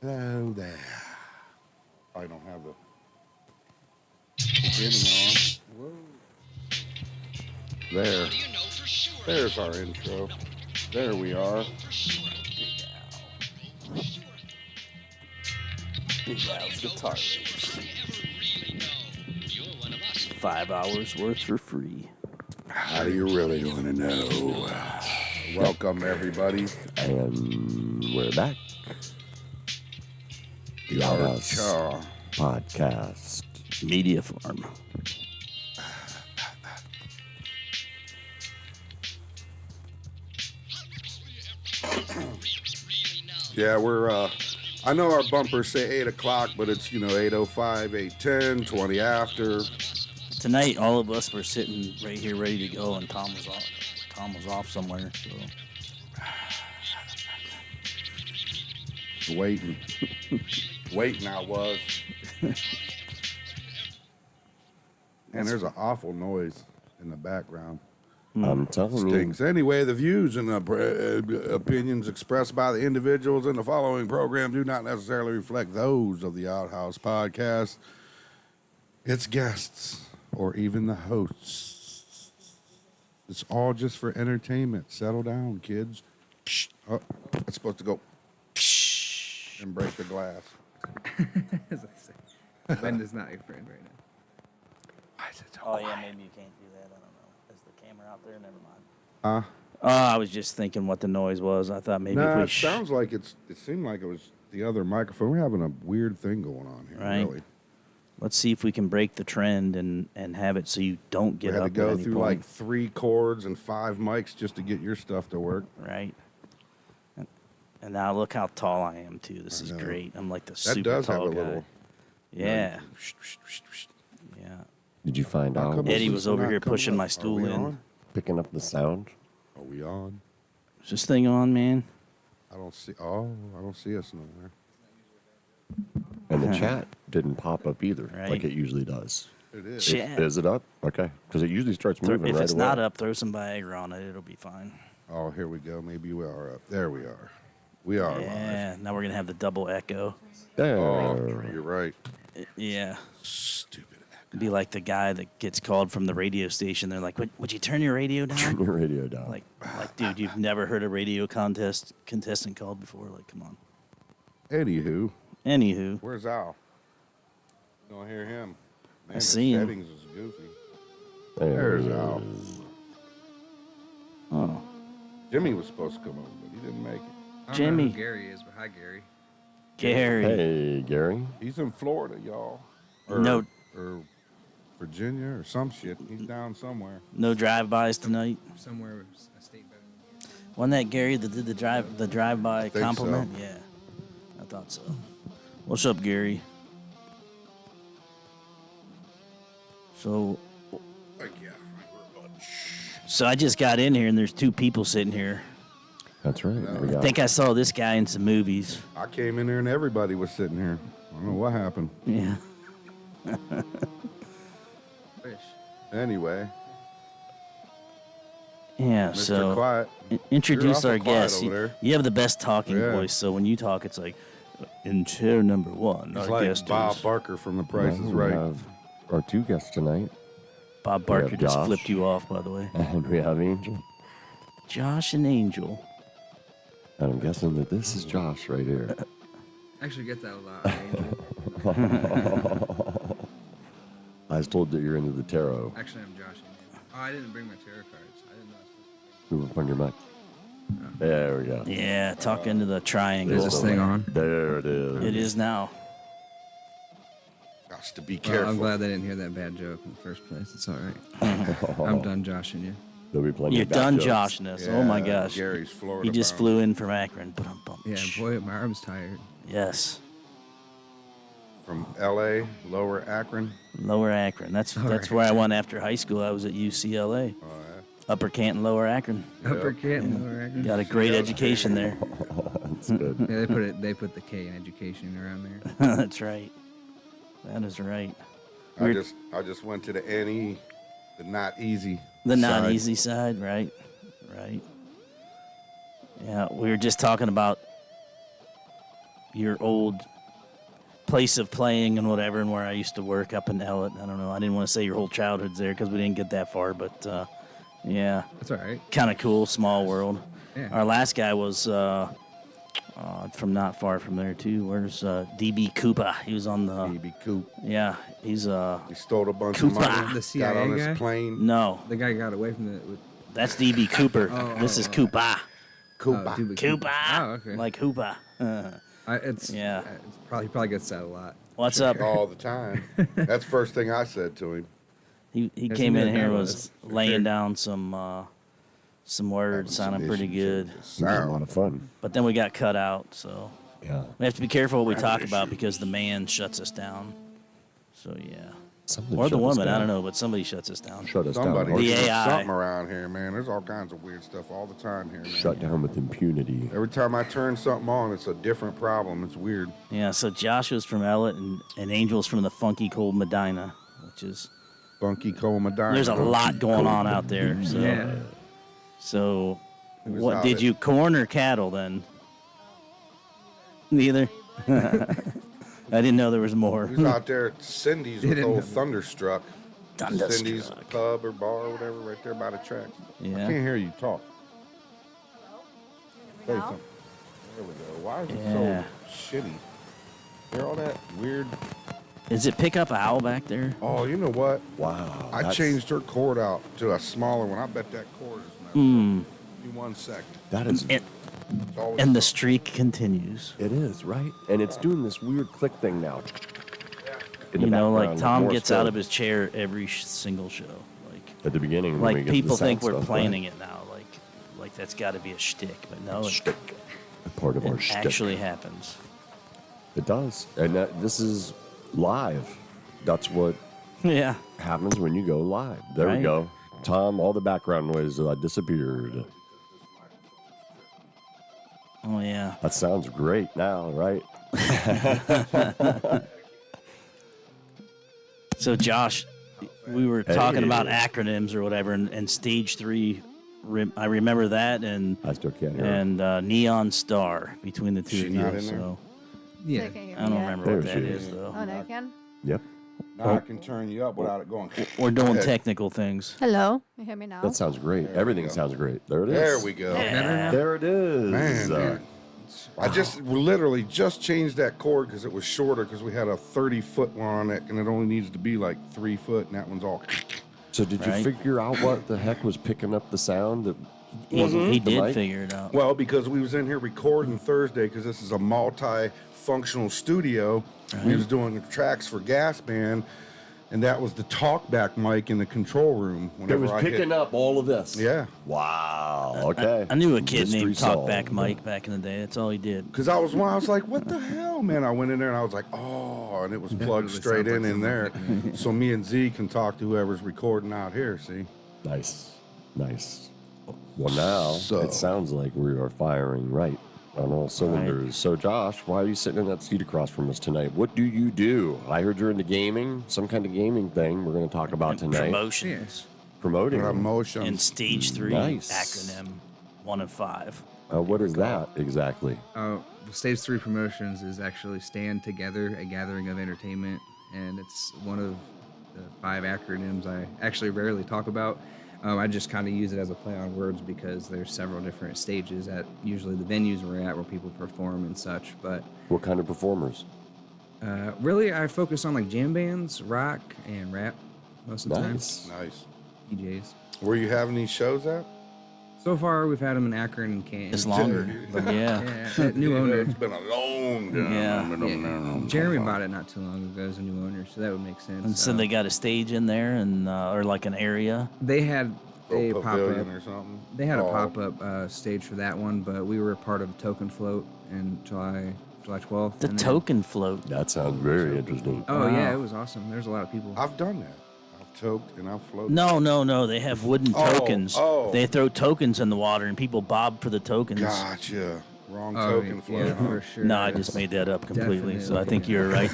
Hello there. I don't have the beginning on. Whoa. There. There's our intro. There we are. Big Al's Guitar Race. 5 hours worth for free. How do you really want to know? Welcome, everybody. And we're back. The Outhouse Podcast Media Farm. Yeah, we're, I know our bumpers say 8 o'clock, but it's, 8:05, 8:10, 20 after. Tonight, all of us were sitting right here ready to go, and Tom was off. Tom was off somewhere, so. Waiting. Waiting I was. And there's an awful noise in the background. I'm telling Stinks. Anyway, the views and opinions expressed by the individuals in the following program do not necessarily reflect those of the Outhouse Podcast, its guests, or even the hosts. It's all just for entertainment. Settle down, kids. Psh. Oh, it's supposed to go psh, and break the glass. As I say, Bend is not your friend right now. Why is it so Oh, quiet? yeah, maybe you can't do that. I don't know. Is the camera out there? Never mind. Huh? I was just thinking what the noise was. I thought maybe if No, we it sounds like it seemed like it was the other microphone. We're having a weird thing going on here, Right. really. Let's see if we can break the trend and have it so you don't get We had up to go at any through point. like 3 cords and 5 mics just to get your stuff to work. Right. And now look how tall I am, too. This is know. great. I'm like the That super does have tall a guy. little. Yeah. Shh, shh, shh, shh. Yeah. Did you find How out come Eddie this was is over not here coming pushing up? my Are stool we in. on? picking up the sound? Are we on? Is this thing on, man? I don't see. Oh, I don't see us nowhere. And the chat didn't pop up either, Right. like it usually does. It is. Chat. Is it up? Okay. Because it usually starts moving If right it's away. not up, throw some Viagra on it. It'll be fine. Oh, here we go. Maybe we are up. There we are. We are Yeah. Now we're going to have the double echo. There. live. Oh, you're right. Yeah. Stupid echo. Be like the guy that gets called from the radio station. They're like, would you turn your radio Turn down? your radio down. Like, dude, you've never heard a radio contestant called before? Like, come on. Anywho, Anywho. where's Al? Don't hear him. Man, his see him. settings is goofy. There There's it Al. is. Oh. Jimmy was supposed to come over, but he didn't make it. I don't Jimmy. know who Gary is, but hi, Gary. Gary. Hey, Gary. He's in Florida, y'all. No. Or Virginia or some shit. He's down somewhere. No drive-bys tonight. Somewhere a state better than here. Wasn't that Gary that did the drive-by think compliment? Yeah, I thought so. What's up, Gary? So I just got in here and there's 2 people sitting here. That's right. We I got think I saw this guy in some movies. I came in there and everybody was sitting here. I don't know what happened. Yeah. Fish. Anyway, Yeah. Mr. So Quiet. introduce awful our quiet guest. over there. You have the best talking Yeah. voice. So when you talk, it's like in chair number 1. It's Our like guest Bob is Barker from The Price is we Right. have our 2 guests tonight. Bob Barker have just Josh. flipped you off, by the way. And we have Angel. Josh and Angel. And I'm guessing that this is Josh right here. Actually, get that a lot, Angel. I was told that you're into the tarot. Actually, I'm Josh. Oh, I didn't bring my tarot cards. I didn't know I was supposed to Move up on your mic. There we go. Yeah, talk into the triangle. Is this thing on? There it is. It is now. Got to be Well, careful. I'm glad they didn't hear that bad joke in the first place. It's all right. I'm done joshing you. There'll be plenty You're of back done jokes. joshing us. Oh my Yeah, gosh. Gary's Florida. He just bound. flew in from Akron. Ba-dum-bum. Yeah, boy, my arm's tired. Yes. From L.A., Lower Akron. Lower Akron. That's right. where I went after high school. I was at UCLA. Oh, Upper Canton, Lower Akron. Upper Canton, Lower Akron. Got a great education there. That's good. Yeah, they put the K in education around there. That's right. That is right. I just went to the NE, the not easy. The not side. easy side, right? Right. Yeah, we were just talking about your old place of playing and whatever, and where I used to work up in Ellett. I don't know. I didn't want to say your whole childhood's there because we didn't get that far, but yeah, That's all right. kind of cool, small world. Yeah. Our last guy was from not far from there too. Where's DB Koopa? He was on the BB Coop. yeah. He's He stole a bunch Koopa. of money. The got CIA on guy? his plane. no, The guy got away from the. that's DB Cooper. This is Koopa. Koopa. Koopa. Oh, okay. Like Hoopa. It's Yeah. It's probably he probably gets that a lot. What's up? All the time. That's the first thing I said to him. He Yes, came he in knows here that was was for laying sure. down some words, Having some sounding pretty issues good. with the It was a lot sound. of fun. But then we got cut out, so Yeah. we have to be careful what we Having talk about issues. because the man shuts us down. So yeah, Something or the shut us woman, I down. don't know, but somebody shuts us down. Shut us Somebody down. The does AI. something around here, man. There's all kinds of weird stuff all the time here, man. Shut down with impunity. Every time I turn something on, it's a different problem. It's weird. Yeah, so Joshua's from Ellett and Angel's from the funky cold Medina, which is Funky Coal Medina. there's a lot going on out there. So Yeah. so was what out did at- you corn or cattle then? Neither. I didn't know there was more. He was out there at Cindy's with Didn't old know. Thunderstruck. Thunderstruck. Cindy's pub or bar or whatever right there by the tracks. I Yeah. can't hear you talk. Say something. There we go. Why is it Yeah. so shitty? Hear all that weird... Is it pick up owl back there? Oh, you know what? Wow. I that's- changed her cord out to a smaller one. I bet that cord is messed Hmm. up. Give me 1 second. That is. And, It's always and the streak continues. It is, right? And it's doing this weird click thing now. In the You know, like background, Tom Morse gets out code. of his chair every single show. Like At the beginning, when we like get to the people think sound we're stuff, planning right? it now. Like that's got to be a shtick, but no, it, Shtick. A part of our it shtick. actually happens. It does. And this is live. That's what Yeah. happens when you go live. There we Right. go. Tom, all the background noise disappeared. Oh yeah. That sounds great now, right? So Josh, we were talking Hey. about acronyms or whatever, and stage 3. I remember that, and I still can't hear. Neon Star between the two She of not you. in there? So Yeah. They can't hear I me don't yet. remember There what that she is is. though. Oh, no, I can. Yep. Now I can turn you up without it going. We're doing Go ahead. technical things. Hello. You hear me now? That sounds great. There we Everything go. sounds great. There it is. There we go. Yeah. There it is. Man, dude. I just literally just changed that cord because it was shorter because we had a 30-foot one on it and it only needs to be like 3 foot and that one's all. So did you Right. figure out what the heck was picking up the sound that He wasn't he the did mic? figure it out. Well, because we was in here recording Thursday because this is a multi-functional studio. We was doing the tracks for Gas Band and that was the talkback mic in the control room. It Whenever was I picking hit, up all of this? Yeah. Wow. Okay. I knew a kid Mystery named solved. Talkback Mike back in the day. That's all he did. Because I was like, what the hell, man? I went in there and I was like, oh, and it was plugged Definitely straight sounds in like there. So me and Z can talk to whoever's recording out here, see? Nice. Nice. Well, now So- it sounds like we are firing right on all cylinders. So, Josh, why are you sitting in that seat across from us tonight? What do you do? I heard you're into gaming, some kind of gaming thing we're going to talk about tonight. Promotions Promoting. Emotion. and stage 3 Nice. acronym 1 and 5. What is that exactly? Stage 3 Promotions is actually Stand Together, a gathering of entertainment, and it's one of the 5 acronyms I actually rarely talk about. I just kind of use it as a play on words because there's several different stages at usually the venues we're at where people perform and such. But What kind of performers? really, I focus on like jam bands, rock, and rap most of the Nice. Nice. time. DJs. Were you having these shows at? So far, we've had them in Akron and Canton. It's longer, but yeah. Yeah, new owner. It's been a long time. Yeah. Jeremy bought it not too long ago as a new owner, so that would make sense. And so they got a stage in there, and or like an area. They had a A pop pavilion up. or something. They had a Oh, pop up stage for that one, but we were a part of a token float in July 12th. The and then- token float. That sounds very interesting. Oh yeah, Wow. it was awesome. There's a lot of people. I've done that. I've toked and I've floated. No. They have wooden Oh, tokens. oh. They throw tokens in the water, and people bob for the tokens. Gotcha. Wrong Oh, token float. yeah, huh? for sure. No, I just made that up completely. So I Definitely, think yeah. you're right.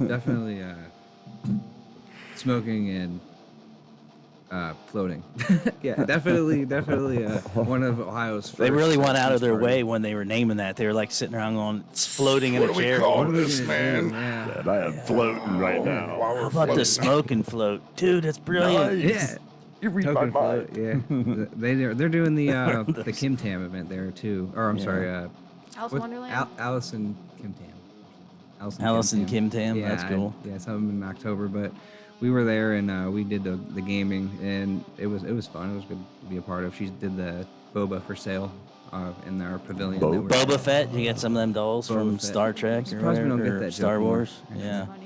Definitely smoking and Floating. Yeah, definitely one of Ohio's first. They really went out of their beach parties. way when they were naming that. They were like sitting around going, it's floating in What a do we chair. call What are we this, gonna man? do? Yeah. And I am floating right now. While we're How about the floating. smoke and float? Dude, that's brilliant. Yeah. You read my Token mind. float, yeah. they're doing the Kim Tam event there too. Or I'm sorry, Alice in Wonderland? Allison Kim Tam. Allison Kim Tam, Yeah, that's cool. yeah, something in October, but we were there and we did the gaming and it was fun. It was good to be a part of. She did the boba for sale in our pavilion. that we're- Boba Fett, you got some of them dolls from Boba Fett. Star Trek I'm or surprised we don't whatever, get or that Star joke more. Wars. Yeah. Funny,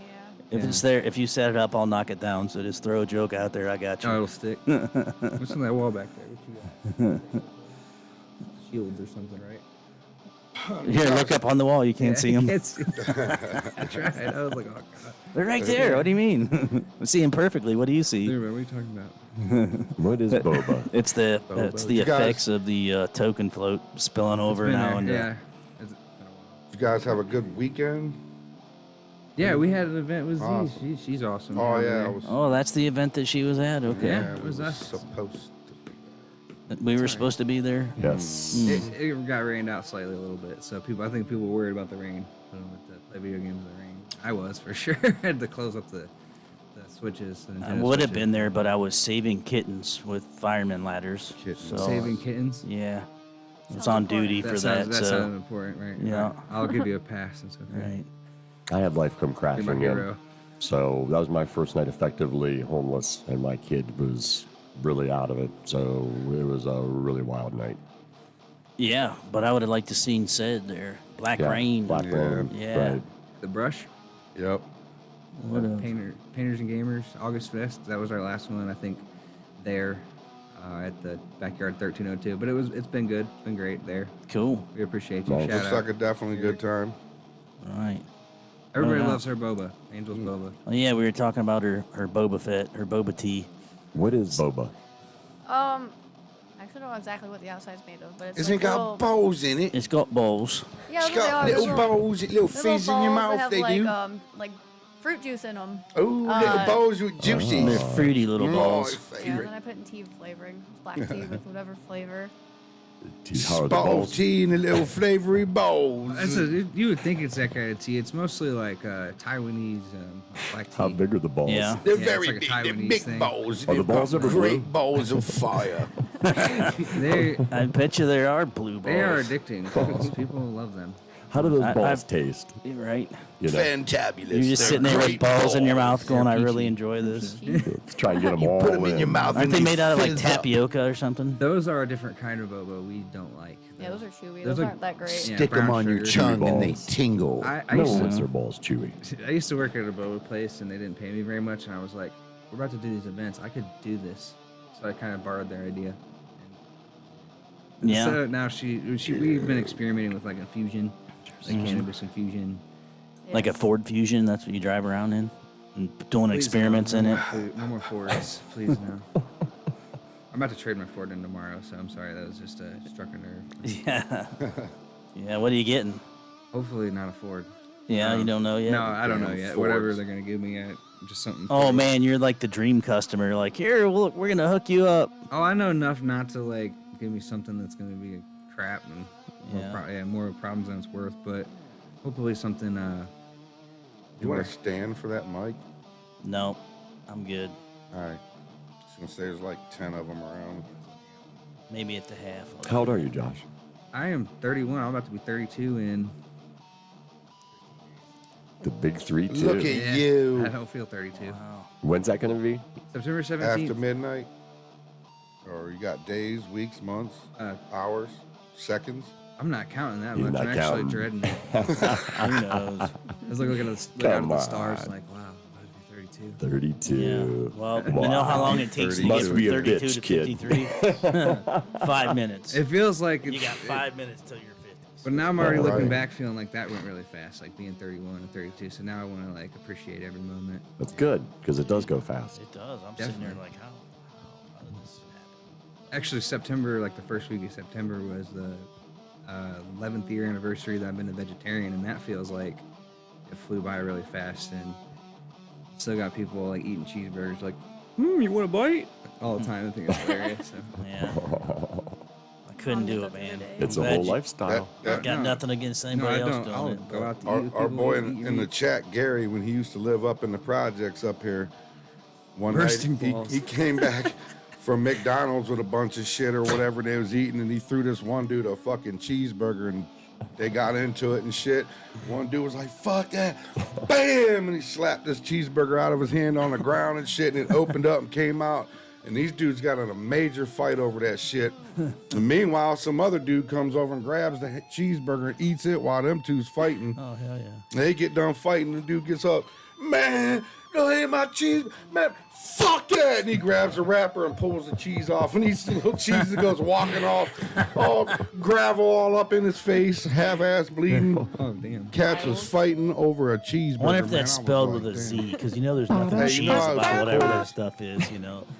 If it's there, if you set it up, I'll knock it down. So just throw a joke out there. I got you. Oh, it'll stick. What's on that wall back there? What you got? Shields or something, right? Here, look up on the wall. You can't see them. I tried. I was like, oh god. They're right there. What do you mean? I see them perfectly. What do you see? Dude, what are you talking about? What is boba? It's the You guys- effects of the token float spilling over Been now. there, And yeah. It's been a while. You guys have a good weekend? Yeah, we had an event with Z. Awesome. She's awesome. Oh, Over yeah. there. I was, oh, that's the event that she was at. Okay, Yeah, we it was were us. supposed to be there. we were supposed to be there. Yes. It got rained out slightly a little bit, so I think people were worried about the rain. To play video games in the rain. I was for sure. I had to close up the switches. The I Nintendo would have switches. been there, but I was saving kittens with fireman ladders. Kittens. So, Saving kittens. Yeah, I was Sounds on important. duty for that. That So sounded important, right? Yeah. Right. I'll give you a pass. It's okay. right. I had life come You're crashing my in. hero. So that was my first night effectively homeless, and my kid was really out of it. So it was a really wild night. Yeah, but I would have liked to seen Sid there. Black Yeah, Rain. Black Yeah. Rain. Yeah. Right. The brush. Yep. What a- Painters and Gamers August Fest. That was our last one, I think. There, at the backyard 1302. But it's been good. Been great there. Cool. We appreciate you. Nice. Shout Looks out. like a definitely good time. All right. Everybody Oh, yeah. loves her boba. Angel's boba. Oh, yeah, we were talking about her Boba Fett, her Boba tea. What is boba? I actually don't know exactly what the outside's made of, but it's Isn't like it got little, balls in it? It's got bowls. yeah, It's that's what they got are. little They're balls, little they're fizz little in your balls mouth, that have they like, do. like fruit juice in them. Oh, little balls with juicy. They're fruity little Oh, balls. Yeah, and favorite. then I put in tea flavoring. It's black tea with whatever flavor. How are the Ball balls? tea and the little flavory balls. You would think it's that kind of tea. It's mostly like Taiwanese black tea. How big are the balls? Yeah. They're Yeah, very it's like a big. They're Taiwanese big thing. balls. Are the They've balls got ever blue? great balls of fire. They I bet you there are blue balls. they are addicting. People love them. How do those I- balls I've- taste? You're right. You know, Fantabulous. You're just They're sitting there with great balls in your mouth balls. going, I They're really peachy. enjoy this. let's try and get them You all put them in your mouth. Aren't and they made out of like fizz up. tapioca or something? Those are a different kind of boba we don't like. Yeah, those are chewy. Those Those are- aren't that great. Yeah. Stick them brown on your sugar. tongue and they Balls. tingle. I No used one to- wants their balls chewy. I used to work at a boba place and they didn't pay me very much, and I was like, "We're about to do these events. I could do this." So I kind of borrowed their idea. And Yeah. So now we've been experimenting with like infusion, like cannabis infusion. Like a Ford Fusion, that's what you drive around in? And doing Please, experiments no, in no it? more food- No more Fords, please no. I'm about to trade my Ford in tomorrow, so I'm sorry. That was just struck a nerve. Yeah. Yeah, what are you getting? Hopefully not a Ford. Yeah, you don't know yet? No, I don't know Damn yet. Fords. Whatever they're gonna give me, just something. Oh Ford. man, you're like the dream customer. Like, here, look, we're gonna hook you up. Oh, I know enough not to like give me something that's gonna be a crap and Yeah. more problems than it's worth. But hopefully something. You want to stand for that mic? No, I'm good. All right. Just gonna say there's like 10 of them around. Maybe at the half. How old are you, Josh? I am 31. I'm about to be 32 in. The big 3 too. Look at you. I don't feel 32. Wow. When's that going to be? September 17th. After midnight? Or you got days, weeks, months, hours, seconds? I'm not counting that You're much. not I'm actually counting. dreading it. Who knows? I was looking at look out at Come the stars, on. like, wow, I'm about to be 32. 32. Yeah. Well, you know how long it takes to get Must from be a 32 bitch, to kid. 53? 5 minutes. It feels like it's, You got 5 minutes till you're 50. But now I'm already All looking right. back, feeling like that went really fast, like being 31 and 32. So now I want to like appreciate every moment. That's good because it does go fast. It does. I'm sitting there Definitely. like, how did this happen? Actually, September, like the first week of September, was the 11th year anniversary that I've been a vegetarian, and that feels like it flew by really fast. And still got people like eating cheeseburgers. Like You want a bite? All the time. I think it's hilarious. So. Yeah. I couldn't do it, man. It's I'm a glad whole you- lifestyle. Got No. nothing against No, anybody I else don't. doing I'll it. go out to eat Our, with our people, boy eat in your the meat. chat, Gary, when he used to live up in the projects up here, one Bursting night balls. he came back from McDonald's with a bunch of shit or whatever they was eating, and he threw this one dude a fucking cheeseburger, and they got into it and shit. One dude was like, "Fuck that!" Bam! And he slapped this cheeseburger out of his hand on the ground and shit, and it opened up and came out. And these dudes got in a major fight over that shit. And meanwhile, some other dude comes over and grabs the cheeseburger and eats it while them two's fighting. Oh, hell yeah. They get done fighting. The dude gets up, "Man, don't eat my cheese, man. Fuck that!" And he grabs the wrapper and pulls the cheese off, and he's little cheese that goes walking off, all gravel all up in his face, half-ass bleeding. Oh damn. Cats was fighting over a cheeseburger. I wonder if man. that's I was spelled like, with a damn. Z, because you know there's nothing Hey, cheese you know, I was about whatever quarters. that stuff is,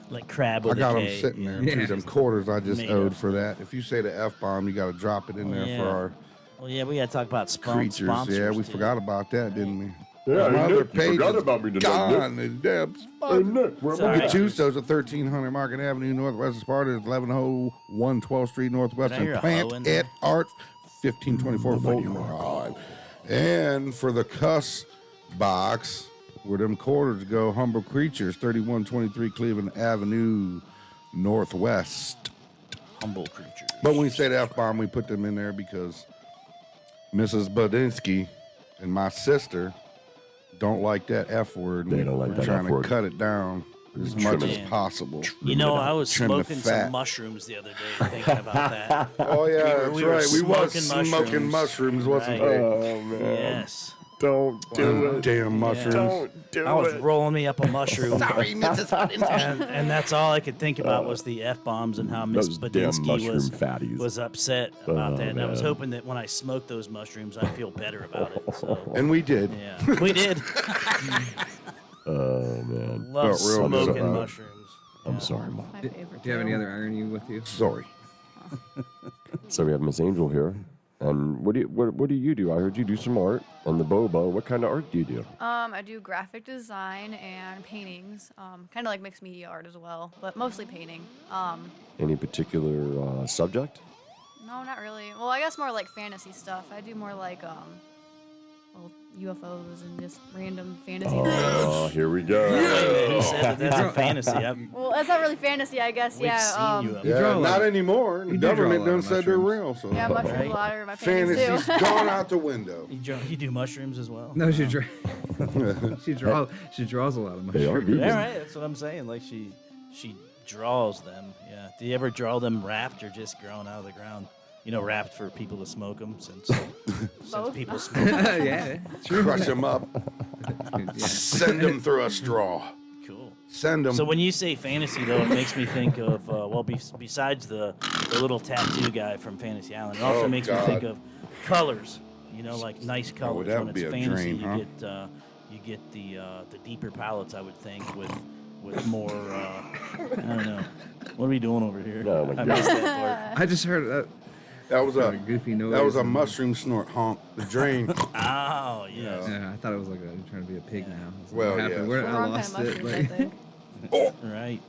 like crab I with got a them K. sitting there. Yeah. Too. Them quarters I just Made owed up. for that. If you say the F-bomb, you got to drop it in there Yeah. for our Well, yeah, we got to talk about creatures. sponsors. Yeah, we too. forgot about that, didn't we? Yeah, My Nick, other you page forgot is about me tonight, gone. The damn sponsor. Nick, where It's am I all Look right. at Tuesdays at 1300 Market Avenue, Northwest of Sparta. It's 1101 12th Street, Northwest. Did I hear And a hoe Plant in there? at Art, 1524 Fulton Drive. And for the cuss box, where them quarters go, Humble Creatures, 3123 Cleveland Avenue, Northwest. Humble creatures. But when we say the F-bomb, we put them in there because Mrs. Budinsky and my sister don't like that F word. They don't like We're that trying F to word. cut it down as Trim much it. as Yeah. possible. You know, I was Trim the smoking fat. some mushrooms the other day thinking about that. Oh yeah, we that's were right. We was smoking smoking mushrooms. mushrooms, wasn't Right. we? Oh, man. Yes. Don't do it. Damn mushrooms. Don't do I was it. rolling me up a mushroom. Sorry, Mrs. Budinsky. and that's all I could think about was the F-bombs and how Miss Those damn Budinsky mushroom fatties. was upset about Oh, that. And I was man. hoping that when I smoked those mushrooms, I'd feel better about it. So, And we did. yeah, we did. Oh, man. Love Felt real good smoking about it. mushrooms. I'm sorry, Mom. My Do favorite. you have any too. other irony with you? Sorry. So we have Miss Angel here. And what do you do? I heard you do some art on the Bobo. What kind of art do you do? I do graphic design and paintings. Kind of like mixed media art as well, but mostly painting. Any particular subject? No, not really. Well, I guess more like fantasy stuff. I do more like well, UFOs and just random fantasy things. Oh, here we go. Who said that that's a fantasy? Well, that's not really fantasy, I guess. We've Yeah. seen you up. Yeah, draw a lot not of- anner The you do draw a government lot done of said they're mushrooms. real, so Yeah, mushrooms Right. a lot are my paintings fantasy's too. gone out the window. You do mushrooms as well? No, she she draws a lot of They are mushrooms. vegan. Yeah, right. That's what I'm saying. Like she draws them. Yeah. Do you ever draw them wrapped or just grown out of the ground? You know, wrapped for people to smoke them since Both. people smoke 'em. Yeah. Crush them up. Yeah. Send them through a straw. Cool. Send them. So when you say fantasy, though, it makes me think of besides the little tattoo guy from Fantasy Island, it also Oh, makes God. me think of colors. You know, like nice colors. that When would it's be a fantasy, dream, you get the deeper palettes, I would think, with more. I don't know. What are we doing over here? Oh, my I God. missed that I just heard that. that was Kind a of goofy noise. that was a mushroom snort honk. The drain. part. Oh, yes. Yeah, I thought it was like trying to be a pig now. That's Well, what happened. yeah. Where The I wrong kind lost of it. mushrooms, I Like, think. Right.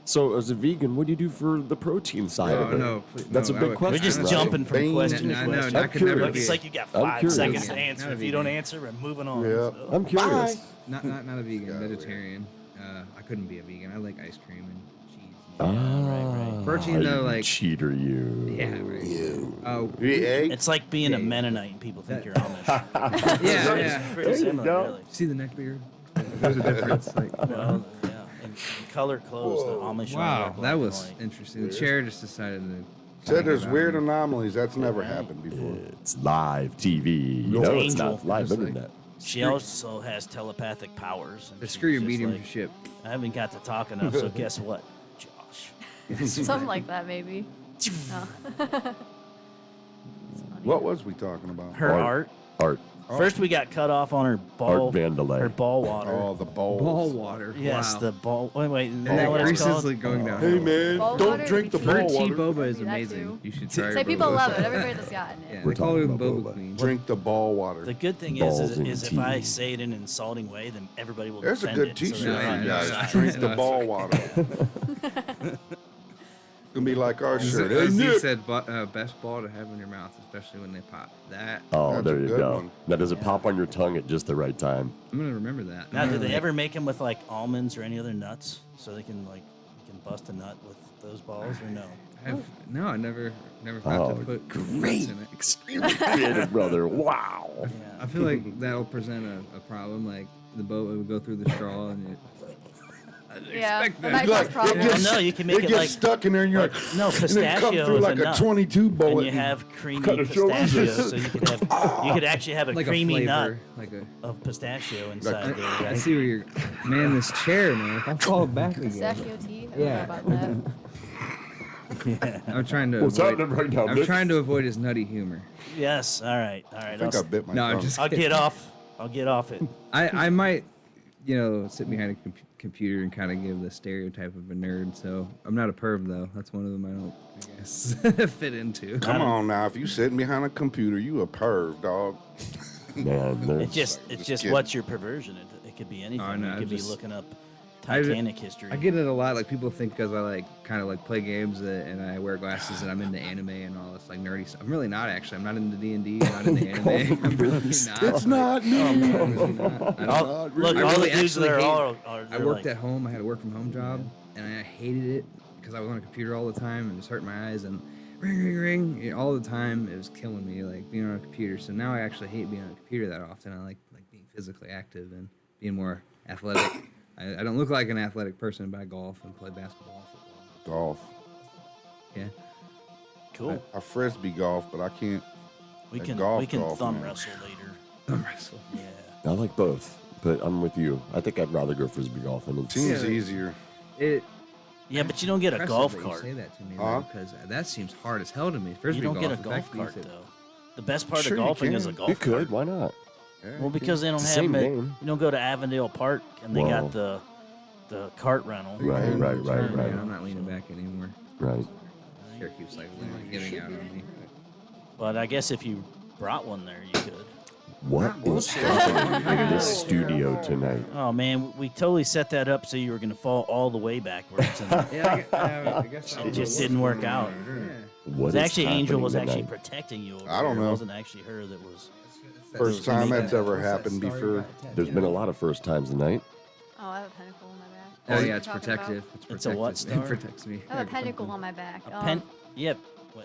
So as a vegan, what do you do for the protein side Oh, of it? no, please- That's no, a I big would- question. We're just right? jumping from Beans. question to No, question. no, I could never curious. be. It's like you got I'm 5 curious. seconds to Not answer. a If you don't vegan. answer, we're moving on. Yeah. So. I'm curious. not a vegan, Got it, vegetarian. I couldn't be a vegan. I like ice cream and cheese. right. Protein, though, you like- cheater, you. Yeah, right. Oh, You eat egg? It's like being a Yeah. Mennonite and people think That- you're Amish. yeah, It's yeah. pretty There you similar, go. really. See the neck beard? There's a difference. Like, Well, yeah. And color clothes, the Amish. all wear wow, black that and was white. interesting. The chair just decided to. Said there's about weird it. anomalies. That's never happened before. It's live TV. You It's know it's Angel. not live Just like- internet. She also has telepathic powers. and The she's screw your just mediumship. I haven't got to talk enough, so guess what, Josh? Something like that, maybe. No. It's funny. What was we talking about? Her art. Art. First, we got cut off on her ball. Art Vandalay. Her ball water. Oh, the bowls. Ball water. Yes, wow. the ball. Wait, isn't And that what it's called? recently going down. Hey man, Ball don't water? drink the Fruit ball Tea water. boba is Do that amazing. too. You should try. Say her people boba. love it. Everybody that's gotten it. Yeah, We're they call talking her about boba boba. queen. Drink the ball water. The good thing Balls is in if I tea. say it in an insulting way, then everybody will There's a defend good it. So T-shirt they're for on you your guys. side. Drink the No, ball it's water. It's gonna be like our shirt. Hey, As you Nick. said, best ball to have in your mouth, especially when they pop. That Oh, That's there a you good go. one. Now, does it pop on your tongue at just the right time? I'm gonna remember that. Now, do they Like, ever make them with like almonds or any other nuts, so they can like you can bust a nut with those balls, or no? No, I never thought Oh, to put great. nuts in it. Extremely creative, brother. Wow. Yeah. I feel like that'll present a problem. Like the boat would go through the straw and it. Yeah, expect that that. might Like, cause it problems. gets, Well, no, you can make it gets like- stuck in there, and you're like, No, and it come pistachio through is like a a nut. 22 bullet. And you have creamy Cut a shoulder. pistachio, so you could actually have a Like creamy a nut flavor, like a. of pistachio inside Like- there. I Right? see where you're. Man, this chair, man. If I fall back again. Pistachio tea. I Yeah. don't know about that. I'm trying to. What's avoid, happening right now, I'm Nick? trying to avoid his nutty humor. Yes. All right. I think I bit my No, I'm tongue. just- I'll get off. I'll get off it. I might, sit behind a computer and kind of give the stereotype of a nerd. So I'm not a perv though. That's one of them I don't, I guess, fit into. Come on now, if you sitting behind a computer, you a perv, dog. Man, there's It's Just just kidding. what's your perversion? It could be anything. Oh, no, it could be just- looking up I- Titanic history. I get it a lot. Like people think because I kind of play games and I wear glasses and I'm into anime and all this nerdy stuff. I'm really not actually. I'm not into D&D. I'm not into anime. I'm really not. It's not me. I'm really not. I don't- All, look, I all really the dudes actually that hate- are I they're worked like, at home. I had a work from home job, and I hated it because I was on a computer all the time, and it was hurting my eyes. And ring, all the time. It was killing me, being on a computer. So now I actually hate being on a computer that often. I like being physically active and being more athletic. I don't look like an athletic person, but I golf and play basketball, football. Golf. Yeah. cool. I frisbee golf, but I can't. We like can golf, thumb man. wrestle later. Thumb wrestle. Yeah. I like both, but I'm with you. I think I'd rather go frisbee golfing. It's, Seems Yeah. easier. It. Yeah, but you don't get a impressive golf that cart. You say that to me, Huh? because that seems hard as hell to me. Frisbee You don't get a golf, in golf fact, you cart said- though. The best part Sure of you golfing is a can. golf you cart. could. Why not? Yeah, Well, because they don't It's the have same them. game. You don't go to Avondale Park and they Well. got the cart rental. Right, right, right, Yeah, right. I'm not leaning back anymore. Right. Chair keeps giving out on me. But I guess if you brought one there, you could. What is happening in this studio tonight? Oh man, we totally set that up so you were gonna fall all the way backwards, and Yeah, I guess it just didn't work out. What It's is actually Angel happening was actually tonight? protecting you. Over I don't there. know. It wasn't actually her that was. First time that's ever happened before. There's been a lot of first times tonight. Oh, I have a pentacle on my back. Oh What are yeah, you it's talking protective. about? It's It's a what, protective. Starr? It protects me. I have a pentacle on my back. A pen. Yep.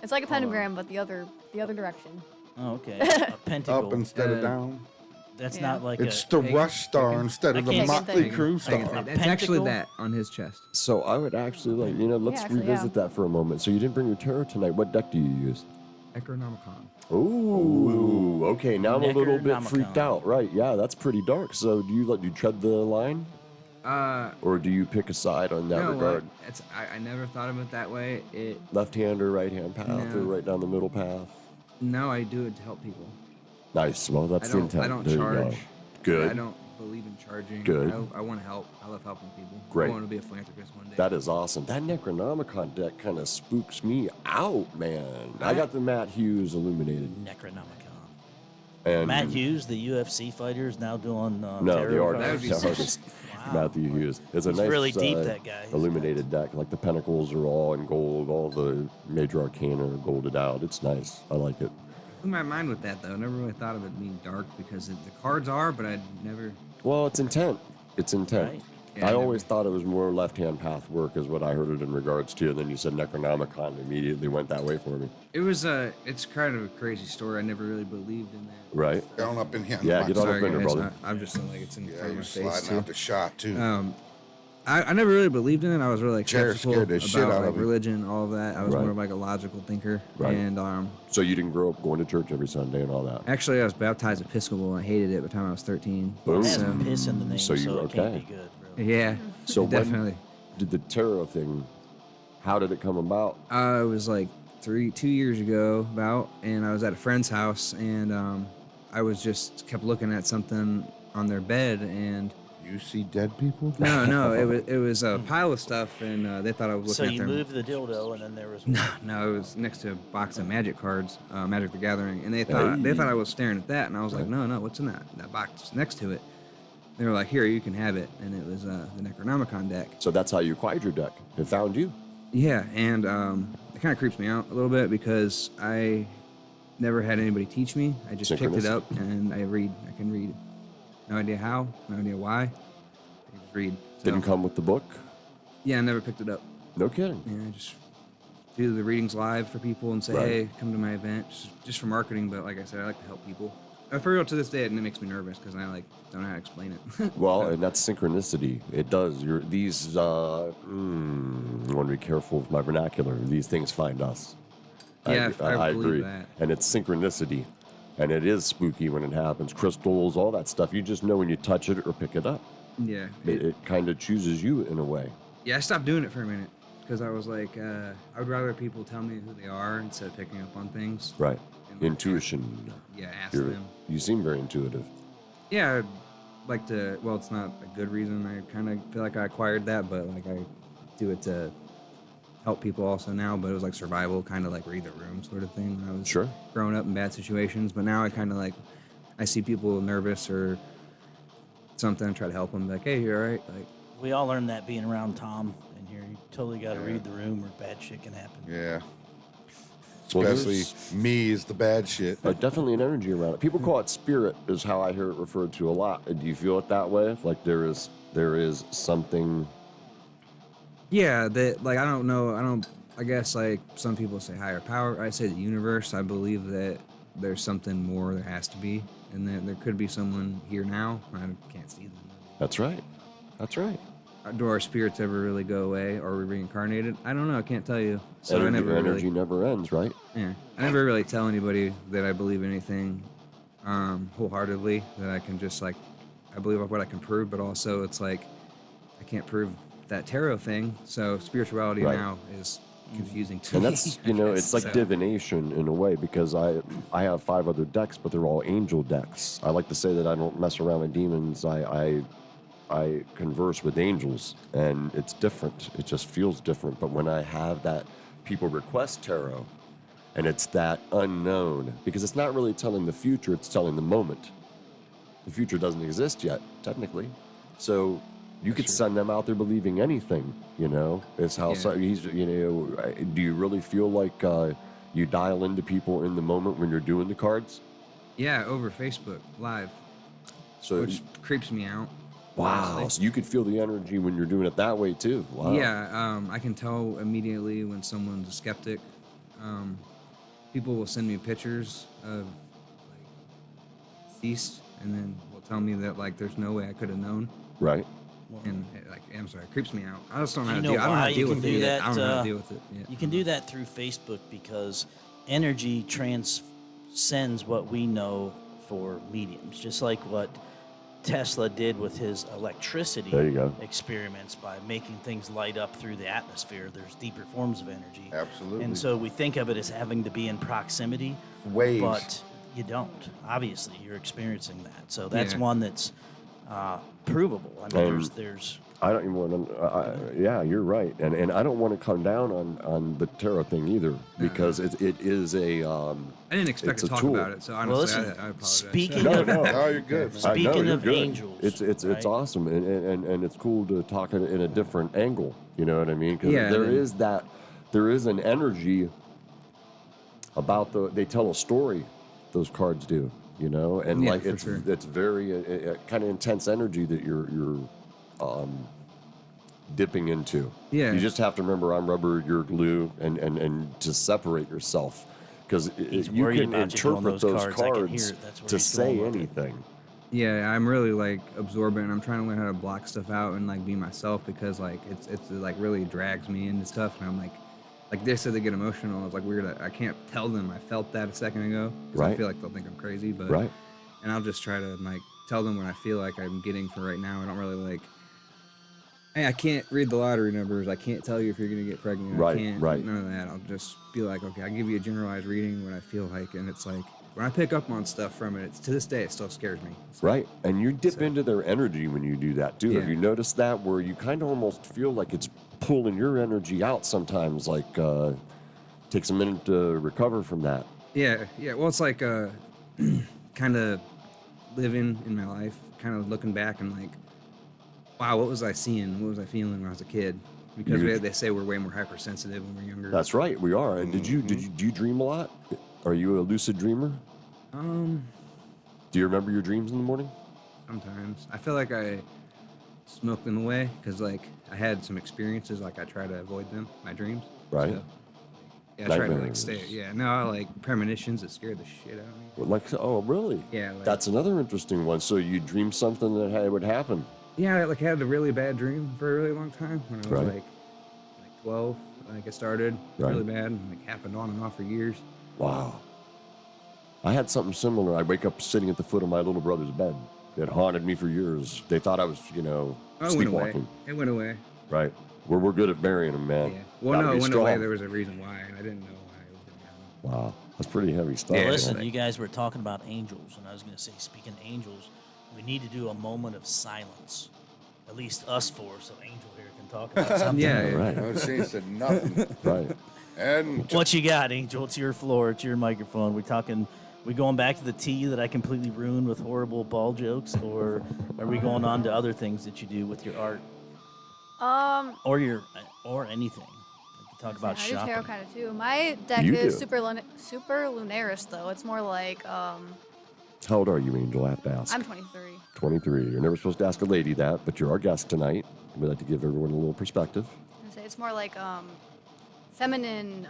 It's like a pentagram, but the other direction. Oh, okay. A pentacle. Up instead of Uh, down. That's Yeah. not like It's a. the pagan- Rush Star pagan- instead of the Pagan Motley thing. Crue I can Star. say- It's actually pentacle? that on his chest. So I would actually let's actually, revisit that for a moment. So you didn't bring your tarot tonight. What deck do you use? Necronomicon. Ooh, okay. Now I'm a little bit Necronomicon. freaked out. Right? Yeah, that's pretty dark. So do you tread the line, or do you pick a side on that You know regard? what? It's I never thought of it that way. Left hand or right hand path, or No. right down the middle path? No, I do it to help people. Nice. Well, that's I the don't. intent. I don't there you charge. go. Good. I don't believe in charging. Good. I want to help. I love helping people. Great. I want to be a philanthropist one day. That is awesome. That Necronomicon deck kind of spooks me out, man. I got the Matt Hughes Illuminated. Necronomicon. And Matt Hughes, the UFC fighter, is now doing No, the tarot artist. That would be cards. the sick. artist. Wow. Matthew Hughes. It's a He's nice, really deep, that guy. He's illuminated deck. Like the pentacles are all in gold. All the major arcana are golded out. It's nice. I like it. blew my mind with that though. Never really thought of it being dark because the cards are, but I'd never. Well, it's intent. It's intent. Right. Yeah, I I always thought it was more left-hand path work, is what I heard it in regards to. And then you said Necronomicon, immediately went that way for me. It was it's kind of a crazy story. I never really believed in that. Right? Down up in here. Yeah, get on Sorry, up in there, guys, brother. I'm just like it's in Yeah, front of you're my face sliding too. out the shot too. I never really believed in it. I was really Chair skeptical scared the about shit out of me. religion, all of that. I was Right. more of like a logical thinker. Right. And So you didn't grow up going to church every Sunday and all that? actually, I was baptized Episcopal. And I hated it by the time I was 13. Boom. It has So, piss in the name, So so, you- it can't okay. be good. Really. yeah. So when definitely. did the tarot thing, how did it come about? It was like 2 years ago about, and I was at a friend's house, and I was just kept looking at something on their bed, and You see dead people? no, it was a pile of stuff, and they thought I was So looking you at their. moved the dildo, and then there was No, it was next to a box of Magic cards, Magic the Gathering, and they thought I was staring at that, and I was like, no, what's in that box next to it? They were like, here, you can have it, and it was the Necronomicon deck. So that's how you acquired your deck. It found you. Yeah, and it kind of creeps me out a little bit because I never had anybody teach me. I just picked it up and I can read. No idea how, no idea why. I just read. So, Didn't come with the book. Yeah, I never picked it up. No kidding. Yeah, I just do the readings live for people and say, hey, come to my event, just for marketing. But like I said, I like to help people. For real, to this day, it makes me nervous because I don't know how to explain it. Well, and that's synchronicity. It does. These. I want to be careful with my vernacular. These things find us. Yeah, I believe agree. that. And it's synchronicity, and it is spooky when it happens. Crystals, all that stuff. You just know when you touch it or pick it up. Yeah. It kind of chooses you in a way. Yeah, I stopped doing it for a minute because I was like, I would rather people tell me who they are instead of picking up on things. Right. And Intuition. Yeah, ask them. You seem very intuitive. Yeah, I'd like to. Well, it's not a good reason. I kind of feel like I acquired that, but like I do it to help people also now. But it was like survival, kind of like read the room sort of thing when I was growing up in bad situations. But now I kind of like, I see people nervous or something, and try to help them. Like, hey, you all right? Like, we all learned that being around Tom in here. You totally got to read the room or bad shit can happen. Yeah. Well, Especially me is the bad shit. Definitely an energy around it. People call it spirit, is how I hear it referred to a lot. Do you feel it that way? Like there is something. yeah, that like I don't know. I guess like some people say higher power. I say the universe. I believe that there's something more. There has to be, and that there could be someone here now. I can't see them. That's right. That's right. Do our spirits ever really go away, or are we reincarnated? I don't know. I can't tell you. So Energy never ends, right? Yeah, I never really tell anybody that I believe anything wholeheartedly. That I can just like, I believe what I can prove, but also it's like I can't prove that tarot thing. So spirituality now is confusing to And me. that's it's like divination in a way, because I have 5 other decks, but they're all angel decks. I like to say that I don't mess around with demons. I converse with angels, and it's different. It just feels different. But when I have that, people request tarot, and it's that unknown, because it's not really telling the future, it's telling the moment. The future doesn't exist yet, technically. So you could send them out there believing anything, It's how he's, do you really feel like you dial into people in the moment when you're doing the cards? Yeah, over Facebook Live, So which creeps me out. wow, honestly. so you could feel the energy when you're doing it that way too. Wow. Yeah, I can tell immediately when someone's a skeptic. People will send me pictures of like deceased, and then will tell me that like there's no way I could have known. Right. And like, I'm sorry, it creeps me out. I just don't know how You to know deal. I don't know how why to you deal can with do it. that? I don't know how to deal with it. Yeah. You can do that through Facebook because energy transcends what we know for mediums, just like what Tesla did with his electricity There you go. experiments by making things light up through the atmosphere. There's deeper forms of energy. Absolutely. And so we think of it as having to be in proximity, Waves. but you don't. Obviously, you're experiencing that. So that's Yeah. one that's provable. I mean, And- there's I don't even want to. Yeah, you're right, and I don't want to come down on the tarot thing either, because it is a. I didn't expect It's to a talk tool. about it, so well. honestly, Listen, I apologize. speaking No, of no. Oh, you're good. man. Speaking you're of good. angels, it's right? awesome, and it's cool to talk in a different angle. You know what I mean? Because Yeah, there is an energy about they tell a story. Those cards do, and Yeah, like for sure. it's very kind of intense energy that you're dipping into. Yeah. You just have to remember, I'm rubber, you're glue, and to separate yourself, because He's you worried can about you doing interpret those those cards. I can hear cards it. That's where to he's say going with it. anything. Yeah, I'm really like absorbent. I'm trying to learn how to block stuff out and like be myself, because like it's like really drags me into stuff, and I'm like they said they get emotional. It's like weird. I can't tell them I felt that a second ago, 'cause I Right. feel like they'll think I'm crazy, but Right. and I'll just try to like tell them what I feel like I'm getting for right now. I don't really like Hey, I can't read the lottery numbers. I can't tell you if you're gonna get pregnant. Right, I can't. right. None of that. I'll just be like, okay, I'll give you a generalized reading when I feel like, and it's like when I pick up on stuff from it, it's to this day it still scares me. It's like, Right, and you dip So- into their energy when you do that too. Have Yeah. you noticed that where you kind of almost feel like it's pulling your energy out sometimes? Like takes a minute to recover from that. yeah. Well, it's like kind of living in my life, kind of looking back and like, wow, what was I seeing? What was I feeling when I was a kid? Because they say we're way more hypersensitive when we're younger. That's right, we are. And do you dream a lot? Are you a lucid dreamer? Do you remember your dreams in the morning? Sometimes I feel like I smoked them away because like I had some experiences, like I try to avoid them, my dreams. Right. So, yeah, I try to like Nightmares. stay. Yeah, no, like premonitions that scare the shit out of me. Well, like, oh, really? Yeah, like, That's another interesting one. So you dream something that would happen. yeah. I like had a really bad dream for a really long time when I was Right. like 12. Like it started Right. really bad and like happened on and off for years. Wow. I had something similar. I wake up sitting at the foot of my little brother's bed. It haunted me for years. They thought I was, Oh, it went away. sleepwalking. It went away. Right. We're good at burying them, man. Yeah. Well, Gotta no, be it went away. strong. There was a reason why, and I didn't know why it was gonna happen. Wow. That's pretty heavy stuff. Yeah, man. Listen, you guys were talking about angels, and I was going to say, speaking of angels, we need to do a moment of silence. At least us four, so Angel here can talk about something. Yeah, All right. No, she said nothing. Right. And What you got, Angel? It's your floor. It's your microphone. We going back to the tea that I completely ruined with horrible ball jokes, or are we going on to other things that you do with your art or anything? We can talk about I do tarot shopping. kind of too. My deck You is do. super lunaris though. It's more like How old are you, Angel? I have to ask. I'm 23. 23. You're never supposed to ask a lady that, but you're our guest tonight. We'd like to give everyone a little perspective. I say it's more like feminine,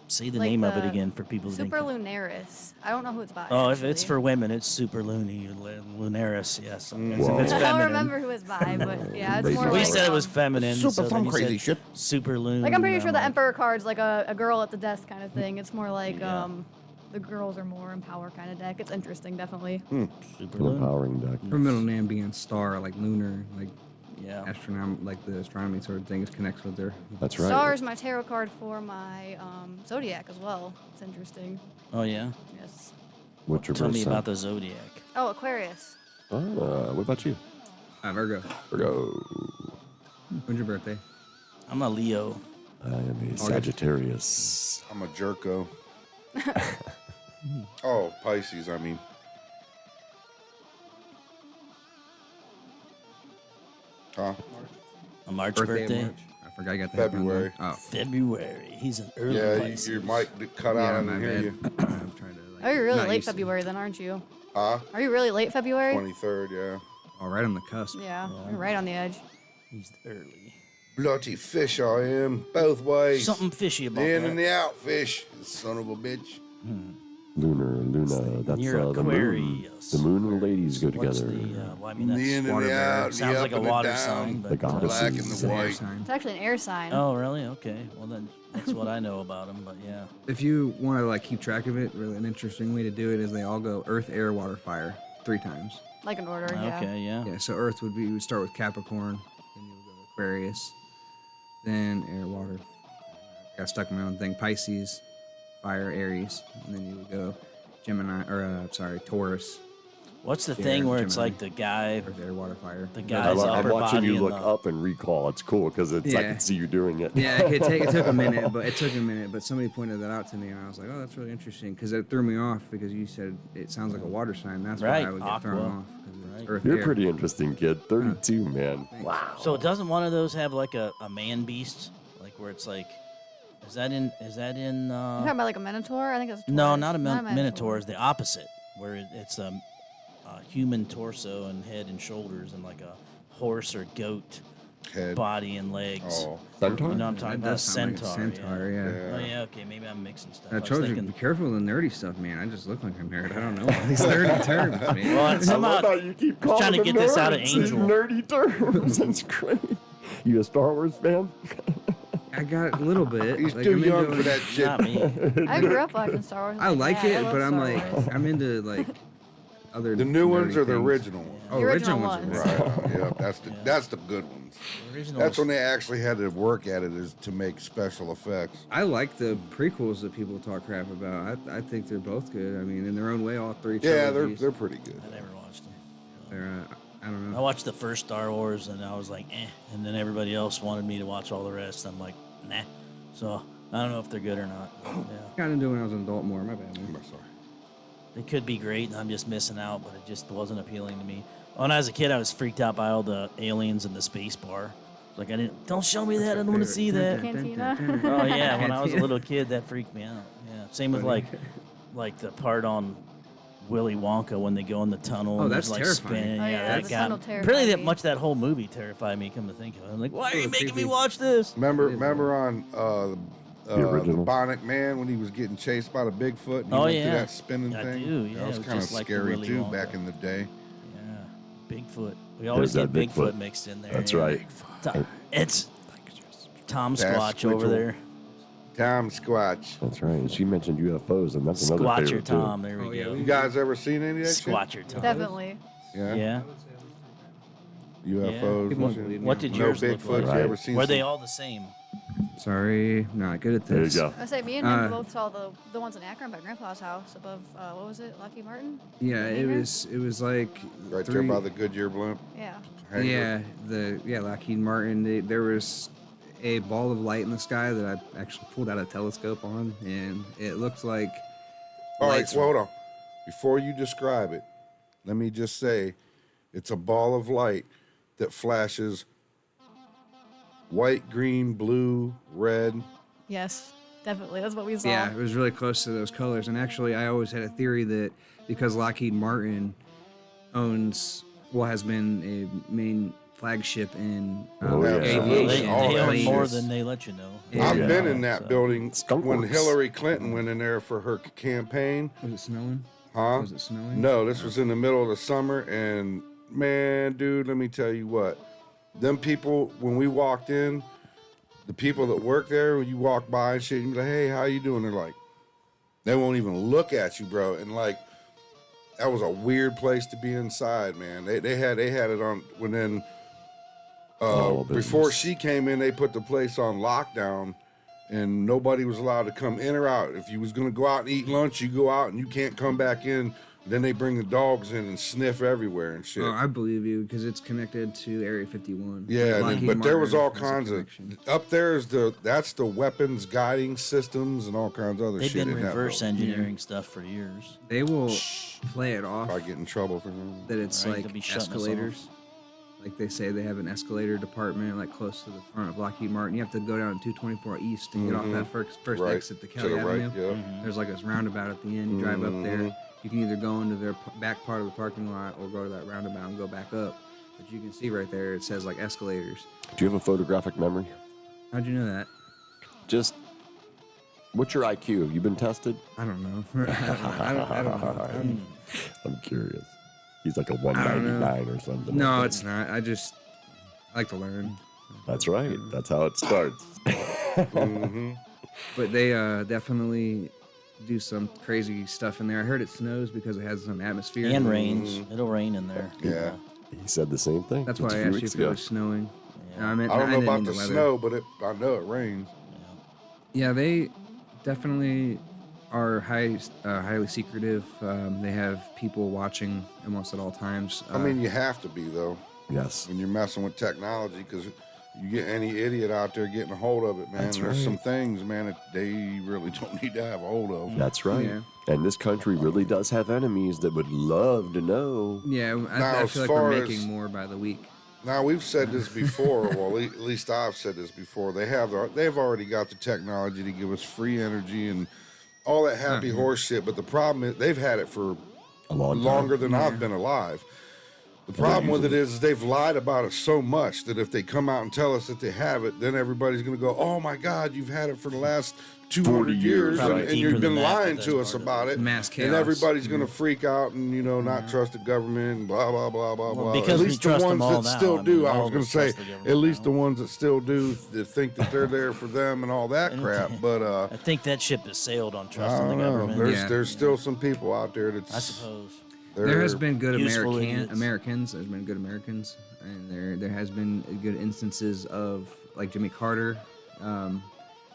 Say the like name of it the again for people who super think. lunaris. I don't know who it's by. Oh, if it's actually. for women, it's super loony, lunaris. Yes. Whoa. If it's I don't feminine. remember who it's by, but yeah, it's Lady more Gaga. We like said it was um, feminine. Super so then fun you crazy said shit. Super loony. like I'm pretty and sure the like, emperor card's like a girl at the desk kind of thing. It's more like Yeah. the girls are more in power kind of deck. It's interesting, definitely. Super An loony. empowering deck. Her middle name being Starr, like lunar, like Yeah. astronom, like the astronomy sort of thing, is connects with her. That's right. Starr is my tarot card for my zodiac as well. It's interesting. Oh yeah. Yes. What's your Tell birth me sign? about the zodiac. Oh, Aquarius. What about you? Virgo. Virgo. When's your birthday? I'm a Leo. I am a Sagittarius. I'm a jerko. Oh, Pisces, I mean. Huh? A March Birthday. birthday. March. I forgot I got that. February. Oh. February. He's an early Yeah, Pisces. your mic cut out. Yeah, I my didn't hear bad. you. I'm trying to. Like, Oh, you're really not late used to- February then, aren't you? Huh? Are you really late February? 23rd, yeah. Oh, right on the cusp. Yeah, you're right on the edge. He's early. Bloody fish I am. Both ways. Something fishy about The in that. and the out fish. Son of a bitch. Luna. That's You're the moon. Aquarius. The moon and the ladies go What's together. well, I mean, The that's in and water the bear. out. the sounds up like a and the water down. sign, but The goddesses. Black and It's the an air white. sign. It's actually an air sign. oh, really? Okay. Well, then that's what I know about him. But yeah. If you want to like keep track of it, really an interesting way to do it is they all go Earth, Air, Water, Fire 3 times. Like an order, yeah. Okay. Yeah. Yeah, so Earth would be, you would start with Capricorn, then you would go to Aquarius, then Air, Water. Got stuck in my own thing. Pisces, Fire, Aries, and then you would go Gemini, or Taurus, What's the Yeah, thing where it's Gemini. like the guy, Earth, Air, Water, Fire. the I guy's I'm upper watching body you and look the, up and recall. It's cool because I Yeah. can see you doing it. Yeah, it took a minute, but somebody pointed that out to me, and I was like, oh, that's really interesting, because it threw me off because you said it sounds like a water sign. That's Right, why I would get thrown aqua. off. 'Cause it's Right. Earth, You're a Air. pretty interesting kid. 32, man. Wow. So doesn't one of those have like a man beast, like where it's like, is that in? You're talking about like a minotaur? I think that's No, Taurus. not a minotaur. Is the opposite, where it's a human torso and head and shoulders, and like a horse or goat Head. body and legs. Oh. Centaur? You know what I'm That talking about? does sound like a centaur, yeah. Oh yeah. Okay, maybe I'm mixing stuff. I was told you, thinking- be careful of the nerdy stuff, man. I just look like a nerd. I don't know all these nerdy terms, man. Well, I somehow, love how you keep calling trying to them get this out of nerds, these Angel. nerdy terms. That's great. You a Star Wars fan? I got a little bit. He's like, too I'm young into for it. that shit. not me. I grew up watching Star Wars. I like Yeah, it, love but I'm Star like, Wars. I'm into like other. The new ones nerdy are the things. original ones. Oh, The original ones. ones. Right. Yeah, that's the good ones. The original That's when was- they actually had to work at it is to make special effects. I like the prequels that people talk crap about. I think they're both good. I mean, in their own way, all three Yeah, trilogies. they're pretty good. I never watched them. They're, I don't I know. watched the first Star Wars and I was like, eh. And then everybody else wanted me to watch all the rest. I'm like, nah. So I don't know if they're good or not. Yeah. Got into it when I was an adult more. My bad, man. I'm sorry. They could be great and I'm just missing out, but it just wasn't appealing to me. When I was a kid, I was freaked out by all the aliens in the space bar. Like, don't show me that. I don't want to see that. Cantina. Oh, yeah. When I was a little kid, that freaked me out. Yeah. Same with Funny. like the part on Willy Wonka when they go in the tunnel. Oh, and that's there's, like, terrifying. spinning. Oh, yeah, that the got tunnel me. terrified Really, that me. much that whole movie terrified me. Come to think of it, I'm like, why are you Oh, making me creepy. watch this? Remember on the original. Bionic Man when he was getting chased by the Bigfoot and he Oh, went through yeah. that spinning I thing? do, yeah, That was it was kind of just like the scary Willy too Wonka. back in the day. Yeah, Bigfoot. We always There's get that Bigfoot Bigfoot. mixed in there. That's yeah. right. It's Tom That's Squatch over Squitchel. there. Tom Squatch. That's right. And she mentioned UFOs, and that's another Squatcher favorite Tom. too. There we Oh, yeah, go. You guys ever seen any of that shit? Squatcher Tom. Definitely. Yeah. Yeah. UFOs. People and won't shit? believe me. What did No yours look Bigfoot. like? You Right. ever seen Were they some- all the same? Sorry, not good at There you this. go. I say me and him Uh, both saw the ones in Akron by Grandpa's house above what was it, Lockheed Martin? Yeah, it Hangar? was like Right there three- by the Goodyear blimp? Yeah. hangar? Yeah, Lockheed Martin. There was a ball of light in the sky that I actually pulled out a telescope on, and it looked like. All right, lights well, hold on. Before you describe it, let me just say it's a ball of light that flashes white, green, blue, red. Yes, definitely. That's what we saw. Yeah, it was really close to those colors. And actually, I always had a theory that because Lockheed Martin has been a main flagship in Oh, yeah. aviation. All They that own shit. more than they let you know. Yeah. I've Yeah. been in that So- building Skunk when Works. Hillary Clinton went in there for her campaign. Was it snowing? Huh? Was it snowing? No, this was in the middle of the summer, and man, dude, let me tell you what. Them people, when we walked in, the people that work there, when you walk by and shit, you be like, hey, how you doing? They're like, they won't even look at you, bro. And like, that was a weird place to be inside, man. They had it on when then All before business. she came in, they put the place on lockdown and nobody was allowed to come in or out. If you was gonna go out and eat lunch, you go out and you can't come back in. Then they bring the dogs in and sniff everywhere and shit. Oh, I believe you because it's connected to Area 51. Yeah, Lockheed but there was Martin all has a kinds of connection. up there is that's the weapons guiding systems and all kinds of other They've shit been in that reverse building. engineering stuff for years. They will play it off I get in trouble for them. that it's Right, like they'll be shutting us off. escalators. Like they say they have an escalator department like close to the front of Lockheed Martin. You have to go down 224 East to get off that first Right. exit to To Kelly the right, Avenue. yeah. There's like this roundabout at the end. You drive up there. You can either go into their back part of the parking lot or go to that roundabout and go back up. But you can see right there it says like escalators. Do you have a photographic memory? How'd you know that? Just, what's your IQ? Have you been tested? I don't know. I don't know. I'm curious. He's like a don't know. 199 or something. No, like it's not. I like to learn. that. That's right. That's how it starts. But they definitely do some crazy stuff in there. I heard it snows because it has some atmosphere. And rains. It'll rain in there. Yeah. He said the same thing. That's just why a I few asked you weeks if it ago. was snowing. Yeah. I don't know didn't about mean the weather. snow, but I know it rains. Yeah, they definitely are highly secretive. They have people watching almost at all times. I mean, you have to be though Yes. when you're messing with technology because you get any idiot out there getting a hold of it, man. That's There's right. some things, man, that they really don't need to have a hold of. That's right. Yeah. And this country really does have enemies that would love to know. Yeah, Now, I as feel like we're far making as- more by the week. Now we've said this before. Well, at least I've said this before. They've already got the technology to give us free energy and all that happy horse shit. But the problem is they've had it for A long time. longer than I've been alive. The problem with it is they've lied about it so much that if they come out and tell us that they have it, then everybody's going to go, "Oh my God, you've had it for the last 200 40 years, years, and, Probably and deeper you've been than that, lying but to that's us part of about it." Mass And chaos. everybody's going to freak out and not trust the government and blah blah blah blah blah. because At we least the trust them ones all that now. still I do. mean, I all was of going us to say trust the government at least now. the ones that still do that think that they're there for them and all that crap. But I think that ship has sailed on I trusting the don't know. government. There's still some people out there I that's suppose. There has been good useful idiots. Americans. There's been good Americans, and there has been good instances of like Jimmy Carter,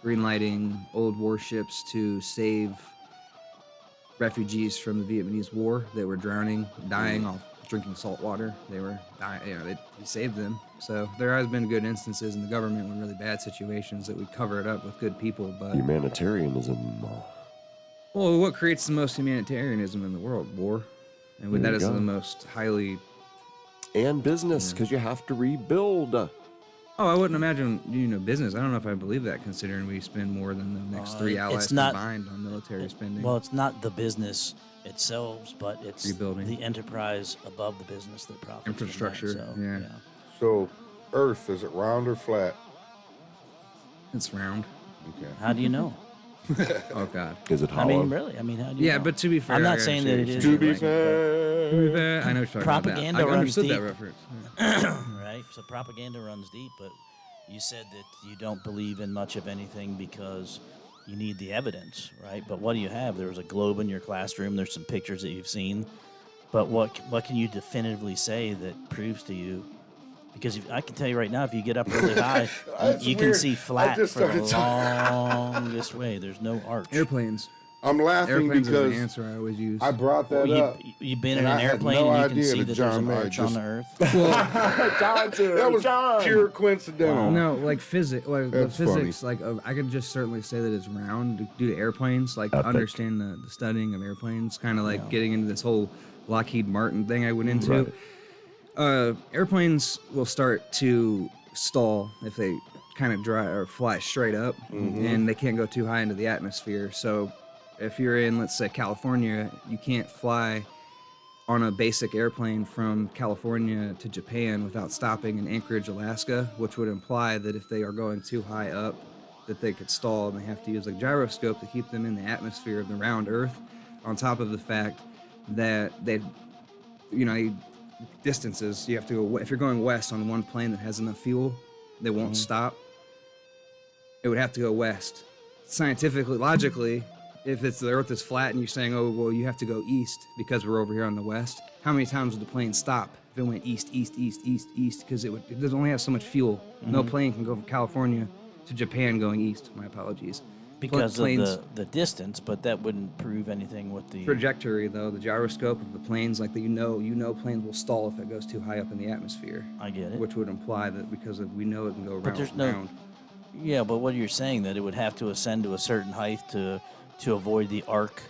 greenlighting old warships to save refugees from the Vietnamese War that were drowning, dying off drinking salt water. They were dying. He saved them. So there has been good instances in the government when really bad situations that we cover it up with good people. But Humanitarianism. well, what creates the most humanitarianism in the world? War. And There that you is go. the most highly... And business, because you have to rebuild. Oh, I wouldn't imagine, business. I don't know if I believe that, considering we spend more than the next three allies combined on military spending. Well, it's not the business itself, but it's Rebuilding. the enterprise above the business that profits from that, Infrastructure, so, yeah. So, Earth, is it round or flat? It's round. Okay. How do you know? Oh, God. Is it I hollow? mean, really? I mean, how do you Yeah, know? but to be fair... I'm I not saying that it is. To be right, fair. I know what you're talking Propaganda about. I runs understood that deep. reference. Right? So propaganda runs deep, but you said that you don't believe in much of anything because you need the evidence, right? But what do you have? There was a globe in your classroom. There's some pictures that you've seen. But what can you definitively say that proves to you? Because I can tell you right now, if you get up really high, That's you can weird. see I flat just for the started longest way. There's no arch. Airplanes. I'm laughing Airplanes is because the answer I always use. I brought that up. You've been in and an I had airplane no and you can idea see that that John there's an Mayer arch on just- the earth. That was pure coincidental. No, like physics, like the That's physics, like I could just certainly say that it's round due to airplanes. Like Epic. understand the studying of airplanes, kind of like getting into this whole Lockheed Martin thing I went into. Airplanes will start to stall if they kind of dry or fly straight up, and they can't go too high into the atmosphere. So if you're in, let's say, California, you can't fly on a basic airplane from California to Japan without stopping in Anchorage, Alaska, which would imply that if they are going too high up, that they could stall and they have to use a gyroscope to keep them in the atmosphere of the round Earth, on top of the fact that distances, you have to go, if you're going west on one plane that has enough fuel, they won't stop. It would have to go west. Scientifically, logically, if it's the Earth is flat and you're saying, oh, well, you have to go east because we're over here on the west, how many times would the plane stop if it went east? Because it doesn't only have so much fuel. No plane can go from California to Japan going east. My apologies. Because Planes- of the distance, but that wouldn't prove anything with the trajectory, though, the gyroscope of the planes, like planes will stall if it goes too high up in the atmosphere. I get it. Which would imply that we know it can go But there's no- round. Yeah, but what you're saying that it would have to ascend to a certain height to avoid the arc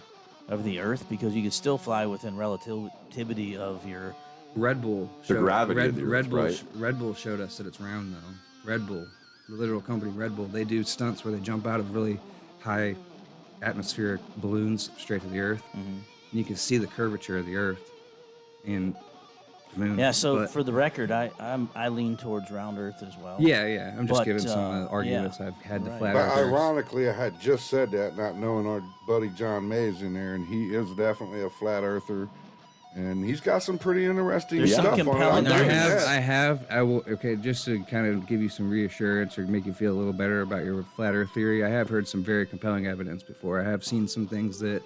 of the Earth, because you could still fly within relativity of your. Red Bull. The gravity of the Earth, Red Bull. right? Red Bull showed us that it's round, though. Red Bull, the literal company Red Bull, they do stunts where they jump out of really high atmospheric balloons straight to the Earth, and you can see the curvature of the Earth and the moon. Yeah, so But- for the record, I lean towards round Earth as well. yeah, I'm just But, giving some of the arguments yeah. I've had to Right. flat But earthers. ironically, I had just said that, not knowing our buddy John May's in there, and he is definitely a flat earther, and he's got some pretty interesting There's some stuff on it. compelling I'll give you arguments. that. I will, okay, just to kind of give you some reassurance or make you feel a little better about your flat earth theory, I have heard some very compelling evidence before. I have seen some things that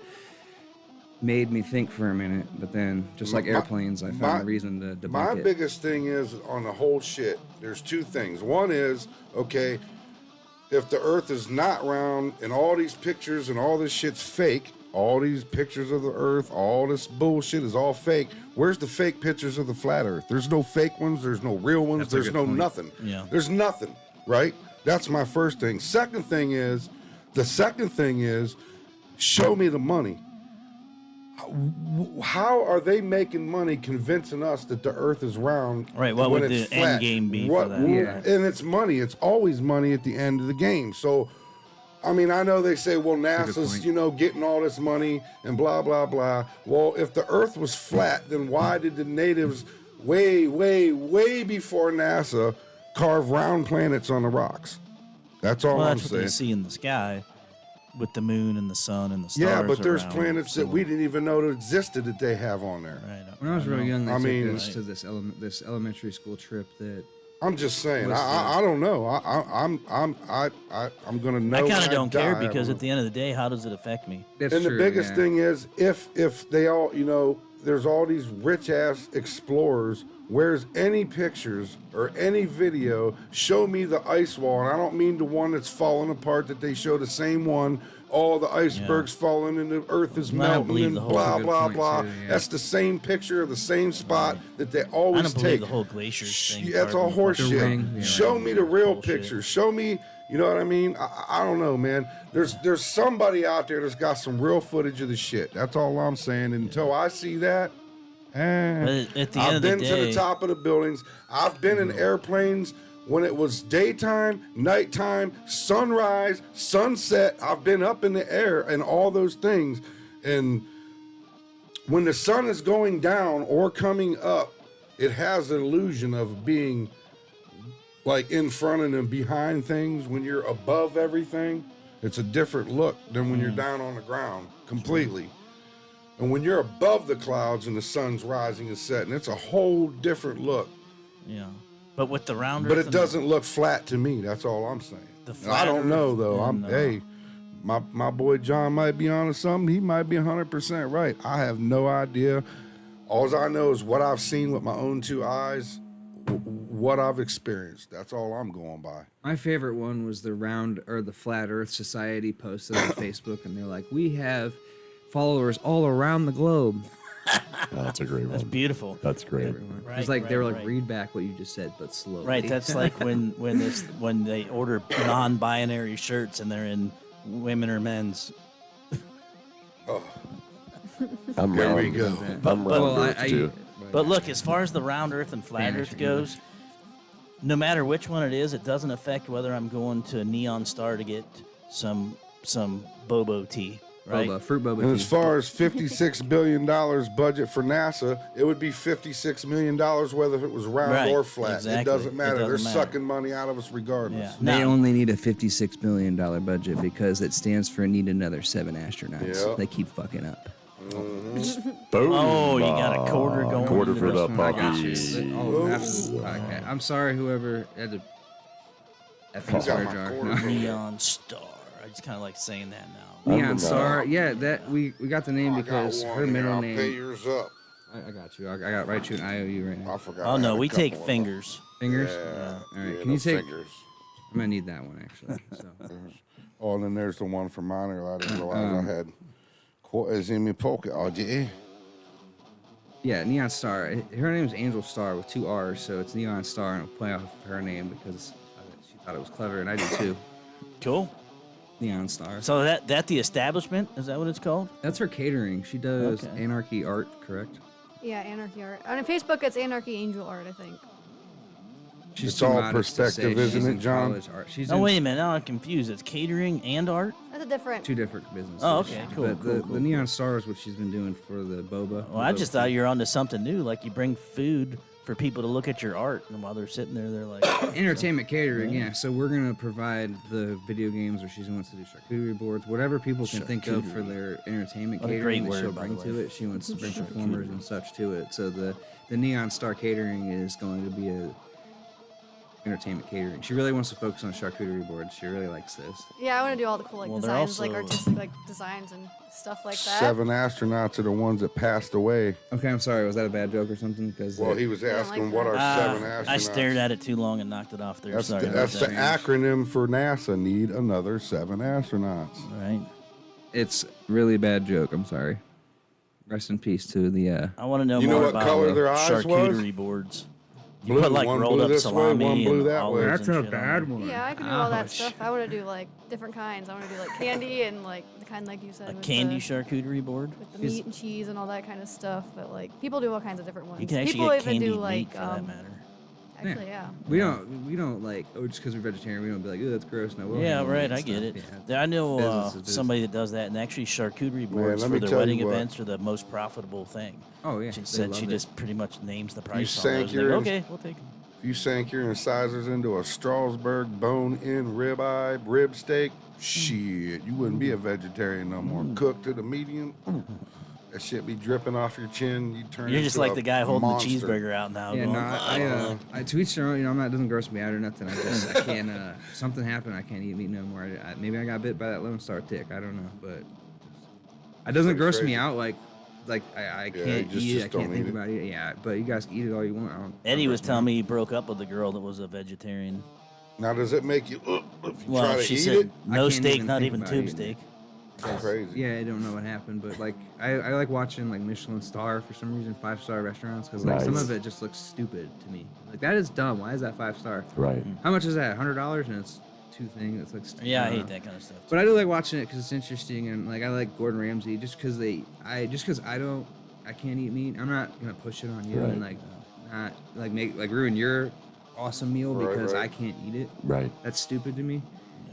made me think for a minute, but then, just like airplanes, I found a reason to debunk My it. biggest thing is on the whole shit, there's two things. One is, okay, if the earth is not round and all these pictures and all this shit's fake, all these pictures of the earth, all this bullshit is all fake, where's the fake pictures of the flat earth? There's no fake ones, there's no real ones, That's a there's good no point. nothing. Yeah. There's nothing, right? That's my first thing. The second thing is, show me the money. How are they making money convincing us that the earth is round? Right, what when would it's the end flat? game be for that? Yeah. And it's money. It's always money at the end of the game. So, I mean, I know they say, well, That's a good NASA's, point. getting all this money and blah, blah, blah. Well, if the earth was flat, then why did the natives way, way, way before NASA carve round planets on the rocks? That's all Well, I'm that's what they saying. see in the sky with the moon and the sun and the stars. Yeah, but there's around, planets so- that we didn't even know that existed that they have on there. Right. When I was really young, they I took mean- us to this elementary school trip that I'm just saying. What's I don't know. I'm gonna know. I kind when of don't care die. because at the end of the day, how does it affect me? That's And true, the biggest yeah. thing is if they all, there's all these rich ass explorers. Where's any pictures or any video? Show me the ice wall, and I don't mean the one that's falling apart. That they show the same one. All the icebergs falling and the earth is I don't melting believe and the whole- blah That's a good blah point, blah. too, yeah. That's the same picture of the same spot that they I always don't believe take. the whole glaciers thing. That's all horse The shit. ring, yeah. Show me the real Bullshit. pictures. Show me, you know what I mean? I don't know, man. There's somebody out there that's got some real footage of the shit. That's all I'm saying. And until I see that, But at the end I've of the been to day, the top of the buildings. I've been in airplanes when it was daytime, nighttime, sunrise, sunset. I've been up in the air and all those things. And when the sun is going down or coming up, it has an illusion of being like in front and behind things. When you're above everything, it's a different look than when you're down on the ground completely. And when you're above the clouds and the sun's rising and setting, it's a whole different look. yeah. But with the round But Earth it doesn't look flat to me. That's all I'm saying. The And I flat don't know Earth though. and, Hey, my boy John might be onto something. He might be 100% right. I have no idea. All I know is what I've seen with my own two eyes, what I've experienced. That's all I'm going by. My favorite one was the Flat Earth Society posted on Facebook, and they're like, "We have followers all around the globe." That's a great That's one. beautiful. That's great. Right, It's like they were like, right. "Read back what you just said, but slowly." Right, that's like when they order non-binary shirts and they're in women or men's. I'm There we round. go. I'm round Well, Earth, too. But look, as far as the round Earth and flat Spanish Earth or goes, no matter which one it is, it doesn't affect whether I'm going to Neon Star to get some bobo tea, right? Boba, fruit boba. And tea. as far as $56 billion budget for NASA, it would be $56 million whether it was round Right, or flat. exactly. It doesn't matter. It doesn't They're matter. sucking money out of us regardless. Yeah. They Now- only need a $56 million budget because it stands for need another 7 astronauts. Yeah. They keep fucking up. Boom. Oh, you got a quarter going Quarter into for this the one. I got you. puppy. Oh, after the podcast. I'm sorry, whoever had to. Effing got swear my jar. quarter. No. Neon Star. I just kind of like saying that now. Neon I'm Star. Yeah, that we got the name because her middle I'll pay name. yours up. I got you. I got write you an IOU right now. I forgot. Oh I no, had a we take couple of them. fingers. Fingers. Yeah. All right. Yeah, Can you the take? fingers? I'm gonna need that one actually. So. Oh, and then there's the one for minor. I didn't realize I had quarters in my pocket. Oh, yeah. Yeah, Neon Star. Her name's Angel Starr with 2 R's, so it's Neon Star, and I'll play off of her name because she thought it was clever, and I did too. Cool. Neon Star. So that the establishment, is that what it's called? That's her catering. She does Okay. Anarchy Art, correct? Yeah, Anarchy Art. On Facebook, it's Anarchy Angel Art, I think. She's It's too all modest to perspective, say isn't she's it, in John? college art. She's Oh in wait a minute, now I'm confused. It's catering and art. That's a different. 2 different businesses. Oh, okay, cool, But cool, the cool, Neon Star is what she's been doing for the boba. Well, I just thought you were onto something new. Like you bring food for people to look at your art, and while they're sitting there, they're like, entertainment catering, yeah. So we're gonna provide the video games, or she wants to do charcuterie boards, whatever people can think of for their entertainment What a catering great that she'll word, by bring the to way. it. She wants to bring performers and such to it. So the Neon Star Catering is going to be a entertainment catering. She really wants to focus on charcuterie boards. She really likes this. Yeah, I want to do all the cool Well, they're designs, like also- artistic designs and stuff like that. 7 astronauts are the ones that passed away. Okay, I'm sorry. Was that a bad joke or something? Because Well, he was don't asking like what that. are 7 astronauts. I stared at it too long and knocked it off there. That's, Sorry the, that's about the that. acronym for NASA. Need another 7 astronauts. Right. it's really bad joke. I'm sorry. Rest in peace to the. I want to know You know more what about color their eyes was? charcuterie boards. You Blue, put like one rolled blue up this way, salami one blue and that way. olives and shit on it. one. Yeah, I can do all that stuff. I want to do like different kinds. I want to do like candy and like the kind like you said. A with candy the, charcuterie board. with the meat and cheese and all that kind of stuff. But like people do all kinds of different ones. You can actually people get even candied do like meat for that matter. actually yeah. We don't like just because we're vegetarian. We don't be like, oh, that's gross. No, we'll Yeah, handle right. and I get it. stuff. Yeah. There- I know Business is business. somebody that does that, and actually charcuterie boards let for me their tell wedding you what. events are the most profitable thing. Oh yeah. She they said love she it. just pretty much names the price on sank those. and they your go, ins- okay, we'll take them. If you sank your incisors into a Strasbourg bone-in ribeye rib steak, shit, you wouldn't be a vegetarian no more. Cooked to the medium. That shit be dripping off your chin. You turn. You're just into like a the guy holding monster. the cheeseburger out now. Yeah, going, no, I to each their own. You know, it doesn't gross me out or nothing. I can't. Something happened. I can't eat meat no more. Maybe I got bit by that Lone Star tick. I don't know, but it doesn't gross me crazy. out like I can't eat it. I can't think about it. Yeah, but you guys can eat it all you want. Eddie was telling me he broke up with a girl that was a vegetarian. Now, does it make you? If you try to she eat said it, no can't steak, even not think even about tube eating steak. it's crazy. Yeah, I don't know what happened, but like I like watching like Michelin Star for some reason 5-star restaurants because like some Nice. of it just looks stupid to me. Like that is dumb. Why is that 5-star? Right. How much is that? $100 and it's 2 things. It's like Yeah, I don't hate know. that kind of stuff. But I do like watching it because it's interesting and like I like Gordon Ramsay just because I can't eat meat. I'm not gonna push it on you Right. and like not like make like ruin your awesome meal Right, because right. I can't eat it. Right. That's stupid to me.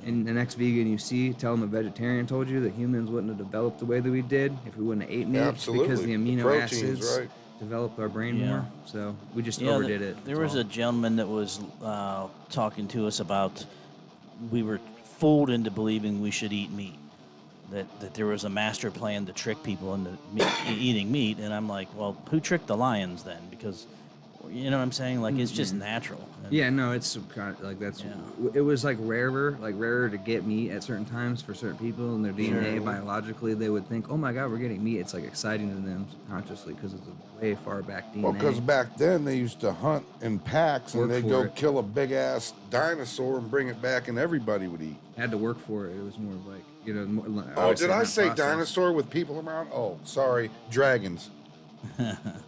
And the next vegan you see, tell them a vegetarian told you that humans wouldn't have developed the way that we did if we wouldn't have ate meat Absolutely. because the The amino proteins, acids right. developed our brain Yeah. more. So we just Yeah, overdid it. There that's was a all. gentleman that was talking to us about we were fooled into believing we should eat meat. That there was a master plan to trick people into eating meat, and I'm like, well, who tricked the lions then? Because, you know what I'm saying? Like, it's just natural. And Yeah, no, it's like that's. Yeah. It was like rarer to get meat at certain times for certain people, and their DNA biologically they would think, oh my god, we're getting meat. It's like exciting to them subconsciously because it's a way far back DNA. Well, because back then they used to hunt in packs and Work they'd for go it. kill a big ass dinosaur and bring it back, and everybody would eat. Had to work for it. It was more of like More, Oh, obviously did I not say processed. dinosaur with people around? Oh, sorry, dragons.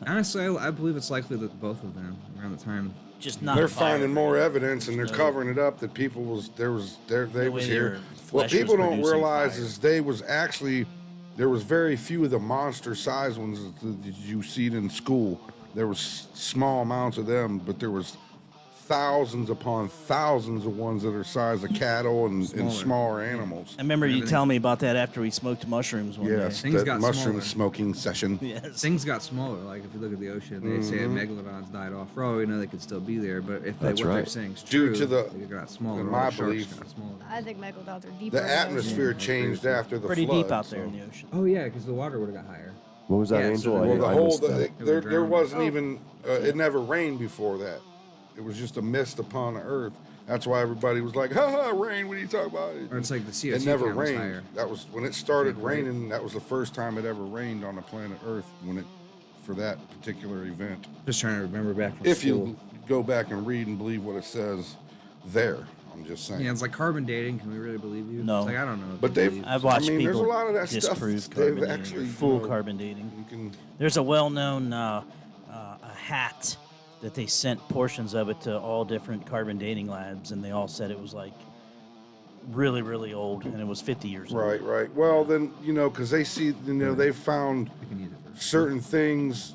Honestly, I believe it's likely that both of them around the time. just not. They're fire, finding more right? evidence and they're No- covering it up that people they No was way they here. were- What flesh people was don't producing realize fire. is they was actually there was very few of the monster size ones that you see in school. There was small amounts of them, but there was thousands upon thousands of ones that are size of cattle and smaller animals. I remember you Everything. telling me about that after we smoked mushrooms one Yes, Things that got mushroom smaller. smoking session. day. Yes. Things got smaller. Like if you look at the ocean, they say Mm-hmm. megalodons died off. For all we know, they could still be there. But if That's what they're right. saying is Due true, to the- they got smaller. in all my the sharks belief, got smaller. I think megalodons are deeper. The in ocean. atmosphere changed after the Pretty flood. deep out there so- in the ocean. Oh yeah, because the water would have got higher. What was that, Yeah, Angel? so Well, the I whole missed that. there drowned. wasn't Oh. even it never rained before that. It was just a mist upon the earth. That's why everybody was like, "Ha ha, rain! What are you talking about?" Or it's like the CO2 It never count was rained. higher. That was when it started Right. raining. That was the first time it ever rained on the planet Earth for that particular event. Just trying to remember back from If school. you go back and read and believe what it says there, I'm just saying. Yeah, it's like carbon dating. Can we really believe you? No. It's like I don't know. if But we they've- believe. I've watched I mean, people there's a lot of that stuff disprove they've carbon dating, actually, or you full know, carbon dating. You can There's a well-known a hat that they sent portions of it to all different carbon dating labs, and they all said it was like really, really old, and it was 50 years old. right. Well, then because they see they found We can use it for certain things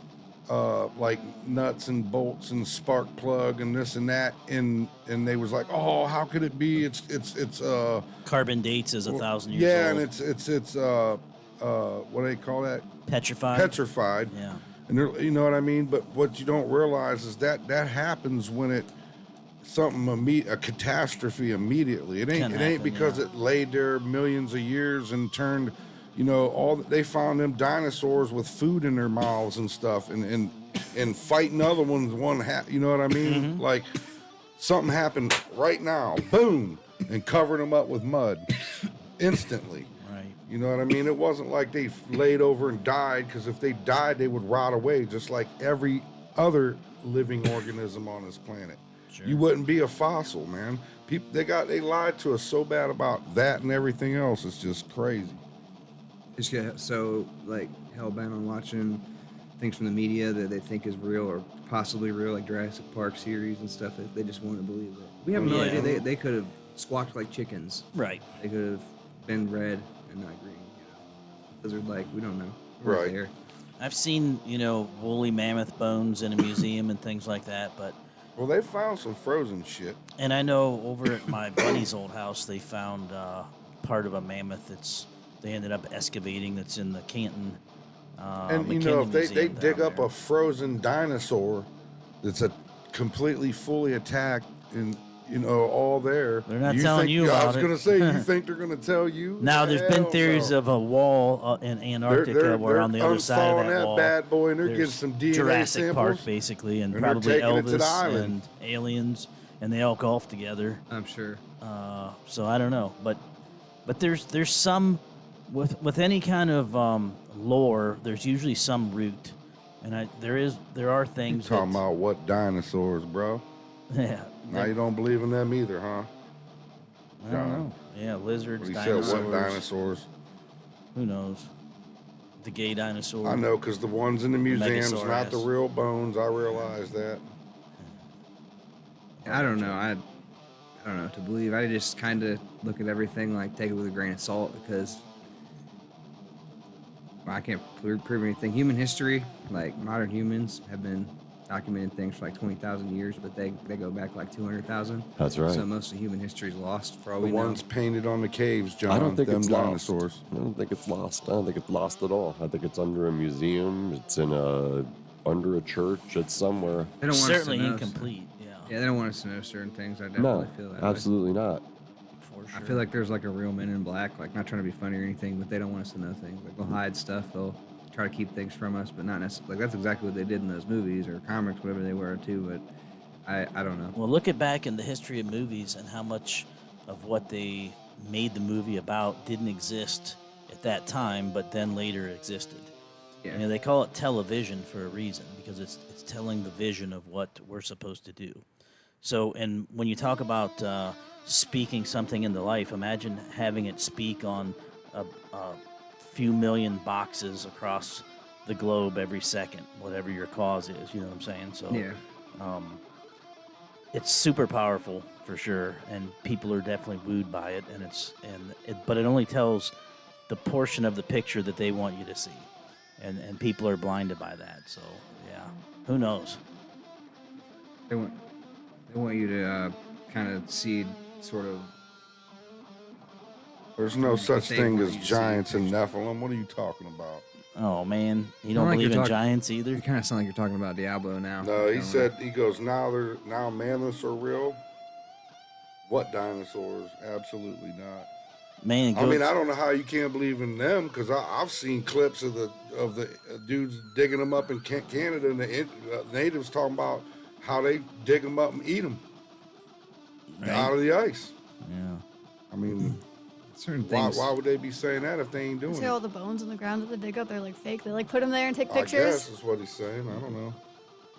like nuts and bolts and spark plug and this and that, and they was like, oh, how could it be? It's Carbon dates is 1,000 years yeah, old. and it's what do they call that? Petrified. Petrified. Yeah. And you know what I mean? But what you don't realize is that happens when a catastrophe immediately. It ain't Can ain't happen, because yeah. it laid there millions of years and turned, they found them dinosaurs with food in their mouths and stuff and fighting other ones you know what I mean? Mm-hmm. Like something happened right now, boom, and covered them up with mud instantly. Right. You know what I mean? It wasn't like they laid over and died, because if they died, they would rot away just like every other living organism on this planet. Sure. You wouldn't be a fossil, man. People, they lied to us so bad about that and everything else. It's just crazy. Just get so like hell bent on watching things from the media that they think is real or possibly real, like Jurassic Park series and stuff. That they just want to believe it. We have no Yeah. idea. They could have squawked like chickens. Right. They could have been red and not green. Because they're like, we don't know. We're Right. there. I've seen, woolly mammoth bones in a museum and things like that, but Well, they found some frozen shit. and I know over at my buddy's old house they found part of a mammoth they ended up excavating that's in the Canton And McKinley if they Museum dig down up there. a frozen dinosaur that's a completely fully attacked and all there. They're not telling you I about was it. going to say, you think they're going to tell you? Now, there's been Hell theories no. of a wall in Antarctica they're where on the other side of unthawing that wall, bad boy, and they're getting there's some DNA Jurassic samples. Park, basically, and and they're probably taking it to the Elvis island. and aliens, and they all golf together. I'm sure. So I don't know, but there's some with any kind of lore. There's usually some root, and there are things. Talking that, about what dinosaurs, bro? Yeah. Now you don't believe in them either, huh? I don't know. Yeah, lizards, What he dinosaurs. said, what dinosaurs? Who knows? The gay dinosaur. I know, because the ones in the museums, not the Megasaurus. real bones. I realize that. I don't know. I don't know what to believe. I just kind of look at everything like take it with a grain of salt because I can't prove anything. Human history, like modern humans, have been documenting things for like 20,000 years, but they go back like 200,000. That's right. So most of human history is lost for all The we know. ones painted on the caves, John. I don't think them it's dinosaurs. lost. I don't think it's lost. I don't think it's lost at all. I think it's under a museum. It's under a church. It's somewhere. They don't want Certainly us to know, incomplete. Yeah. Yeah, they don't want us to know certain things. I definitely No, feel that way. absolutely not. For sure. I feel like there's like a real Men in Black, like not trying to be funny or anything, but they don't want us to know things. Like they'll hide stuff. They'll try to keep things from us, but not necessarily. Like that's exactly what they did in those movies or comics, whatever they were too. But I don't know. Well, look at back in the history of movies and how much of what they made the movie about didn't exist at that time, but then later existed. Yeah. You know, they call it television for a reason because it's telling the vision of what we're supposed to do. So, and when you talk about speaking something into life, imagine having it speak on a few million boxes across the globe every second, whatever your cause is. You know what I'm saying? So, Yeah. it's super powerful for sure, and people are definitely wooed by it. But it only tells the portion of the picture that they want you to see, and people are blinded by that. So, yeah, who knows? They want you to kind of see sort of. There's no such They thing want as you to see giants and pictures. Nephilim. What are you talking about? Oh man, you Sound don't like believe you're in talking- giants either? You kind of sound like you're talking about Diablo now. No, he Don't said, he goes, now mammoths are real. What dinosaurs? Absolutely not. Man, I mean, I don't know how you can't believe in them because I've seen clips of the dudes digging them up in Canada and the natives talking about how they dig them up and eat them out of the ice. yeah. I mean, certain why things. would they be saying that if they ain't doing See it? all the bones in the ground that they dig up? They're like fake. They like put them there and take I pictures. guess is what he's saying. I don't know.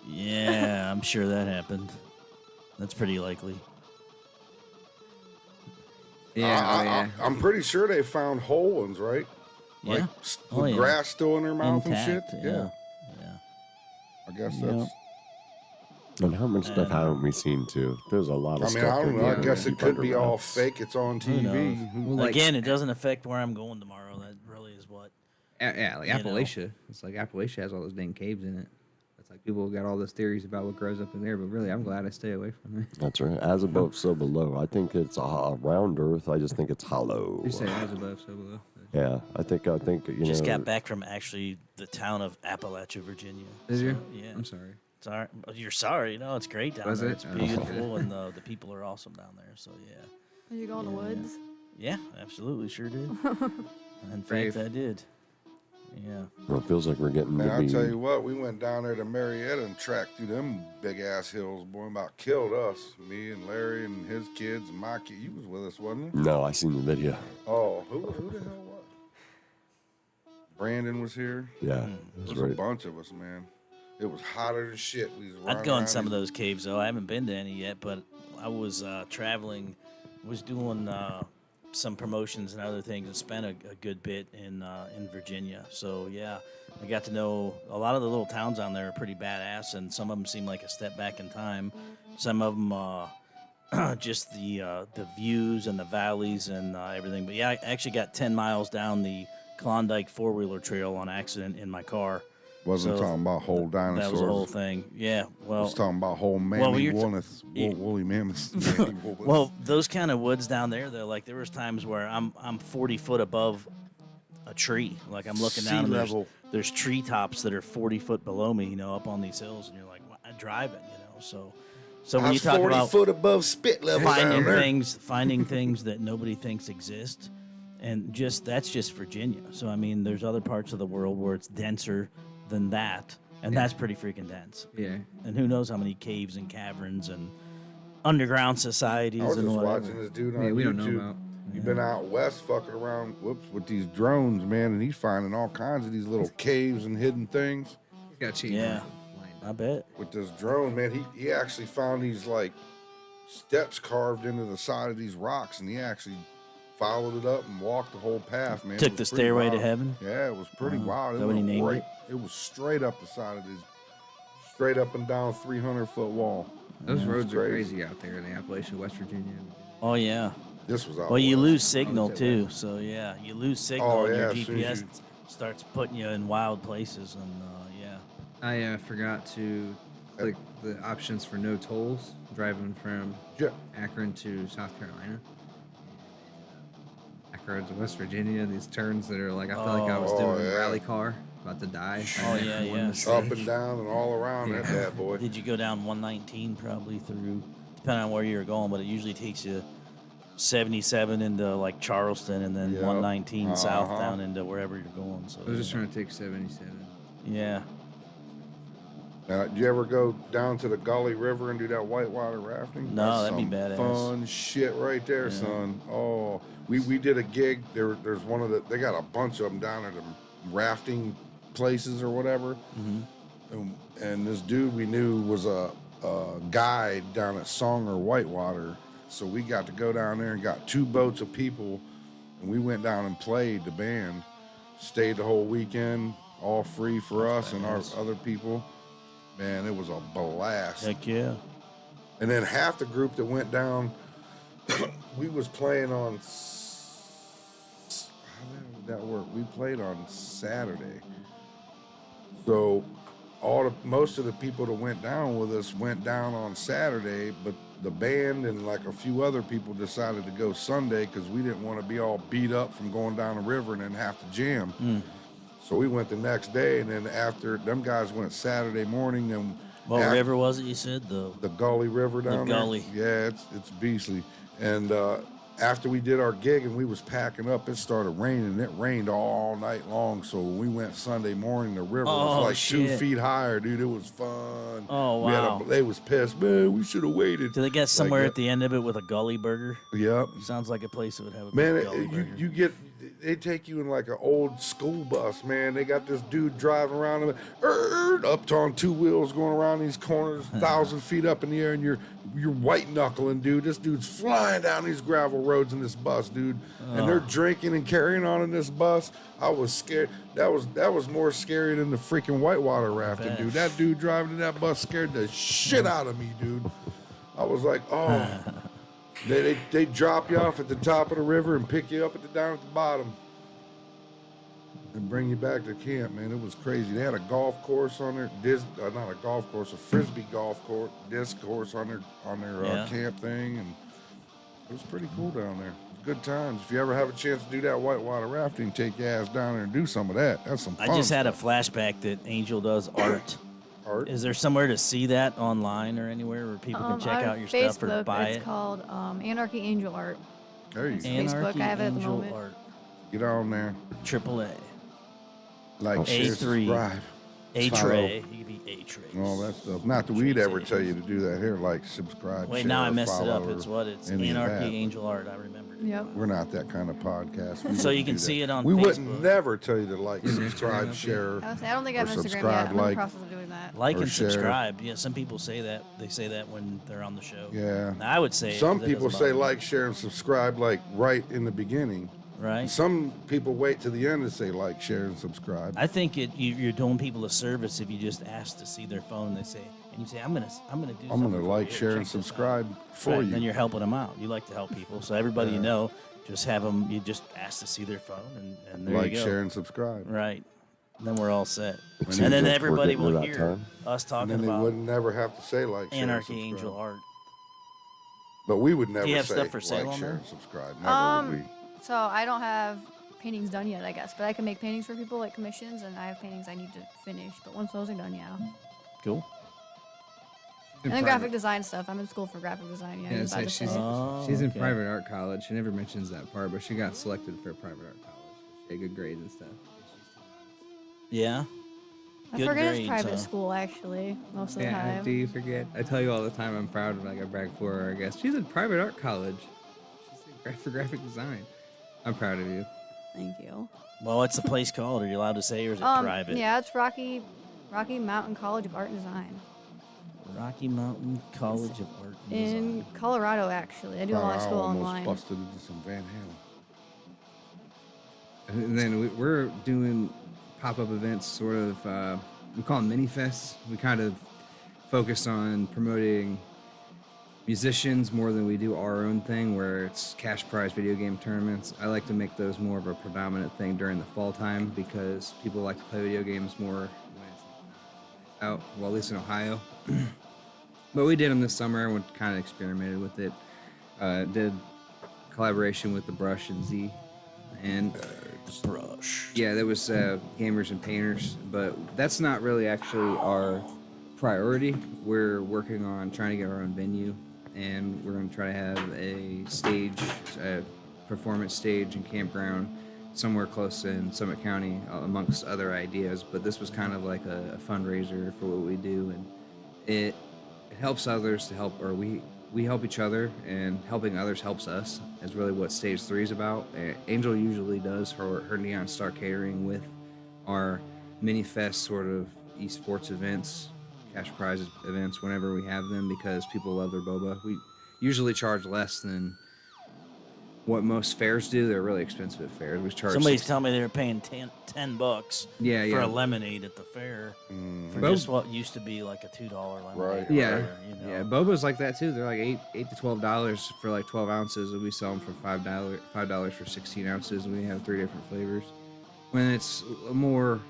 Yeah, I'm sure that happened. That's pretty likely. Yeah, I'm pretty sure they found whole ones, right? Yeah. Like Oh, with yeah. grass still in their mouth Intact, and shit. yeah. I guess Yep. that's. And how much stuff And- haven't we seen too? There's a lot of I mean, stuff. I don't that know. we I don't guess it keep could under be all wraps. fake. It's on Who TV. knows? Well, like- Again, it doesn't affect where I'm going tomorrow. That really is what. Yeah, like You know. Appalachia. It's like Appalachia has all those dang caves in it. It's like people got all those theories about what grows up in there, but really, I'm glad I stay away from it. That's right. As above, so below. I think it's a round Earth. I just think it's hollow. You say as above, so below. Yeah, I think you Just know. got back from actually the town of Appalachia, Virginia. Did you? Yeah. I'm sorry. Sorry, you're sorry. No, it's great down Was there. it? It's Oh. beautiful, and the people are awesome down there. So yeah, Did you go in the woods? yeah, absolutely, sure did. In Brave. fact, I did. Yeah. Well, it feels like we're getting Man, to I be. tell you what, we went down there to Marietta and tracked through them big ass hills. Boy, about killed us. Me and Larry and his kids and my kid. You was with us, wasn't you? No, I seen the video. Oh, who the hell was? Brandon was here. Yeah, There that's was a right. bunch of us, man. It was hotter than shit. We was I'd running go in around some of these- those caves though. I haven't been to any yet, but I was traveling, was doing some promotions and other things, and spent a good bit in Virginia. So yeah, I got to know a lot of the little towns down there are pretty badass, and some of them seem like a step back in time. Some of them just the views and the valleys and everything. But yeah, I actually got 10 miles down the Klondike four-wheeler trail on accident in my car. Wasn't So, talking about whole dinosaurs. That was the whole thing. Yeah. Well, was talking about whole mammy you're woolly mammoths. well, those kind of woods down there, though, like there was times where I'm 40 foot above a tree. Like I'm looking Sea down and level. there's treetops that are 40 foot below me, you know, up on these hills, and you're like, well, I'm driving, you know. So So I when you was talk 40 about foot above spit level finding down there. finding things that nobody thinks exist, and that's just Virginia. So I mean, there's other parts of the world where it's denser than that, and that's pretty freaking dense. Yeah. And who knows how many caves and caverns and underground societies I was and just whatever. watching this dude on Yeah, we YouTube. don't know about. You've been out west fucking around, with these drones, man, and he's finding all kinds of these little caves and hidden things. He's got cheap. Yeah, I bet. With this drone, man, he actually found these like steps carved into the side of these rocks, and he actually followed it up and walked the whole path, man. Took It the was pretty Stairway to wild. Heaven? Yeah, it was pretty wild. Is that what he named it? It was straight up the side of this, straight up and down 300-foot wall. Those roads are crazy. crazy out there in the Appalachia, West Virginia. Oh yeah. This was out Well, you west. lose signal Oh, is it too, so yeah, you lose signal, Oh, and yeah, your as soon as GPS starts putting you in wild places, and yeah. I forgot to click the options for no tolls driving from Yeah. Akron to South Carolina. Akron to West Virginia, these turns that are like, I felt like I was Oh, doing yeah. a rally car, about to die. Oh, yeah, yeah. Up and down and all around that bad boy. Did you go down 119 probably through, depending on where you were going, but it usually takes you 77 into like Charleston, and then Yep. 119 south Uh-huh. down into wherever you're going. So I was just trying to take 77. yeah. Now, did you ever go down to the Gully River and do that whitewater rafting? No, That's that'd be some badass. Fun shit right there, son. Oh, we did a gig. There's one of they got a bunch of them down at the rafting places or whatever. And this dude we knew was a guide down at Songer Whitewater. So we got to go down there and got 2 boats of people, and we went down and played the band. Stayed the whole weekend, all free for us and our other people. Man, it was a blast. Heck yeah. And then half the group that went down, we was playing on. How did that work? We played on Saturday. So most of the people that went down with us went down on Saturday, but the band and like a few other people decided to go Sunday because we didn't want to be all beat up from going down the river and then have to jam. So we went the next day, and then after them guys went Saturday morning, then What river was it you said? The Gully River down there. Gully. Yeah, it's beastly. And after we did our gig and we was packing up, it started raining. It rained all night long. So when we went Sunday morning, the river was like 2 shit. feet higher, dude. It was fun. Oh, wow. They was pissed. Man, we should have waited. Do they get somewhere Like at the end of it with a gully burger? Yep. Sounds like a place that would have a Man, big gully burger. they take you in like an old school bus, man. They got this dude driving around up on 2 wheels going around these corners, 1,000 feet up in the air, and you're white knuckling, dude. This dude's flying down these gravel roads in this bus, dude, and they're drinking and carrying on in this bus. I was scared. That was more scary than the freaking whitewater rafting, dude. That dude driving in that bus scared the shit out of me, dude. I was like, oh. They drop you off at the top of the river and pick you up down at the bottom and bring you back to camp, man. It was crazy. They had a golf course on there, not a golf course, a frisbee golf course, disc course on their camp thing, and it was pretty cool down there. Good times. If you ever have a chance to do that whitewater rafting, take your ass down there and do some of that. That's some fun. I just had a flashback that Angel does art. Is there somewhere to see that online or anywhere where people can check out your stuff or buy it? It's called Anarchy Angel Art. There you go. Facebook, Anarchy I have it at the Angel moment. Art. Get on there. AAA. Like, share, A3. subscribe. A-Tray. You can be A-Tray. And all that stuff. Not that we'd ever tell you to do that here, like subscribe. Wait, share, now I messed it follow, up. or It's what? It's any of that. Anarchy Angel Art. I remember. Yep. We're not that kind of podcast. We So wouldn't you can do see that. it on We Facebook. wouldn't never tell you to like, subscribe, Instagram, share. I don't think I have Or Instagram yet. subscribe, I'm in the like- process of doing that. Like Or and share. subscribe. Yeah, some people say that. They say that when they're on the show. Yeah. Now, I would say it, Some 'cause it people doesn't say bother me. like, share, and subscribe like right in the beginning. Right. Some people wait to the end to say like, share, and subscribe. I think you're doing people a service if you just ask to see their phone. They say, and you say, I'm gonna do. I'm something gonna for like, you. share, Check and this out." subscribe for Right, you. Then you're helping them out. You like to help people, so everybody you know, just have them. You just ask to see their phone, and there Like, you go. share, and subscribe. Right. Then we're all set. seems And then like we're everybody getting to will that hear time. us And talking then they about would never have to say like, share, and Anarchy subscribe. Angel Art. But we would never you have say stuff for sale like, on share, there? and subscribe. Never would we. So I don't have paintings done yet, I guess, but I can make paintings for people like commissions, and I have paintings I need to finish. But once those are done, yeah. Cool. And then graphic design stuff. I'm in school for graphic design. Yeah, Yeah, I was it's about like to she's say. she's in okay. private art college. She never mentions that part, but she got selected for private art college. She had good grades and stuff. Yeah. I Good forget it's grades, private huh? school actually most of the Yeah, time. do you forget? I tell you all the time. I'm proud of. Like I brag for her. I guess she's in private art college. She's for graphic design. I'm proud of you. Thank you. Well, what's the place called? Are you allowed to say, or is it private? Yeah, it's Rocky Mountain College of Art and Design Rocky Mountain College of Art and in Design. Colorado. Actually, I do all my I school almost online. busted into some Van Halen. And then we're doing pop-up events, sort of. We call them mini fests. We kind of focus on promoting musicians more than we do our own thing, where it's cash prize video game tournaments. I like to make those more of a predominant thing during the fall time because people like to play video games more when it's out. Well, at least in Ohio. But we did them this summer and we kind of experimented with it. Did collaboration with the Brush and Z, and Brush. yeah, there was gamers and painters, but that's not really actually our priority. We're working on trying to get our own venue, and we're going to try to have a stage, a performance stage and campground somewhere close in Summit County, amongst other ideas. But this was kind of like a fundraiser for what we do, and it helps others to help, or we help each other, and helping others helps us, is really what Stage 3 is about. Angel usually does her Neon Star Catering with our mini fest sort of esports events, cash prize events whenever we have them, because people love their boba. We usually charge less than what most fairs do. They're really expensive at fairs. We charge Somebody's telling me they were paying $10 Yeah, for yeah. a lemonade at the fair for Bob- just what used to be like a $2 lemonade. Right. or Yeah, whatever, you know. yeah. Boba's like that too. They're like $8 to $12 for like 12 ounces, and we sell them for $5 for 16 ounces, and we have 3 different flavors. When it's more,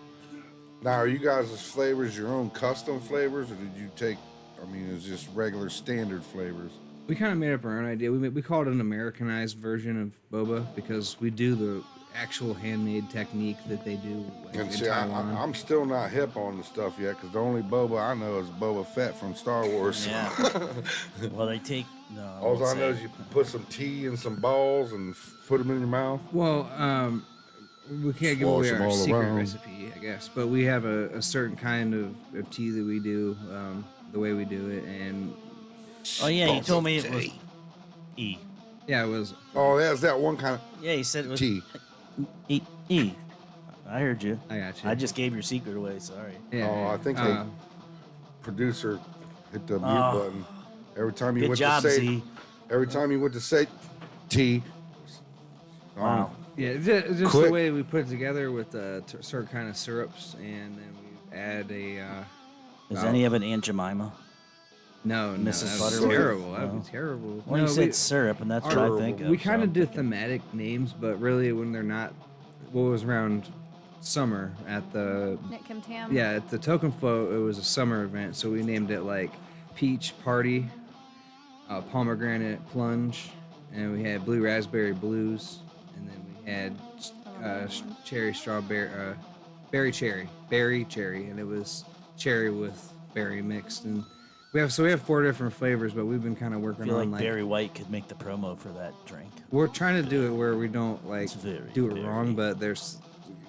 Now, are you guys' flavors your own custom flavors, or did you take? I mean, it's just regular standard flavors. we kind of made up our own idea. We call it an Americanized version of boba because we do the actual handmade technique that they do like, And in see, Taiwan. I'm still not hip on the stuff yet, because the only boba I know is Boba Fett from Star Wars. Yeah. Well, they take. No, I All won't I know say. is you put some tea and some balls and put them in your mouth. Well, we can't give Wash away them our all secret around. recipe, I guess, but we have a certain kind of tea that we do, the way we do it, and Oh yeah, you told me it was E. yeah, it was. Oh, there's that one kind of Yeah, he said it was tea. E. I heard you. I got you. I just gave your secret away. Sorry. Yeah, Oh, I think the producer hit the mute button every time you Good went job, to say. Z. Every time you went to say tea. Wow. yeah, it's just Quick. the way we put it together with certain kind of syrups, and then we add a. Is any of it Aunt Jemima? No, no, Mrs. that would Butterworth? be terrible. That No. would be terrible. Well, no, you said syrup, and that's what I think of. we so kind I'm of do thinking- thematic names, but really when they're not, what was around summer at the Nick Kim Tam. yeah at the Token Flow, it was a summer event, so we named it like Peach Party, Pomegranate Plunge, and we had Blue Raspberry Blues, and then we had Cherry Strawberry, Berry Cherry, and it was cherry with berry mixed, and we have 4 different flavors, but we've been kind of I working feel on like Barry White could make the promo for that drink. we're trying to do it where we don't like It's very, do it very- wrong, but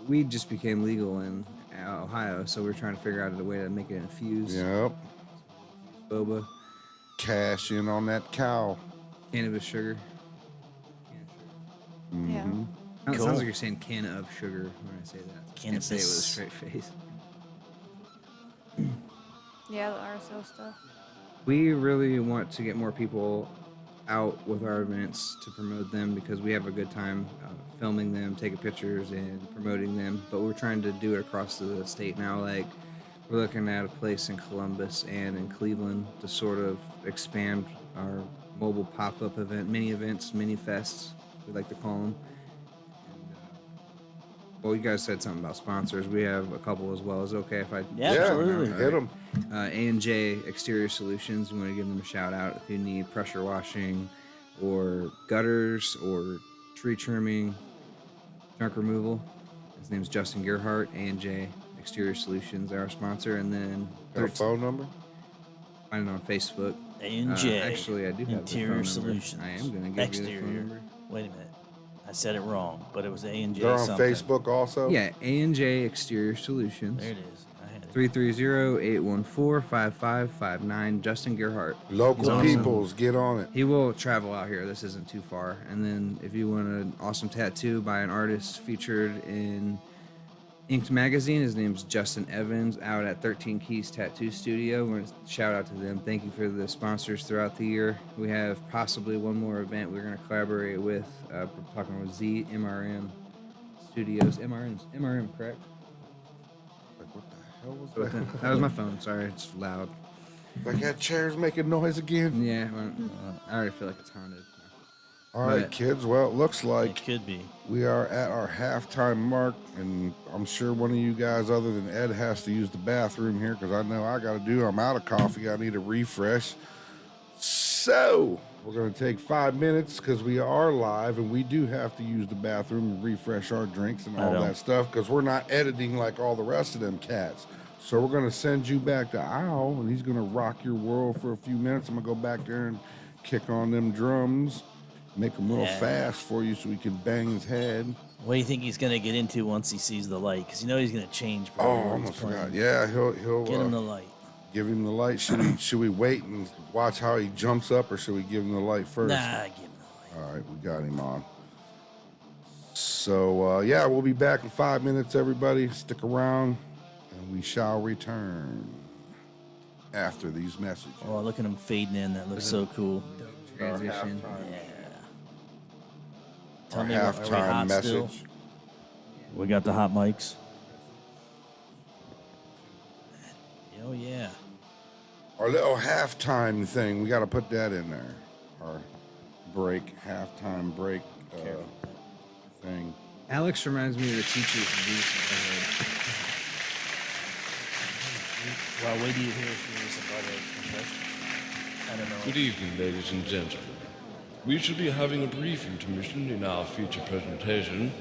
we just became legal in Ohio, so we're trying to figure out a way to make it infused Yep. boba, Cash in on that cow. cannabis sugar. Yeah. It Cool. sounds like you're saying can of sugar when I say that. Can't say it with a Cannabis. straight face. Yeah, the RSO stuff. We really want to get more people out with our events to promote them because we have a good time filming them, taking pictures, and promoting them. But we're trying to do it across the state now. Like we're looking at a place in Columbus and in Cleveland to sort of expand our mobile pop-up event, mini events, mini fests, we like to call them. Well, you guys said something about sponsors. We have a couple as well. Is it okay if I? Yeah, absolutely. Hit them. A&J Exterior Solutions. We want to give them a shout out if you need pressure washing or gutters or tree trimming, junk removal. His name's Justin Gerhardt. A&J Exterior Solutions, they're our sponsor. And then Got a phone number? Find it on Facebook. A&J. Actually, I do have the Interior phone number. Solutions. I am going to give you the Exterior. phone number. Wait a minute. I said it wrong, but it was A&J They're on something. Facebook also? Yeah, A&J Exterior Solutions. There it is. I had it. 330-814-5559. Justin Gerhardt. He's Local awesome. peoples, get on it. He will travel out here. This isn't too far. And then if you want an awesome tattoo by an artist featured in Inked Magazine, his name's Justin Evans, out at 13 Keys Tattoo Studio. We want to shout out to them. Thank you for the sponsors throughout the year. We have possibly one more event we're going to collaborate with. We're talking with MRM Studios. MRM, correct? Like, what the hell was But that? that was my phone. Sorry, it's loud. Like that chair's making noise again. Yeah, well, I already feel like it's haunted. All right, But- kids. Well, it looks It like could be. we are at our halftime mark, and I'm sure one of you guys, other than Ed, has to use the bathroom here because I know I got to do. I'm out of coffee. I need a refresh. So we're going to take 5 minutes because we are live, and we do have to use the bathroom and refresh our drinks and all that stuff because we're not editing like all the rest of them cats. So we're going to send you back to Al, and he's going to rock your world for a few minutes. I'm going to go back there and kick on them drums. Make him real fast for you so he can bang his head. What do you think he's going to get into once he sees the light? Because you know he's going to change. Oh, I almost forgot. Yeah, he'll Get him the light. give him the light. Should we wait and watch how he jumps up, or should we give him the light first? Nah, give him the light. All right, we got him on. So yeah, we'll be back in 5 minutes. Everybody, stick around, and we shall return after these messages. Oh, look at him fading in. That looks so cool. Transition. Yeah. Our Tell me, are we halftime hot still? message. We got the hot mics. Oh yeah. Our little halftime thing. We got to put that in there. Our halftime break thing. Alex reminds me of the teacher from Beavis and Well, wait till you hear Beavis and Butthead impressions. I don't know. Good evening, ladies and gentlemen. We shall be having a brief intermission in our feature presentation.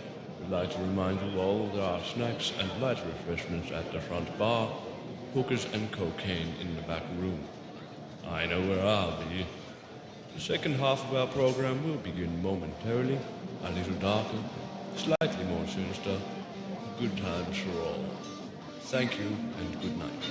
We'd like to remind you all there are snacks and light refreshments at the front bar, hookers and cocaine in the back room. I know where I'll be. The second half of our program will begin momentarily, a little darker, slightly more sinister. Good times for all. Thank you and good night.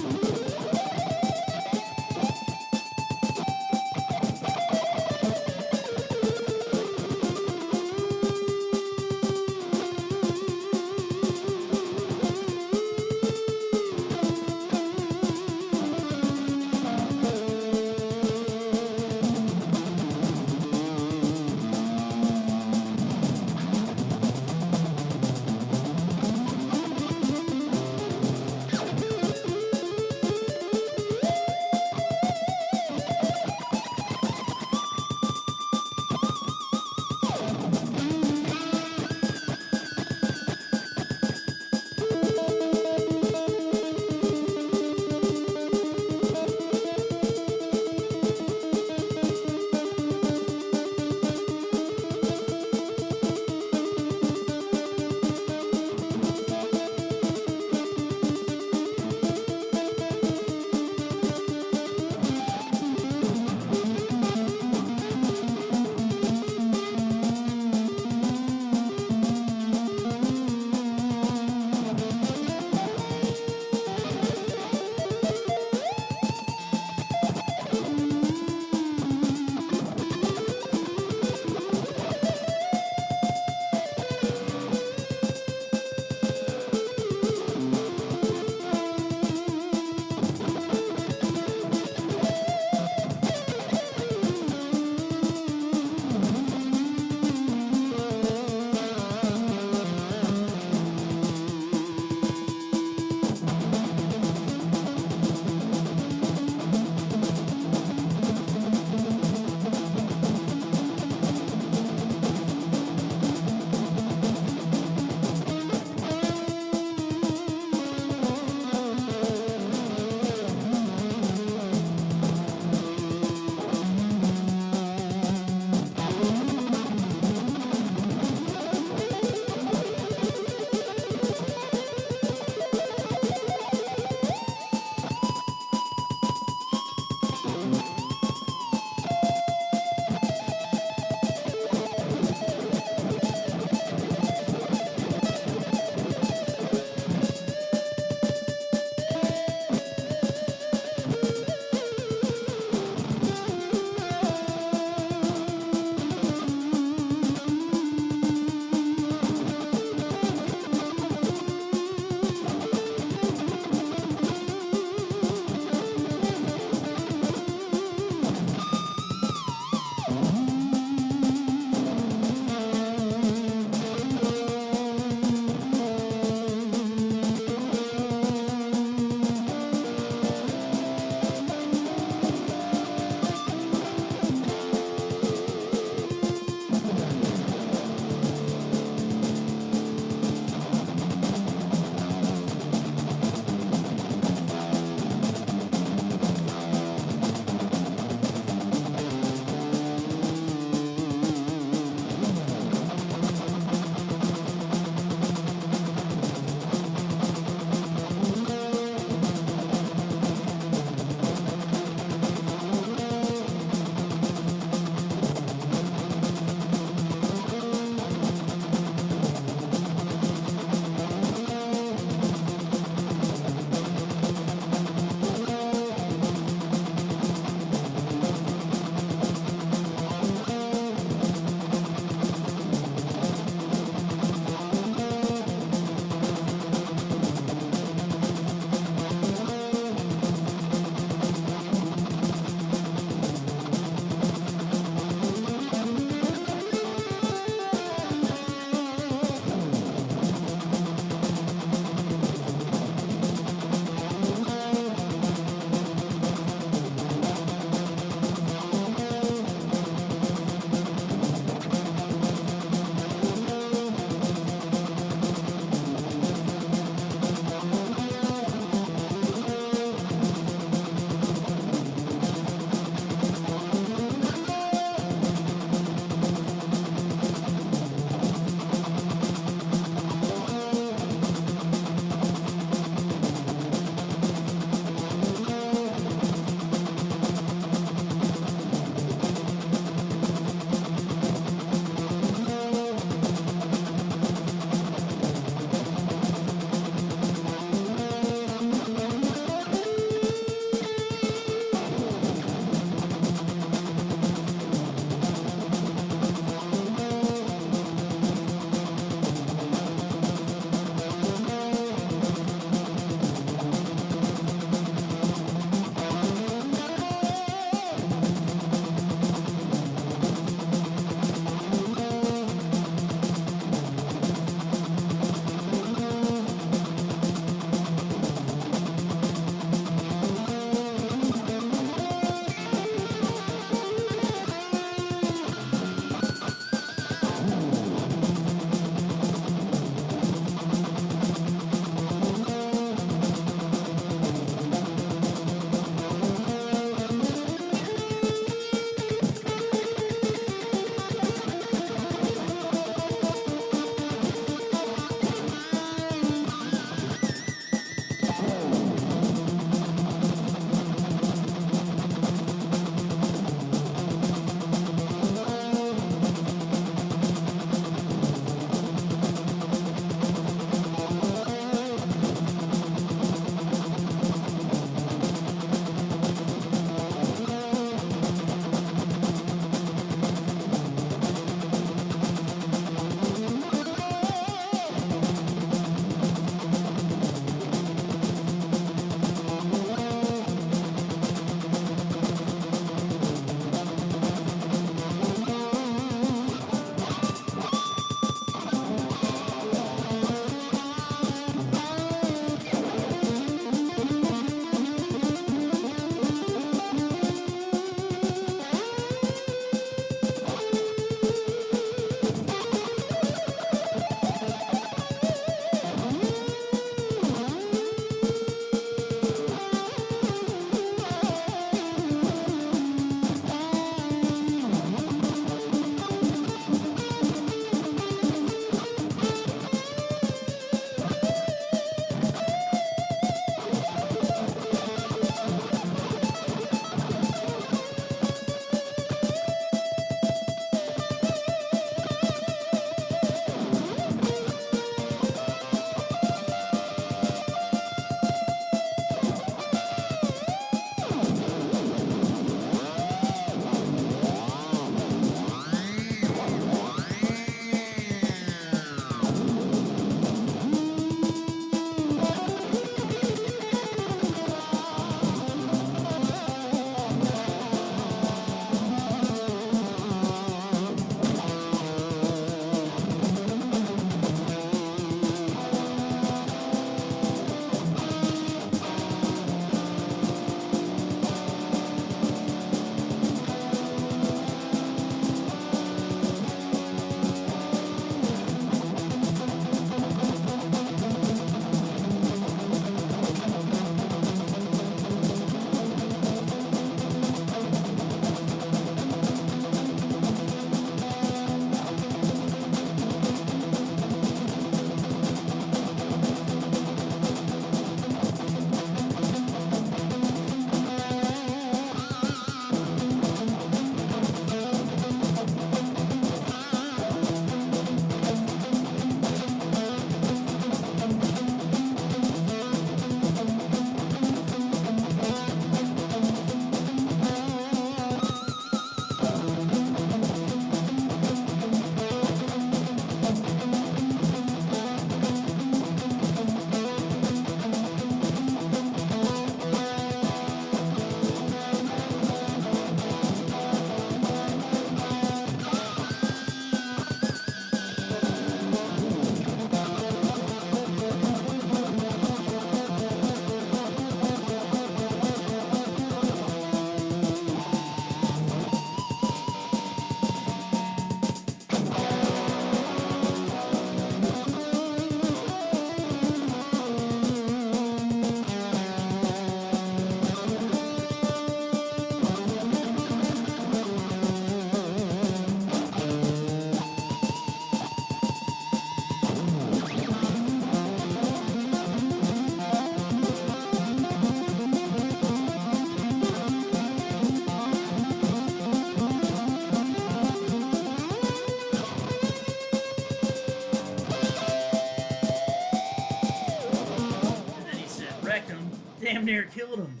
damn near killed him.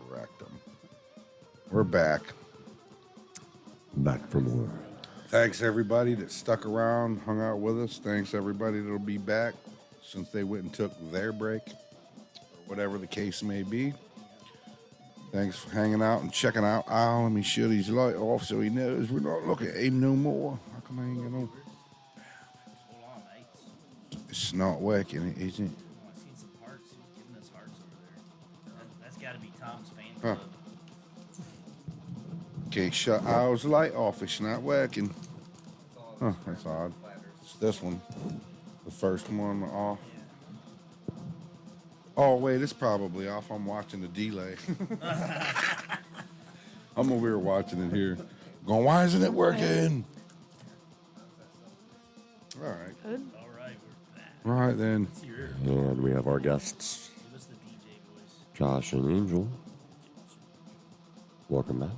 Wrecked them. We're back. Back for more. Thanks everybody that stuck around, hung out with us. Thanks everybody that'll be back since they went and took their break, or whatever the case may be. Thanks for hanging out and checking out. Oh, let me shut his light off so he knows we're not looking at him no more. How come I ain't got no? Hold on, mate. It's not working, is it? Oh, I seen some hearts. He's giving us hearts over there. That's got to be Tom's fan Huh. club. Can't shut ours light off. It's not working. Huh, that's odd. It's this one. The first one off. Oh, wait, it's probably off. I'm watching the delay. I'm over here watching it here. Going, why isn't it working? All right. Good. All right, we're back. All right, then. It's your, And we have our guests, give us the DJ voice. Josh and Angel. Welcome back.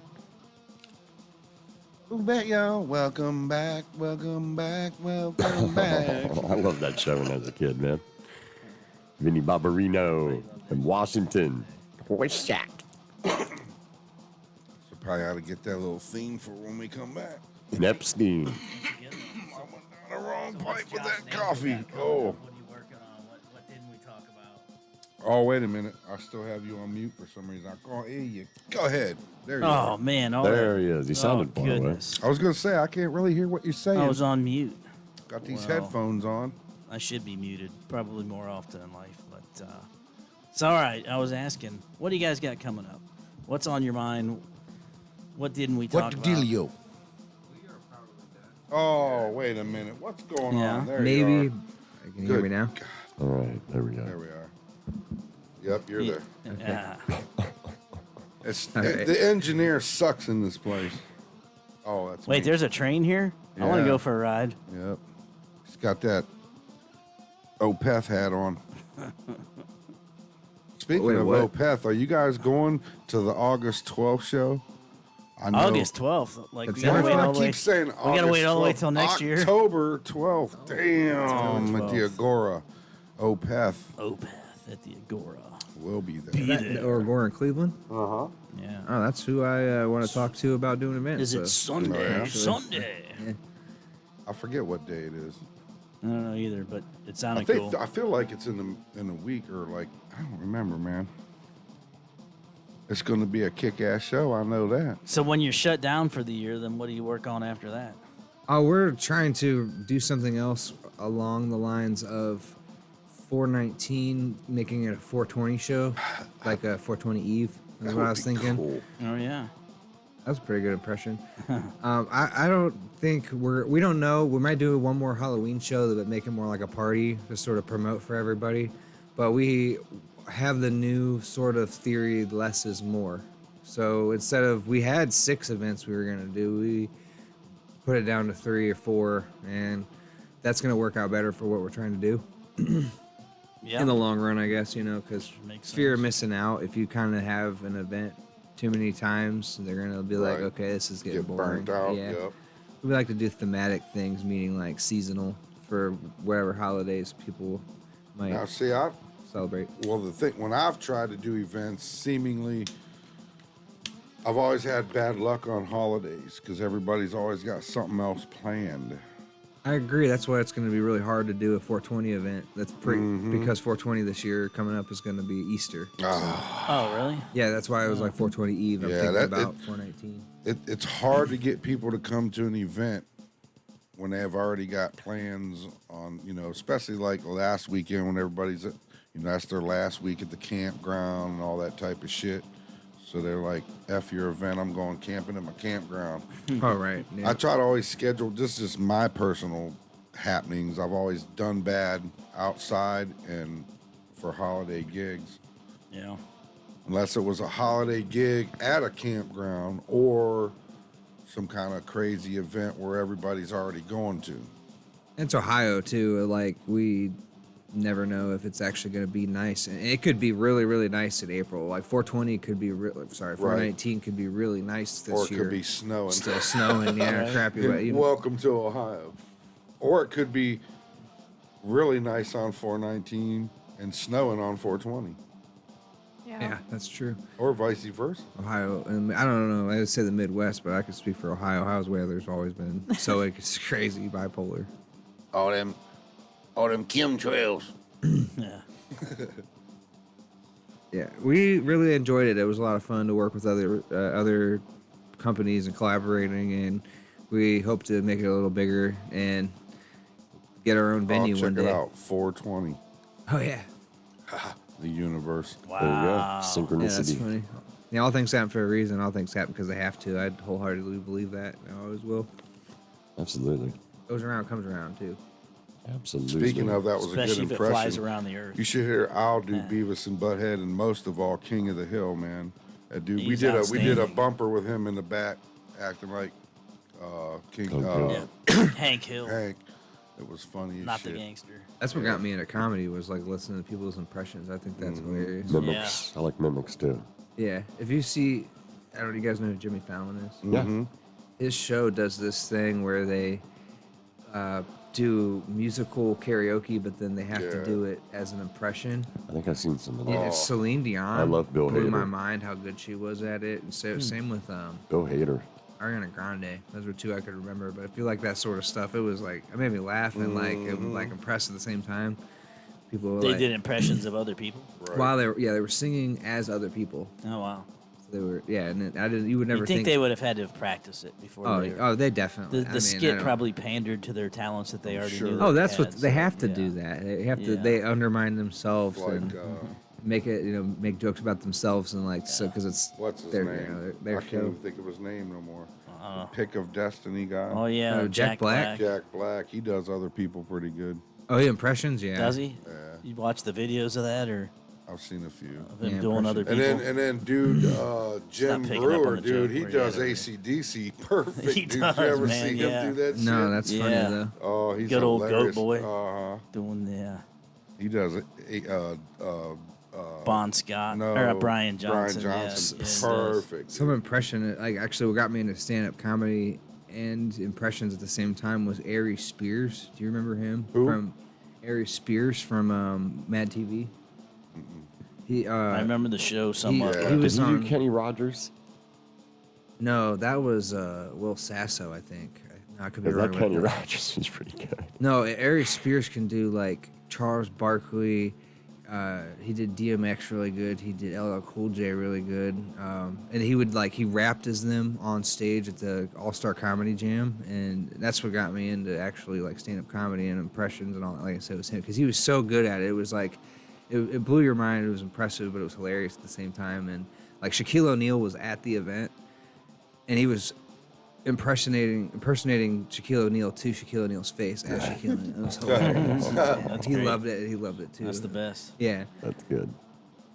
Welcome back, y'all. Welcome back. Welcome back. Welcome back. I love that show when I was a kid, man. Vinny Barbarino in Washington. Voice Shack. So probably ought to get that little theme for when we come back. In Epstein. I went down the wrong pipe with Josh that and Andrew coffee. got coming Oh. up? What are you working on? What didn't we talk about? Oh, wait a minute. I still have you on mute for some reason. I can't hear you. Go ahead. There you Oh go. man! All There that- he is. He sounded far away. goodness. I was going to say, I can't really hear what you're saying. I was on mute. Got these Well. headphones on. I should be muted, probably more often in life, but it's all right. I was asking, what do you guys got coming up? What's on your mind? What didn't we talk about? dealio? Oh, wait a minute. What's going Yeah. on? There Maybe. you Can you hear me Good. now? All right, there we are. There go. we are. Yep, you're there. Yeah. It's, All right. The engineer sucks in this place. Oh, that's Wait, me. there's a train here? I want Yeah. to go for a ride. Yep. He's got that Opeth hat on. Speaking Wait, of what? Opeth, are you guys going to the August 12th show? I know. August 12th. Like, we That's got to Why wait do all I the way. keep saying August We got to wait all the way 12th? till next year. October 12th. Damn, at the 12th. Agora. Opeth Opeth at the Agora. will be there. Be there. Or Gore in Cleveland? Uh-huh. Yeah. Oh, that's who I want to talk to about doing events. Is it so- Sunday? yeah. Sunday. I forget what day it is. I don't know either, but it I sounded think cool. I feel like it's in a week or like I don't remember, man. It's going to be a kick-ass show. I know that. So when you're shut down for the year, then what do you work on after that? Oh, we're trying to do something else along the lines of 419, making it a 420 show, like a 420 Eve. That's That what would I was be thinking. cool. Oh yeah. That was a pretty good impression. I don't think we don't know. We might do one more Halloween show that make it more like a party to sort of promote for everybody. But we have the new sort of theory, less is more. So instead of, we had 6 events we were going to do, we put it down to 3 or 4. And that's going to work out better for what we're trying to do. Yeah. In the long run, I guess, because Makes fear of sense. missing out. If you kind of have an event too many times, they're gonna be like, Right. okay, this is getting Get boring. burnt out. Yeah, Yep. we like to do thematic things, meaning like seasonal for whatever holidays people might Now, see, I've celebrate. Well, the thing, when I've tried to do events, seemingly, I've always had bad luck on holidays because everybody's always got something else planned. I agree. That's why it's going to be really hard to do a 420 event. That's because 420 this year coming up is going to be Easter. Oh really? Yeah, that's why it was like 420 Eve. I'm Yeah, thinking that- about 419. It's hard to get people to come to an event when they have already got plans on, especially like last weekend when everybody's, that's their last week at the campground and all that type of shit. So they're like, F your event, I'm going camping at my campground. Oh, right. Yeah. I try to always schedule, this is my personal happenings. I've always done bad outside and for holiday gigs. Yeah. Unless it was a holiday gig at a campground or some kind of crazy event where everybody's already going to. It's Ohio too. Like we never know if it's actually going to be nice, and it could be really, really nice in April. Like 420 could be 419 could be really nice this Or it year. could be snowing. Still snowing, yeah, crappy And weather. welcome to Ohio. Or it could be really nice on 419 and snowing on 420. Yeah, that's true. Or vice versa. Ohio, and I don't know. I would say the Midwest, but I could speak for Ohio. Ohio's weather's always been so it's crazy bipolar. All them chemtrails. Yeah. Yeah, we really enjoyed it. It was a lot of fun to work with other companies and collaborating, and we hope to make it a little bigger and get our own venue one day. Check it out, 420. Oh yeah, The universe. Wow. There you go. yeah, Synchronicity. that's funny. Yeah, all things happen for a reason. All things happen because they have to. I wholeheartedly believe that. I always will. Absolutely. Goes around, comes around too. Absolutely. Speaking of, that was Especially a good if it flies impression. around the earth. You should hear Al do Yeah. Beavis and Butthead, and most of all, King of the Hill, man. That dude, we He's did a outstanding. bumper with him in the back, acting like King Okay. Hank Hill, Hank. It was funny as not shit. the gangster. That's what got me into comedy was like listening to people's impressions. I think that's hilarious. Mimics. I like mimics too. Yeah, if you see, I don't know, you guys know who Jimmy Fallon is? Yeah. His show does this thing where they do musical karaoke, but then they have to Yeah. do it as an impression. I think I've seen some of Yeah, that. it's Celine Dion. I love Bill Blew my Hader. mind how good she was at it. And so same with Bill Hader. Ariana Grande. Those were two I could remember. But I feel like that sort of stuff, it was like, it made me laugh and like impressed at the same time. People were They like, did impressions of other people. Right. while they were singing as other people. Oh wow! So they were, and I didn't. You would never You think they would have had to have practiced it before? they definitely. The skit probably pandered to their talents that they already Sure. knew. Oh, that that's what had, they so, have to yeah. do. That they have to. Yeah. They undermine themselves Like, and make it. Make jokes about themselves and like so because it's what's his their, name? their I can't show. even think of his name no more. Pick of Destiny guy. Oh yeah, Oh, Jack Black? Jack Black. He does other people pretty good. Oh, yeah, impressions. Yeah. Does he? Yeah. You watch the videos of that or I've seen a few. of him Yeah, doing other people? And then dude, Jim picking up on Brewer, the dude, joke he where does he had it. AC/DC perfect. He dude, does, you ever man, see yeah. him do that shit? No, that's funny Yeah. though. Oh, he's Good old goat hilarious. boy. Uh-huh. doing He does it. Bon Scott No, or Brian Johnson. Brian yeah, Johnson, yeah, he does. perfect. Some impression, like actually, what got me into stand-up comedy and impressions at the same time was Ari Spears. Do you remember him? Who? From Ari Spears from Mad TV. He. I remember the show somewhat. Yeah. but- He Did was you on. do Kenny Rogers? No, that was Will Sasso, I think. I could be Because wrong. that with Kenny that. Rogers was pretty good. No, Ari Spears can do like Charles Barkley. He did DMX really good. He did LL Cool J really good. And he would he rapped as them on stage at the All-Star Comedy Jam, and that's what got me into actually stand-up comedy and impressions and all that. Like I said, it was him because he was so good at it. It was it blew your mind. It was impressive, but it was hilarious at the same time. And Shaquille O'Neal was at the event, and he was impersonating Shaquille O'Neal to Shaquille O'Neal's face as Shaquille O'Neal. It was hilarious. That's He great. loved it. He loved it too. That's the best. Yeah. That's good.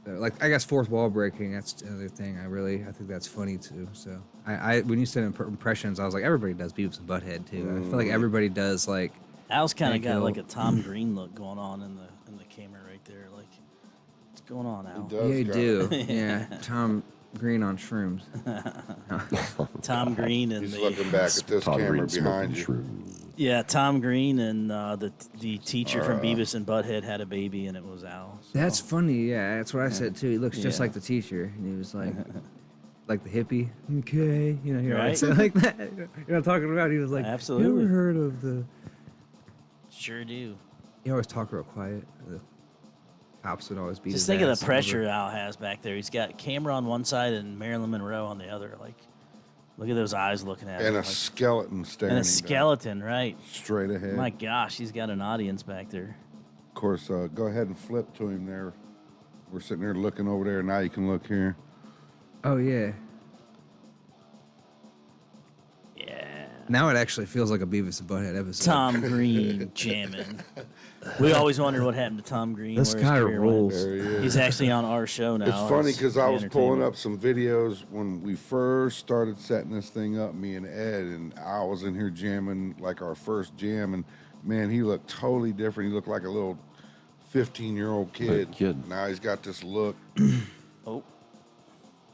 So, I guess fourth wall breaking. That's another thing. I think that's funny too. So I when you said impressions, I was like, everybody does Beavis and Butthead too. I feel like everybody does Al's kind of Hank got Hill. like a Tom Green look going on in the camera right there. Like, what's going on, Al? He does Yeah, you got- do. Yeah, Tom Green on shrooms. Tom Green and He's looking back at this Tom camera Green behind smoking you. shrooms. yeah, Tom Green and the teacher from Beavis and Butthead had a baby, and it was Al. So. That's funny. Yeah, that's what I said too. He looks just Yeah. like the teacher, and he was like the hippie. Okay, you know, Right? say like that. You know what I'm talking about? He was like, Absolutely. You ever heard of the? Sure do. He always talk real quiet. The cops would always beat Just his think of ass the and all pressure Al has back there. He's got camera on one side and Marilyn Monroe on the other. Like, look at those eyes looking at him. And a like- skeleton standing and a down, skeleton, right? straight ahead. My gosh, he's got an audience back there. Of course, go ahead and flip to him there. We're sitting there looking over there. Now you can look here. Oh yeah. Yeah. Now it actually feels like a Beavis and Butthead episode. Tom Green jamming. We always wondered what happened to Tom Green. This where his guy career went. rules. There he is. He's actually on our show now. It's funny as because I the was pulling entertainment. up some videos when we first started setting this thing up, me and Ed, and I was in here jamming like our first jam, and man, he looked totally different. He looked like a little 15-year-old kid. kid. Now he's got this look. Oh,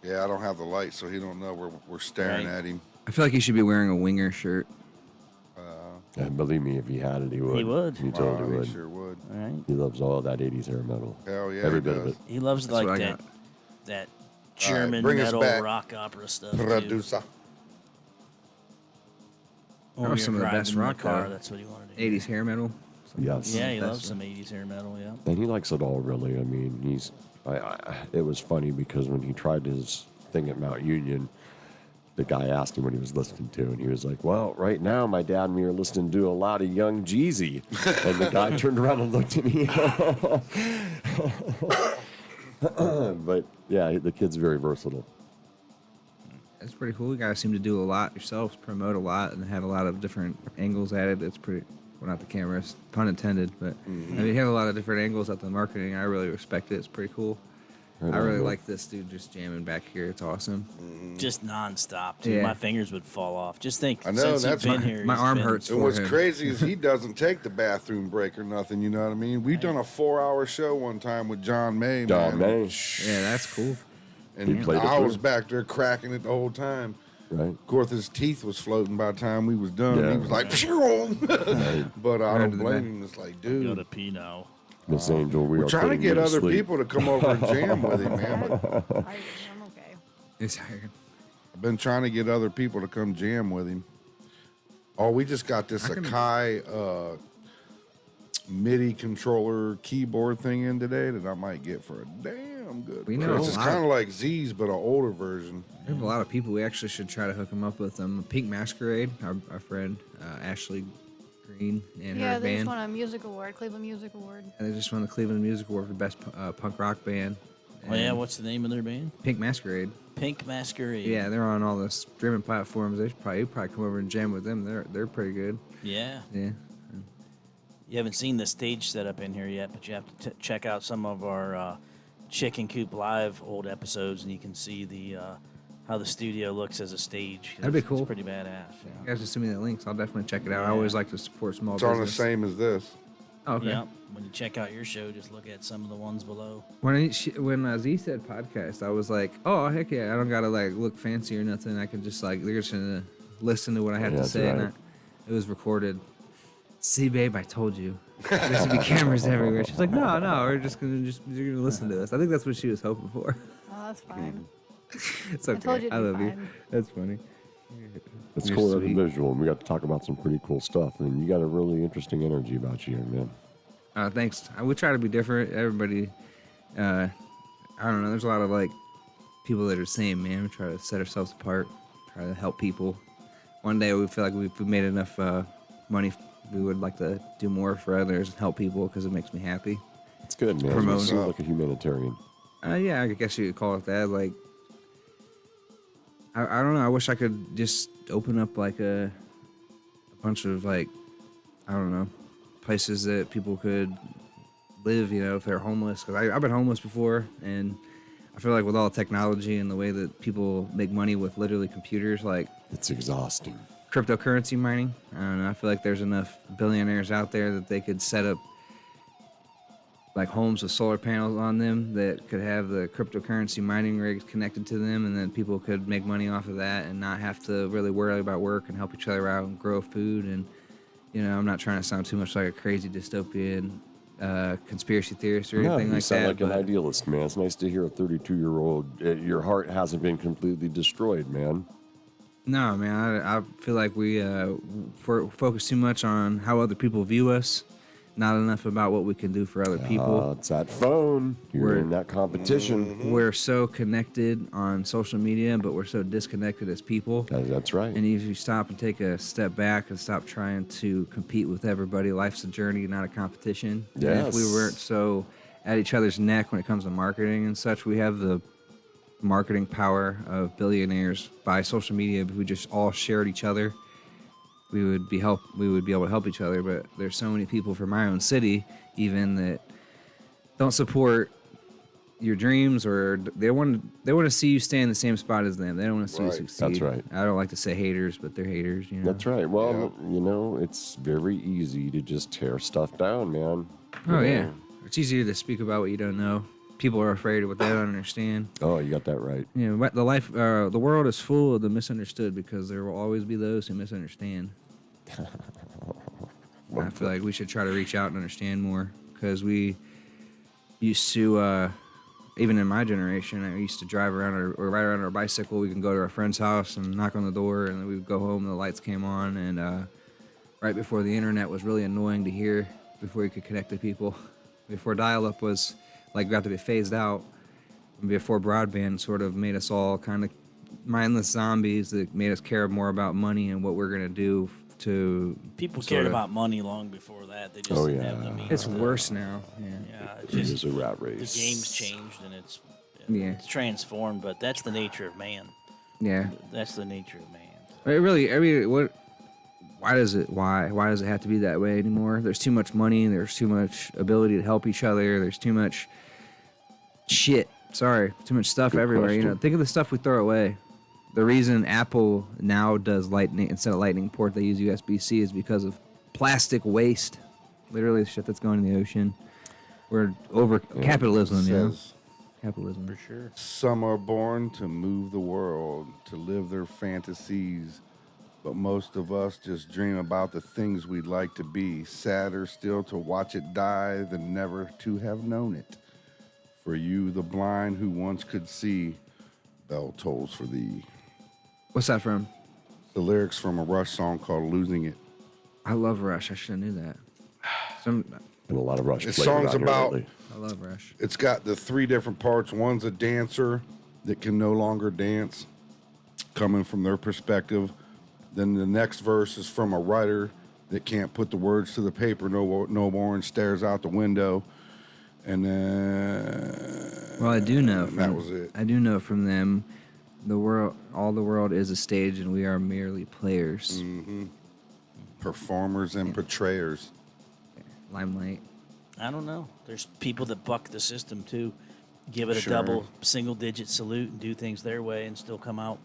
Yeah, I don't have the light, so he don't know we're staring Right. at him. I feel like he should be wearing a winger shirt. And believe me, if he had it, he would. He would. He totally He would. sure would. all right. He loves all that 80s hair metal. Hell yeah, Every he bit of does. it. He loves That's what like I that. got. that German bring us metal back, rock opera stuff. Too. Producer. Or That was you're some of the driving best in the rock, car. That's what he wanted to do. 80s hair metal. Yes. Yeah, he That's loves some 80s hair metal. Yeah. And he likes it all, really. I mean, it was funny because when he tried his thing at Mount Union, the guy asked him what he was listening to, and he was like, well, right now, my dad and me are listening to a lot of Young Jeezy. And the guy turned around and looked at me. But, yeah, the kid's very versatile. That's pretty cool. You guys seem to do a lot yourselves, promote a lot, and have a lot of different angles at it. It's pretty, well, not the cameras, pun intended, but I mean, you have a lot of different angles at the marketing. I really respect it. It's pretty cool. Right I on, really man. like this dude just jamming back here. It's awesome. Just nonstop, too. Yeah. My fingers would fall off. Just think, I know, since that's you've been here, my he's arm been- hurts. And what's for him. crazy is he doesn't take the bathroom break or nothing, you know what I mean? We've done a 4-hour show one time with John May, John man. May. Yeah, that's cool. And He played it I was through. back there cracking it the whole time. Right? Of course, his teeth was floating by the time we was done. Yeah. He was like, but I Right don't to the blame back. him. It's like, Go dude, to pee now. Miss Angel, we we're are trying to putting get you other sleep. people to come over and jam with him, man. But I'm okay. It's hired. I've been trying to get other people to come jam with him. Oh, we just got this Akai MIDI controller keyboard thing in today that I might get for a damn good We know price. a It's lot. kind of like Z's, but an older version. We have a lot of people. We actually should try to hook them up with Pink Masquerade, our friend Ashley Green and Yeah, her they just band. won a music award, Cleveland Music Award. And they just won the Cleveland Music Award for Best Punk Rock Band. Oh, yeah, And what's the name of their band? Pink Masquerade. Pink Masquerade. Yeah, they're on all the streaming platforms. They should probably come over and jam with them. They're pretty good. Yeah. Yeah. You haven't seen the stage setup in here yet, but you have to check out some of our Chicken Coop Live old episodes, and you can see the how the studio looks as a stage. That'd be It's cool. pretty badass. You Yeah. guys just send me the links. I'll definitely check it out. I Yeah. always like to support small It's on the business. same as this. Oh, okay. Yep. When you check out your show, just look at some of the ones below. When Z said podcast, I was like, oh heck yeah! I don't gotta like look fancy or nothing. I can just like they're just gonna listen to what I have Yeah, to that's say. And right. it was recorded. See, babe, I told you. There's gonna be cameras everywhere. She's like, no, you're gonna listen to this. I think that's what she was hoping for. Oh, that's fine. It's okay. told you it'd I be love you. fine. That's funny. It's You're cool to have sweet. a visual, and we got to talk about some pretty cool stuff. And you got a really interesting energy about you, young man. Thanks. I would try to be different. Everybody, I don't know. There's a lot of like people that are the same, man. We try to set ourselves apart, try to help people. One day we feel like if we made enough money, we would like to do more for others and help people because it makes me happy. It's good, man. Promote. You seem like a humanitarian. Yeah, I guess you could call it that. Like, I don't know. I wish I could just open up like a bunch of like, I don't know, places that people could live, you know, if they're homeless. Because I've been homeless before, and I feel like with all the technology and the way that people make money with literally computers, like It's exhausting. cryptocurrency mining, I don't know. I feel like there's enough billionaires out there that they could set up like homes with solar panels on them that could have the cryptocurrency mining rigs connected to them, and then people could make money off of that and not have to really worry about work and help each other out and grow food. And you know, I'm not trying to sound too much like a crazy dystopian conspiracy theorist or No, anything you like sound that. like an but idealist, man. It's nice to hear a 32-year-old. Your heart hasn't been completely destroyed, man. no, man, I feel like we focus too much on how other people view us, not enough about what we can do for other people. It's that phone. You're We're- in that competition. We're so connected on social media, but we're so disconnected as people. That's right. And if you stop and take a step back and stop trying to compete with everybody, life's a journey, not a competition. And if we Yes. weren't so at each other's neck when it comes to marketing and such, we have the marketing power of billionaires by social media. If we just all shared each other, we would be able to help each other. But there's so many people from my own city, even that don't support your dreams, or they want to see you stay in the same spot as them. They don't want to see Right. you succeed. That's right. I don't like to say haters, but they're haters. You know. That's right. Well, you know, it's very easy to just tear stuff down, man. You Oh know? yeah, it's easier to speak about what you don't know. People are afraid of what they don't understand. Oh, you got that right. You know, the world is full of the misunderstood because there will always be those who misunderstand. I feel like we should try to reach out and understand more because we used to even in my generation, I used to drive around or ride around on our bicycle. We can go to our friend's house and knock on the door, and then we would go home and the lights came on. And right before the internet was really annoying to hear, before you could connect to people, before dial-up was like got to be phased out, before broadband sort of made us all kind of mindless zombies that made us care more about money and what we're going to do to People sort cared of- about money long before that. They just Oh, didn't have yeah. the means. It's to- worse now. Yeah. Yeah, it's It just is a rat the race. game's changed and it's Yeah. it's transformed. But that's the nature of man. Yeah. That's the nature of man. It really, I mean, why does it have to be that way anymore? There's too much money. There's too much ability to help each other. There's too much shit. Sorry, too much stuff Good everywhere. You know, question. think of the stuff we throw away. The reason Apple now does Lightning instead of Lightning port, they use USB-C is because of plastic waste. Literally, the shit that's going in the ocean. We're over capitalism, you know. Says, Capitalism. For sure. some are born to move the world, to live their fantasies, but most of us just dream about the things we'd like to be. Sadder still to watch it die than never to have known it. For you, the blind who once could see, bell tolls for thee. What's that from? The lyrics from a Rush song called Losing It. I love Rush. I should have knew that. Some, And a lot of Rush This flavor song's down here about- lately. I love Rush. It's got the three different parts. One's a dancer that can no longer dance, coming from their perspective. Then the next verse is from a writer that can't put the words to the paper no more and stares out the window. And then Well, I do know from that was it. I do know from them, all the world is a stage, and we are merely players. Performers and portrayers. Limelight. I don't know. There's people that buck the system too, give it a Sure. double single-digit salute and do things their way and still come out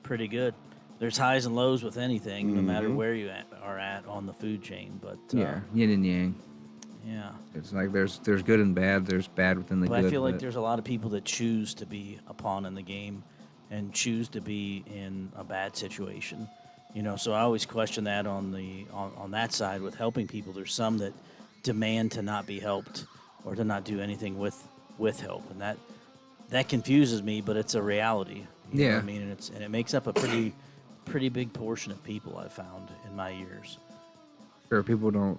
pretty good. There's highs and lows with anything, no matter where you are at on the food chain. But Yeah, yin and yang. yeah. It's like there's good and bad. There's bad within the But good. I feel like there's a lot of people that choose to be a pawn in the game and choose to be in a bad situation. You know, so I always question that on that side with helping people. There's some that demand to not be helped or to not do anything with help, and that confuses me. But it's a reality. You know what I mean, and it makes up a pretty big portion of people I've found in my years. Sure, people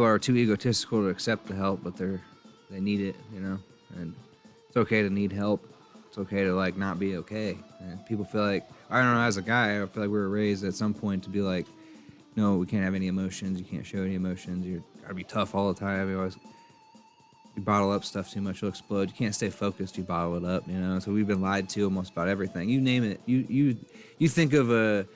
are too egotistical to accept the help, but they need it, you know. And it's okay to need help. It's okay to like not be okay. And people feel like, I don't know, as a guy, I feel like we were raised at some point to be like, no, we can't have any emotions. You can't show any emotions. You gotta be tough all the time. You bottle up stuff too much, you'll explode. You can't stay focused. You bottle it up, you know. So we've been lied to almost about everything. You name it. You think of a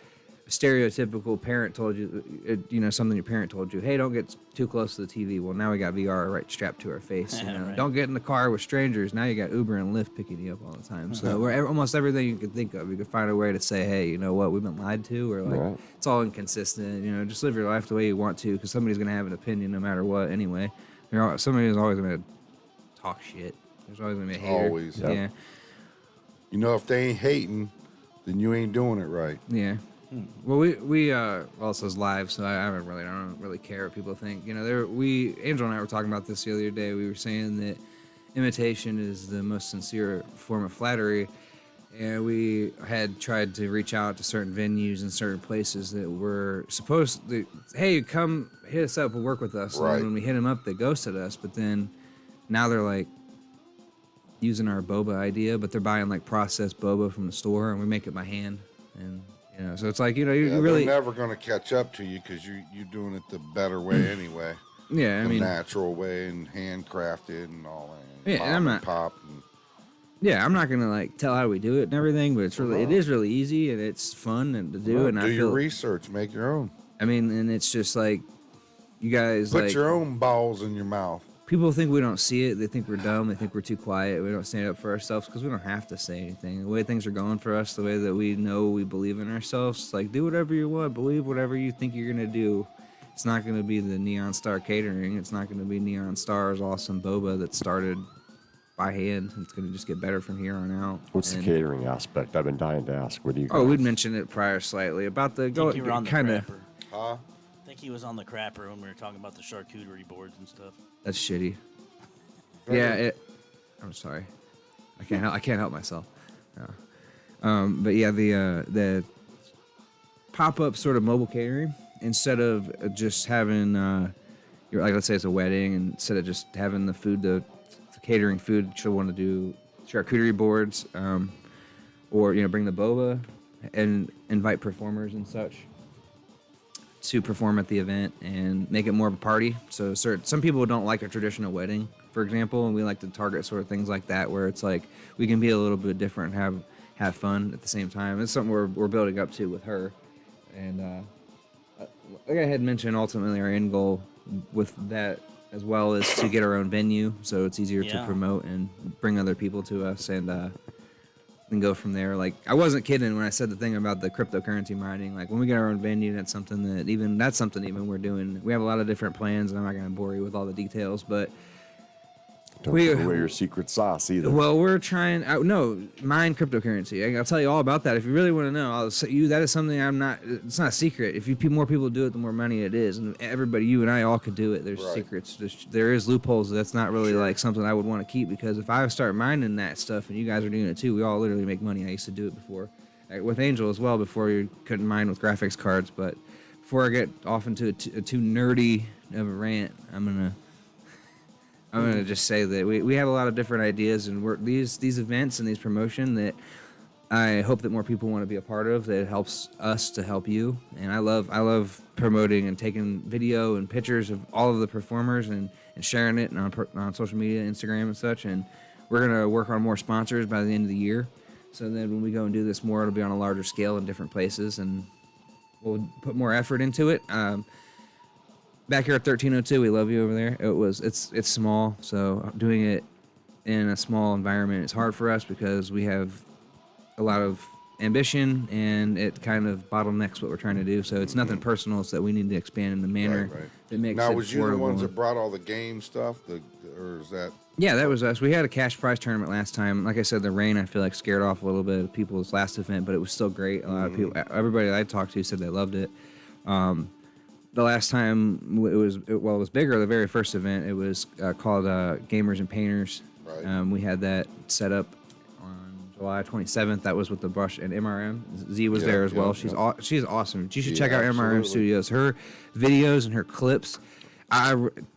stereotypical parent told you, you know, something your parent told you. Hey, don't get too close to the TV. Well, now we got VR right strapped to our face. You know, Right. don't get in the car with strangers. Now you got Uber and Lyft picking you up all the time. So we're almost everything you could think of. You could find a way to say, hey, you know what, we've been lied to, or like Right. it's all inconsistent. You know, just live your life the way you want to, because somebody's gonna have an opinion no matter what. Anyway, somebody's always gonna talk shit. There's always gonna be a hater. Always. Yep. Yeah. You know, if they ain't hating, then you ain't doing it right. Yeah. Well, we well, it says live, so I don't really care what people think. You know, Angel and I were talking about this the other day. We were saying that imitation is the most sincere form of flattery, and we had tried to reach out to certain venues and certain places that were supposed to, hey, come hit us up and work with us. And Right. then when we hit them up, they ghosted us. But then now they're like using our boba idea, but they're buying like processed boba from the store, and we make it by hand. And you know, so it's like, you know, Yeah, you really, they're never going to catch up to you because you're doing it the better way anyway. yeah. I The mean, natural way and handcrafted and all that. Yeah, Mom and I'm and not- pop. And, yeah, I'm not gonna like tell how we do it and everything, but it is really easy and it's fun and to do. And do I your feel, research. Make your own. I mean, and it's just like, you guys Put like, your own balls in your mouth. people think we don't see it. They think we're dumb. They think we're too quiet. We don't stand up for ourselves because we don't have to say anything. The way things are going for us, the way that we know we believe in ourselves, like do whatever you want, believe whatever you think you're gonna do. It's not gonna be the Neon Star Catering. It's not gonna be Neon Star's awesome boba that started by hand. It's gonna just get better from here on out. What's the And- catering aspect? I've been dying to ask. What do you Oh, guys- we'd mentioned it prior slightly about the I think you were on the kind of. crapper. Huh? I think he was on the crapper when we were talking about the charcuterie boards and stuff. That's shitty. Yeah, I'm sorry. I can't help myself. But yeah, the pop-up sort of mobile catering, instead of just having like, let's say it's a wedding, and instead of just having the food, the catering food, she'll want to do charcuterie boards, or bring the boba and invite performers and such to perform at the event and make it more of a party. So some people don't like a traditional wedding, for example, and we like to target sort of things like that, where it's like we can be a little bit different and have fun at the same time. It's something we're building up to with her. And like I had mentioned, ultimately our end goal with that as well is to get our own venue, so it's easier to promote and bring other people to us, and go from there. Like, I wasn't kidding when I said the thing about the cryptocurrency mining. Like, when we get our own venue, that's something we're doing. We have a lot of different plans, and I'm not going to bore you with all the details, but Don't give away your secret sauce either. well, we're trying. Mine cryptocurrency. I'll tell you all about that if you really want to know. I'll say you that is something it's not a secret. If more people do it, the more money it is, and everybody, you and I, all could do it. There's secrets. There is loopholes. That's not really like something I would want to keep, because if I start mining that stuff and you guys are doing it too, we all literally make money. I used to do it before, with Angel as well. Before, you couldn't mine with graphics cards, but before I get off into a too nerdy of a rant, I'm gonna just say that we have a lot of different ideas, and these events and these promotion that I hope that more people want to be a part of. That helps us to help you, and I love promoting and taking video and pictures of all of the performers and sharing it on social media, Instagram and such. And we're gonna work on more sponsors by the end of the year, so then when we go and do this more, it'll be on a larger scale in different places, and we'll put more effort into it. Back here at 1302, we love you over there. It's small, so doing it in a small environment is hard for us because we have a lot of ambition, and it kind of bottlenecks what we're trying to do. So it's nothing personal. It's that we need to expand in a manner that makes it Now, was you the affordable. ones that brought all the game stuff, or is that? Yeah, that was us. We had a cash prize tournament last time. Like I said, the rain, I feel like, scared off a little bit of people's last event, but it was still great. A lot of people, everybody that I talked to said they loved it. The last time it was bigger. The very first event, it was called Gamers and Painters. Right. We had that set up on July 27th. That was with the brush and MRM. Z was there as well. She's awesome. You should check out MRM Studios. Her videos and her clips.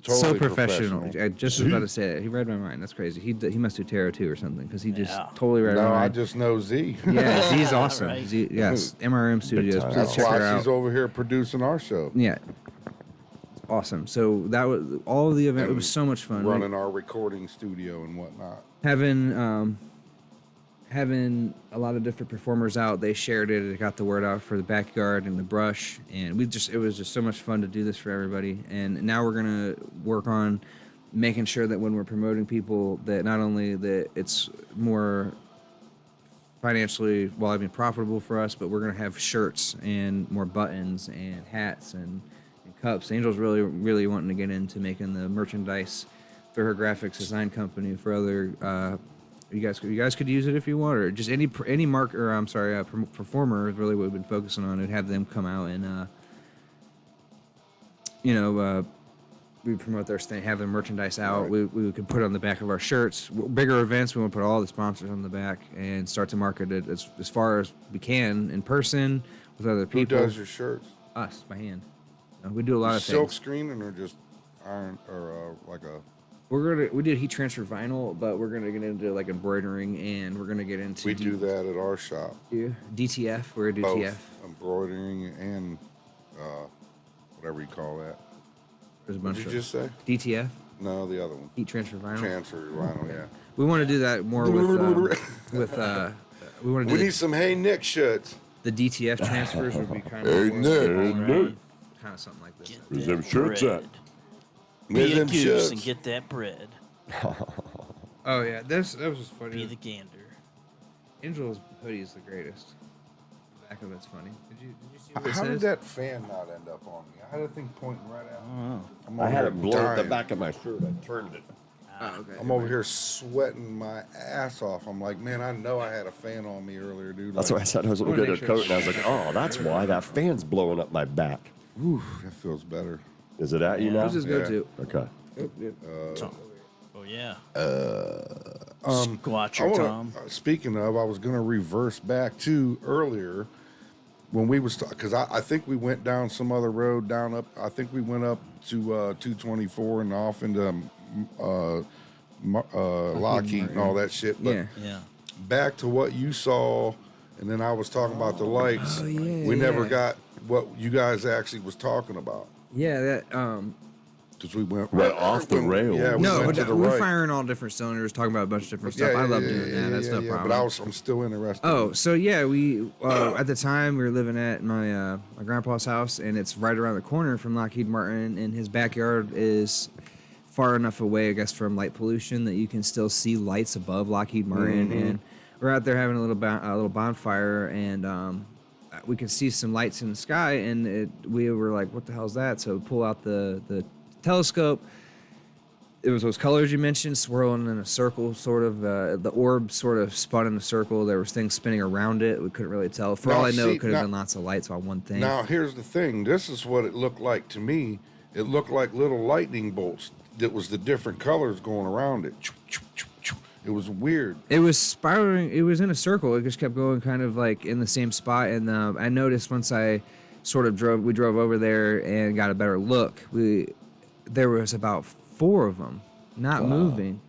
So professional. I just was about to say it. He read my mind. That's crazy. He must do tarot too or something, because he just totally read my mind. No, I just know Z. Yeah, Z's awesome. Right. Z, yes, MRM Studios. Please That's check her why out. she's over here producing our show. Yeah. Awesome. So that was all of the event. It was so much fun. Running our recording studio and whatnot. Having a lot of different performers out, they shared it. It got the word out for the backyard and the brush, and it was just so much fun to do this for everybody. And now we're gonna work on making sure that when we're promoting people, that not only that it's more financially, profitable for us, but we're gonna have shirts and more buttons and hats and cups. Angel's really wanting to get into making the merchandise for her graphics design company for other. You guys could use it if you want, or just any performer is really what we've been focusing on, and have them come out and we promote their thing, have their merchandise out. Right. We could put it on the back of our shirts. Bigger events, we want to put all the sponsors on the back and start to market it as far as we can in person with other people. Who does your shirts? Us, by hand. We do a lot of Silk things. screening or just iron or like a? We did heat transfer vinyl, but we're gonna get into like embroidering, and we're gonna get into. We do that at our shop. Yeah. DTF. We're gonna do Both TF. embroidering and whatever you call that. There's a What bunch did of you just say? DTF. No, the other one. Heat transfer vinyl. Transfer vinyl. Yeah. We want to do that more with we want to do need some Hey Nick shirts. the DTF transfers would be kind of Hey, more Nick. kind of something like this. Get Where's that them shirts bread. at? Be Where's a them goose shirts? and get that bread. Oh yeah, that was just funny. Be the gander. Angel's hoodie is the greatest. The back of it's funny. Did you see what it How says? did that fan not end up on me? I had that thing pointing right out. Oh. I'm I over had here it blown at the dying. back of my shirt. I turned it. Oh, okay. I'm over here sweating my ass off. I'm like, man, I know I had a fan on me earlier, dude. That's like, why I said I was I wanna looking at make a sure coat, and I was like, oh, that's why that fan's blowing up my back. Whew, that feels better. Is it at you now? Who's this go Yeah. to? Okay. Oh yeah. Squatcher Tom. Speaking of, I was going to reverse back to earlier when we was because I think we went down some other road down up. I think we went up to 224 and off into Lockheed and all that shit. But Yeah. back to what you saw, and then I was talking about the lights. Oh, yeah, we never yeah. got what you guys actually was talking about. Yeah, that Because we went Right off the rails. Yeah, we no, went but to the we're right. firing all different cylinders, talking about a bunch of different stuff. I love doing that. That's no problem. But I'm still interested. Oh, so yeah, we at the time we were living at my grandpa's house, and it's right around the corner from Lockheed Martin, and his backyard is far enough away, I guess, from light pollution that you can still see lights above Lockheed Martin. And we're out there having a little bonfire, and we could see some lights in the sky, and we were like, "What the hell's that?" So we pull out the telescope. It was those colors you mentioned, swirling in a circle, sort of. The orb sort of spun in a circle. There was things spinning around it. We couldn't really tell. For all I know, it could have been lots of lights on one thing. Now, here's the thing. This is what it looked like to me. It looked like little lightning bolts. That was the different colors going around it. It was weird. It was spiraling. It was in a circle. It just kept going kind of like in the same spot. And I noticed once I sort of we drove over there and got a better look. There was about 4 of them not moving.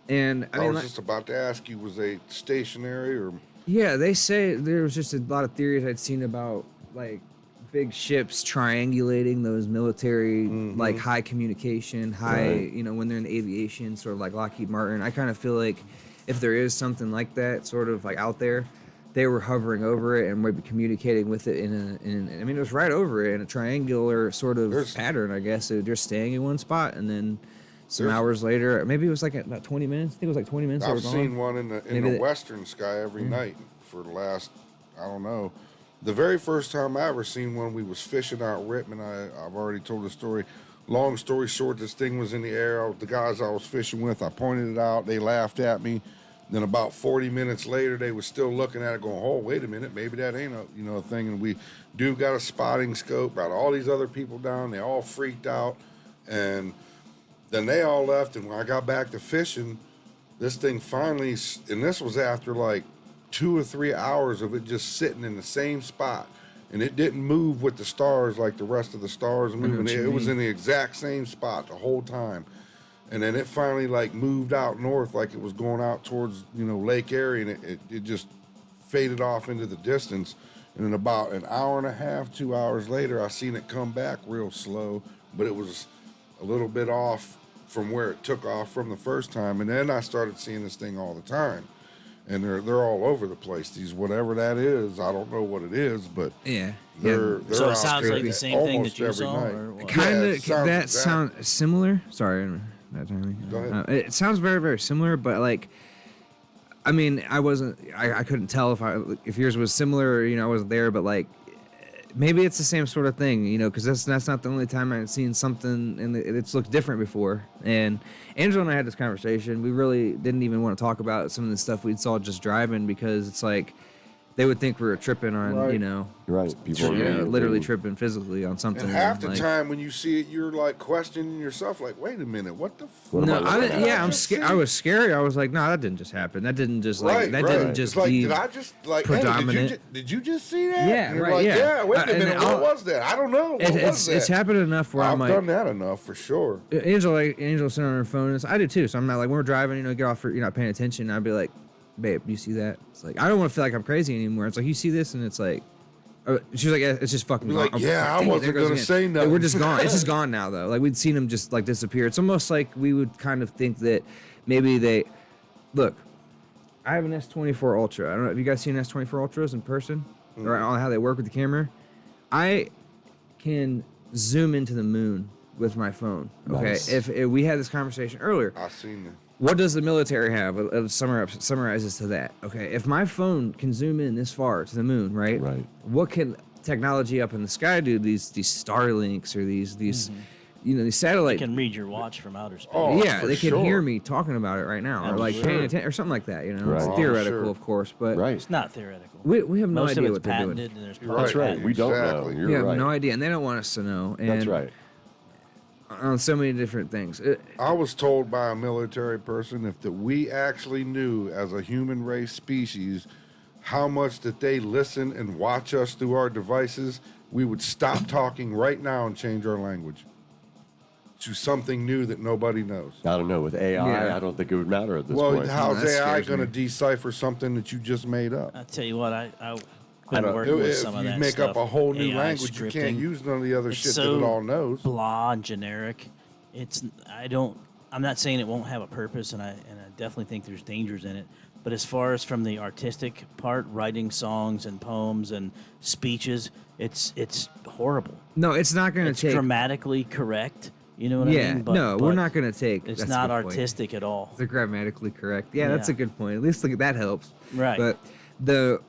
And I was just about to ask you, was they stationary or? Yeah, they say there was just a lot of theories I'd seen about like big ships triangulating those military, like high communication, when they're in aviation, sort of like Lockheed Martin. I kind of feel like if there is something like that, sort of like out there, they were hovering over it and maybe communicating with it I mean, it was right over it in a triangular sort of pattern, I guess. It was just staying in one spot, and then some hours later, maybe it was like about 20 minutes. I think it was like 20 minutes. I've seen one in the western sky every night for the last, I don't know. The very first time I ever seen one, we was fishing out Rittman. I've already told the story. Long story short, this thing was in the air. The guys I was fishing with, I pointed it out. They laughed at me. Then about 40 minutes later, they were still looking at it going, oh, wait a minute, maybe that ain't a thing. And we got a spotting scope, got all these other people down. They all freaked out. And then they all left. And when I got back to fishing, this thing finally, and this was after like 2 or 3 hours of it just sitting in the same spot, and it didn't move with the stars like the rest of the stars moving. It was in the exact same spot the whole time, and then it finally like moved out north, like it was going out towards Lake Erie, and it just faded off into the distance. And then about an hour and a half, 2 hours later, I seen it come back real slow, but it was a little bit off from where it took off from the first time. And then I started seeing this thing all the time. And they're all over the place. These whatever that is, I don't know what it is, but they're So out it sounds there like the same thing that you every saw, night. or what? kind of Yeah, sounds similar. Sorry, that timing. Go ahead. It sounds very, very similar, but like, I mean, I couldn't tell if yours was similar or I wasn't there, but like, maybe it's the same sort of thing, because that's not the only time I've seen something and it's looked different before. And Angela and I had this conversation. We really didn't even want to talk about some of the stuff we saw just driving, because it's like they would think we were tripping on, Right. People literally tripping physically on something. And half the like, time when you see it, you're like questioning yourself, like, wait a minute, what the What am No, I looking at? I'm scared. I was scary. I was like, no, that didn't just happen. That didn't just didn't just it's like, be did I just like predominant. Hey, did you just see that? Yeah, And you're right, like, yeah. Wait a And minute, what was that? I don't know. What was that? It's happened enough where I've I'm like, done that enough for sure. Angela sitting on her phone. And I do too. So I'm not like, when we're driving, get off, you're not paying attention. I'd be like, babe, you see that? It's like, I don't want to feel like I'm crazy anymore. It's like, you see this? And it's like, she was like, yeah, it's just fucking You're gone. like, yeah, I Dang it, wasn't there goes gonna again. say Like, nothing. we're just gone. It's just gone now, though. Like, we'd seen him just like disappear. It's almost like we would kind of think that maybe look, I have an S24 Ultra. I don't know if you guys seen S24 Ultras in person or how they work with the camera. I can zoom into the moon with my phone. Okay, Nice. if we had this conversation earlier. I seen that. What does the military have? It summarizes to that. Okay, if my phone can zoom in this far to the moon, right? Right. What can technology up in the sky do? These Starlinks or these these satellite. You can read your watch from outer space. Oh, yeah, for they can sure. hear me talking about it right now, or like Sure. paying attention, or something like that. Right. It's Oh, theoretical, sure. of course, but Right. It's not theoretical. we have no Most idea of it's what they're doing. patented, and there's You're probably That's right. patents. We don't Exactly. know. You're We have right. no idea, and they don't want us to know. And That's right. on so many different things. I was told by a military person that we actually knew as a human race species how much that they listen and watch us through our devices, we would stop talking right now and change our language to something new that nobody knows. I don't know. With AI, Yeah. I don't think it would matter at this Well, point. how's that AI scares going to me. decipher something that you just made up? I tell you what, I've I been don't- working with If some of you that make stuff. up a whole new AI language, you can't scripting. use none of the other It's shit so that it all knows. blah and generic. I'm not saying it won't have a purpose, and I definitely think there's dangers in it. But as far as from the artistic part, writing songs and poems and speeches, it's horrible. No, it's not going It's to take. grammatically correct. You know what Yeah, I mean? no, we're not going to take. It's that's a not good point. artistic at all. They're grammatically correct. Yeah, that's a Yeah. good point. At least that helps. Right. But the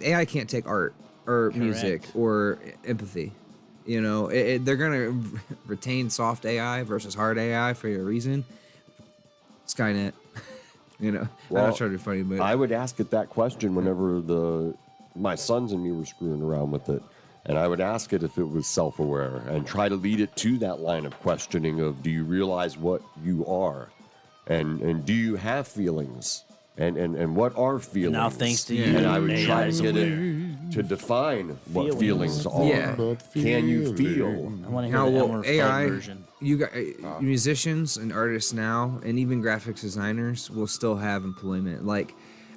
AI can't take art or music Correct. or empathy. You know, they're gonna retain soft AI versus hard AI for a reason. Skynet. You know, I'm Well, not trying to be funny, but I would ask it that question whenever my sons and me were screwing around with it. And I would ask it if it was self-aware and try to lead it to that line of questioning of, do you realize what you are? And do you have feelings? And what are feelings? Now, thanks to Yeah. you, And I would AI try to is get aware. it to define what Feelings. feelings are. Yeah. Can you feel? I want to hear now, the well, Elmer Fudd AI, version. you got musicians and artists now, and even graphics designers will still have employment. Like,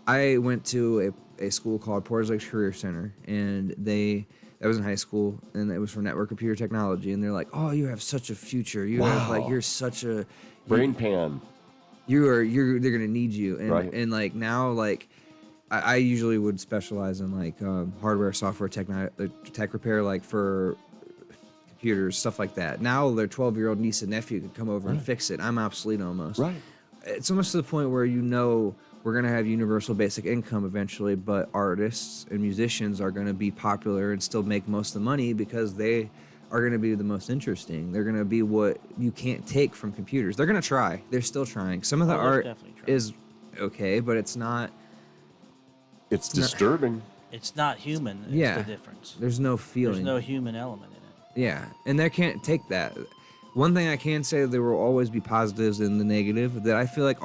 I went to a school called Porter's Lakes Career Center, and that was in high school, and it was for network computer technology, and they're like, "Oh, you have such a future. You have like Wow. you're such a Brain pan. they're gonna need you." And Right. and like now, like I usually would specialize in like hardware, software, tech repair, like for computers, stuff like that. Now their 12-year-old niece and nephew could come over and fix it. I'm obsolete almost. Right. It's almost to the point where we're going to have universal basic income eventually, but artists and musicians are going to be popular and still make most of the money because they are going to be the most interesting. They're going to be what you can't take from computers. They're going to try. They're still trying. Some of the Oh, they're art definitely trying. is okay, but it's not. It's disturbing. It's not human. Is Yeah. the difference. There's no There's feeling. no human element in it. Yeah, and they can't take that. One thing I can say, there will always be positives and the negative. That I feel like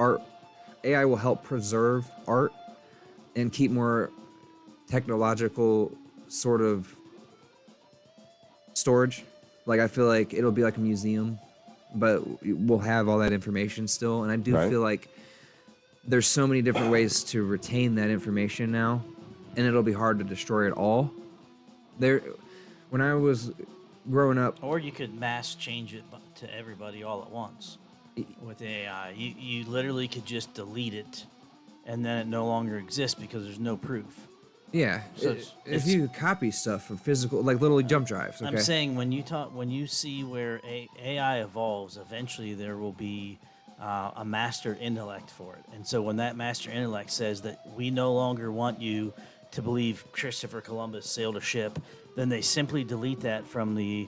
AI will help preserve art and keep more technological sort of storage. Like I feel like it'll be like a museum, but we'll have all that information still. And I do Right. feel like there's so many different ways to retain that information now, and it'll be hard to destroy it all. When I was growing up, Or you could mass change it to everybody all at once with AI. You literally could just delete it, and then it no longer exists because there's no proof. yeah, So if you copy stuff from physical, like literally jump drives, okay? I'm saying when you see where AI evolves, eventually there will be a master intellect for it. And so when that master intellect says that we no longer want you to believe Christopher Columbus sailed a ship, then they simply delete that from the,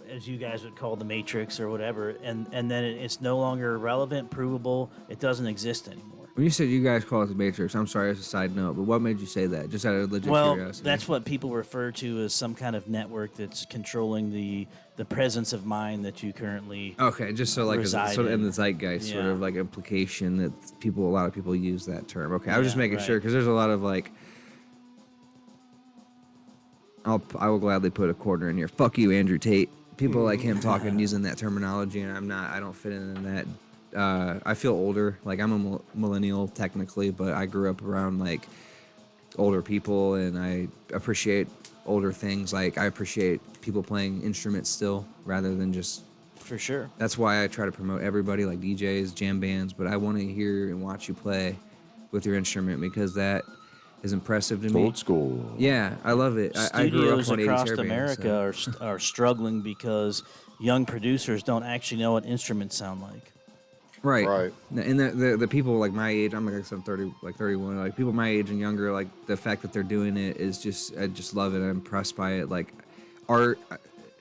as you guys would call the matrix or whatever, and then it's no longer relevant, provable. It doesn't exist anymore. When you said you guys call it the Matrix, I'm sorry, as a side note, but what made you say that? Just out of legit Well, curiosity. that's what people refer to as some kind of network that's controlling the presence of mind that you currently. Okay, just so like reside sort of in in. the zeitgeist, sort Yeah. of like implication that a lot of people use that term. Okay, I was just Yeah, making right. sure because there's a lot of like, I will gladly put a quarter in here. Fuck you, Andrew Tate. People like him talking using that terminology, and I don't fit in that. I feel older. Like I'm a millennial technically, but I grew up around like older people, and I appreciate older things. Like I appreciate people playing instruments still, rather than just. For sure. That's why I try to promote everybody, like DJs, jam bands. But I want to hear and watch you play with your instrument because that is impressive to me. Old school. Yeah, I love it. I grew up Studios on 80s across hair bands, America so. are struggling because young producers don't actually know what instruments sound like. Right. Right. And the people like my age, I'm like I'm 30, like 31. Like people my age and younger, like the fact that they're doing it is just, I just love it. I'm impressed by it. Like art,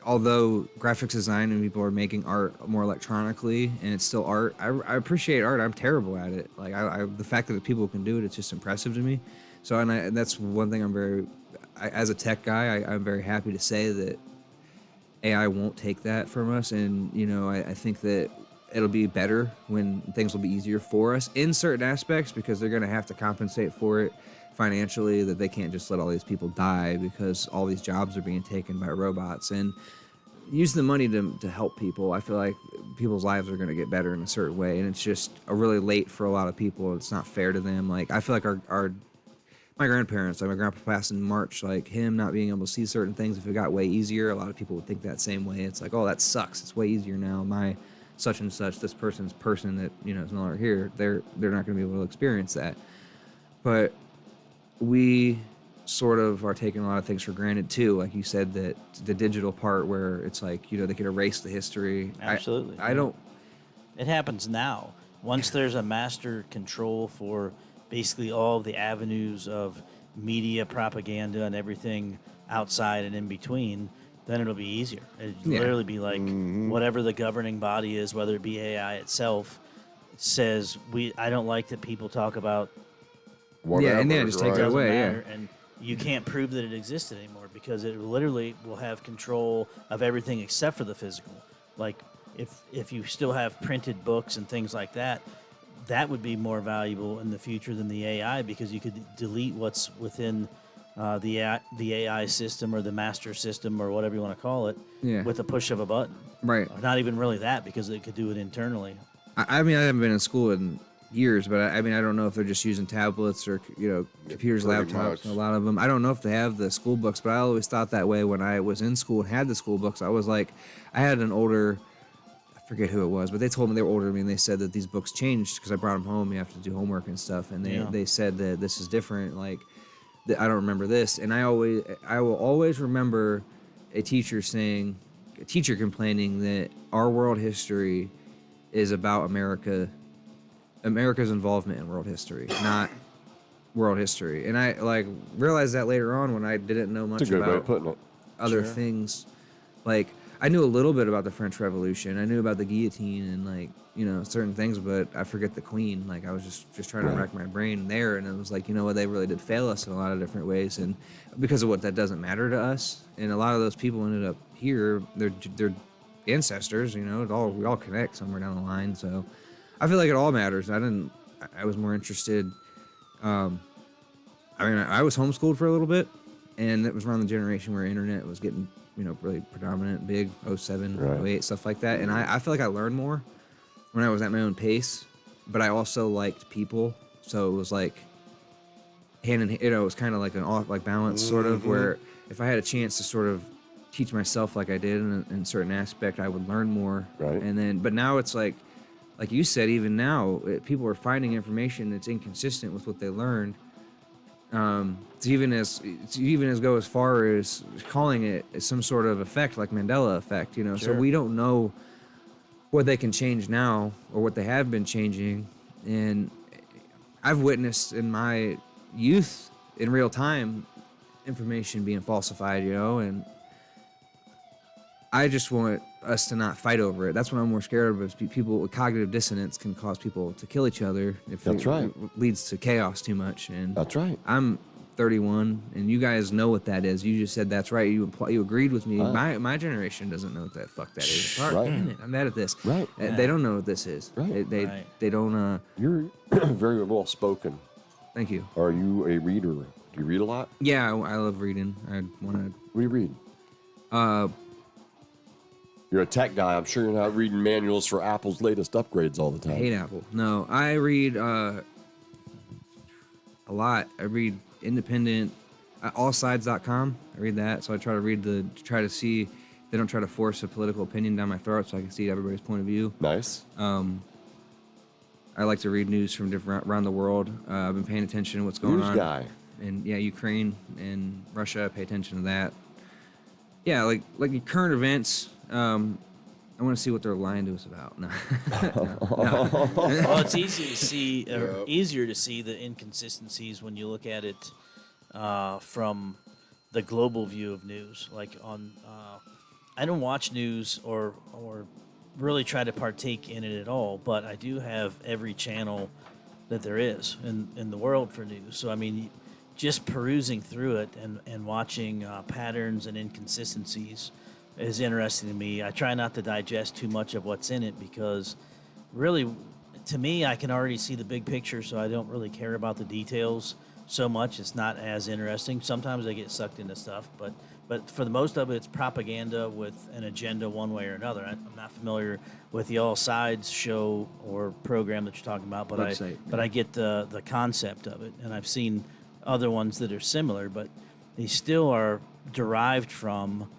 although graphics design and people are making art more electronically, and it's still art. I appreciate art. I'm terrible at it. Like the fact that people can do it, it's just impressive to me. So and that's one thing as a tech guy, I'm very happy to say that AI won't take that from us, and I think that it'll be better when things will be easier for us in certain aspects, because they're going to have to compensate for it financially, that they can't just let all these people die because all these jobs are being taken by robots, and use the money to help people. I feel like people's lives are going to get better in a certain way, and it's just a really late for a lot of people. It's not fair to them. Like, I feel like my grandparents, like my grandpa passed in March, like him not being able to see certain things, if it got way easier, a lot of people would think that same way. It's like, oh, that sucks. It's way easier now. My such and such, this person's person that, is no longer here, they're not going to be able to experience that. But we sort of are taking a lot of things for granted too. Like you said, that the digital part where it's like, they could erase the history. Absolutely. I don't. It happens now. Once there's a master control for basically all of the avenues of media, propaganda, and everything outside and in between, then it'll be easier. It'll literally be like whatever the governing body is, whether it be AI itself, says, I don't like that people talk about Whatever, and then just take right? that doesn't away. matter, and you can't prove that it existed anymore, because it literally will have control of everything except for the physical. Like, if you still have printed books and things like that, that would be more valuable in the future than the AI, because you could delete what's within the AI system or the master system or whatever you want to call it with a push of a button. Right. Or not even really that, because it could do it internally. I mean, I haven't been in school in years, but I don't know if they're just using tablets or computers, Pretty laptops. much. A lot of them. I don't know if they have the school books, but I always thought that way when I was in school and had the school books. I was like, I had an older, I forget who it was, but they told me they were older than me, and they said that these books changed because I brought them home. You have to do homework and stuff, and they said that this is different. Like, I don't remember this, and I will always remember a teacher complaining that our world history is about America's involvement in world history, not world history. And I realized that later on when I didn't know much That's a good way about of putting it. other things. Like, I knew a little bit about the French Revolution. I knew about the guillotine and certain things, but I forget the Queen. Like, I was just trying to rack my brain there, and it was like, they really did fail us in a lot of different ways, and because of what, that doesn't matter to us. And a lot of those people ended up here. They're ancestors. We all connect somewhere down the line. So I feel like it all matters. I was more interested. I was homeschooled for a little bit, and it was around the generation where internet was getting, really predominant, big, 07, 08, stuff like that. And I feel like I learned more when I was at my own pace, but I also liked people. So it was like hand in hand, it was kind of like an off, like balance sort of, where if I had a chance to sort of teach myself like I did in a certain aspect, I would learn more. Right. And then, but now it's like you said, even now, people are finding information that's inconsistent with what they learned. To even go as far as calling it some sort of effect, like Mandela effect, Sure. So we don't know what they can change now or what they have been changing. And I've witnessed in my youth in real time information being falsified, and I just want us to not fight over it. That's what I'm more scared of, is people with cognitive dissonance can cause people to kill each other if That's right. it leads to chaos too much. And That's right. I'm 31, and you guys know what that is. You just said that's right. You agreed with me. My generation doesn't know what the fuck that is. Sorry, Right. damn it, I'm mad at this. Right. They don't know what this is. Right. They don't. You're very well spoken. Thank you. Are you a reader? Do you read a lot? Yeah, I love reading. I want to. What do you read? You're a tech guy. I'm sure you're not reading manuals for Apple's latest upgrades all the I time. hate Apple. No, I read a lot. I read independent, allsides.com. I read that, so I try to see. They don't try to force a political opinion down my throat, so I can see everybody's point of view. Nice. I like to read news from different around the world. I've been paying attention to what's going on. News guy. And Ukraine and Russia. I pay attention to that. Yeah, like current events. I want to see what they're lying to us about. No. No. Well, it's easy to see, or easier to see the inconsistencies when you look at it from the global view of news. Like I don't watch news or really try to partake in it at all, but I do have every channel that there is in the world for news. So I mean, just perusing through it and watching patterns and inconsistencies is interesting to me. I try not to digest too much of what's in it because really, to me, I can already see the big picture, so I don't really care about the details so much. It's not as interesting. Sometimes I get sucked into stuff, but for the most of it, it's propaganda with an agenda one way or another. I'm not familiar with the All Sides show or program that you're talking about, but Website, I get the concept of it, and I've seen other ones that are similar, but they still are derived from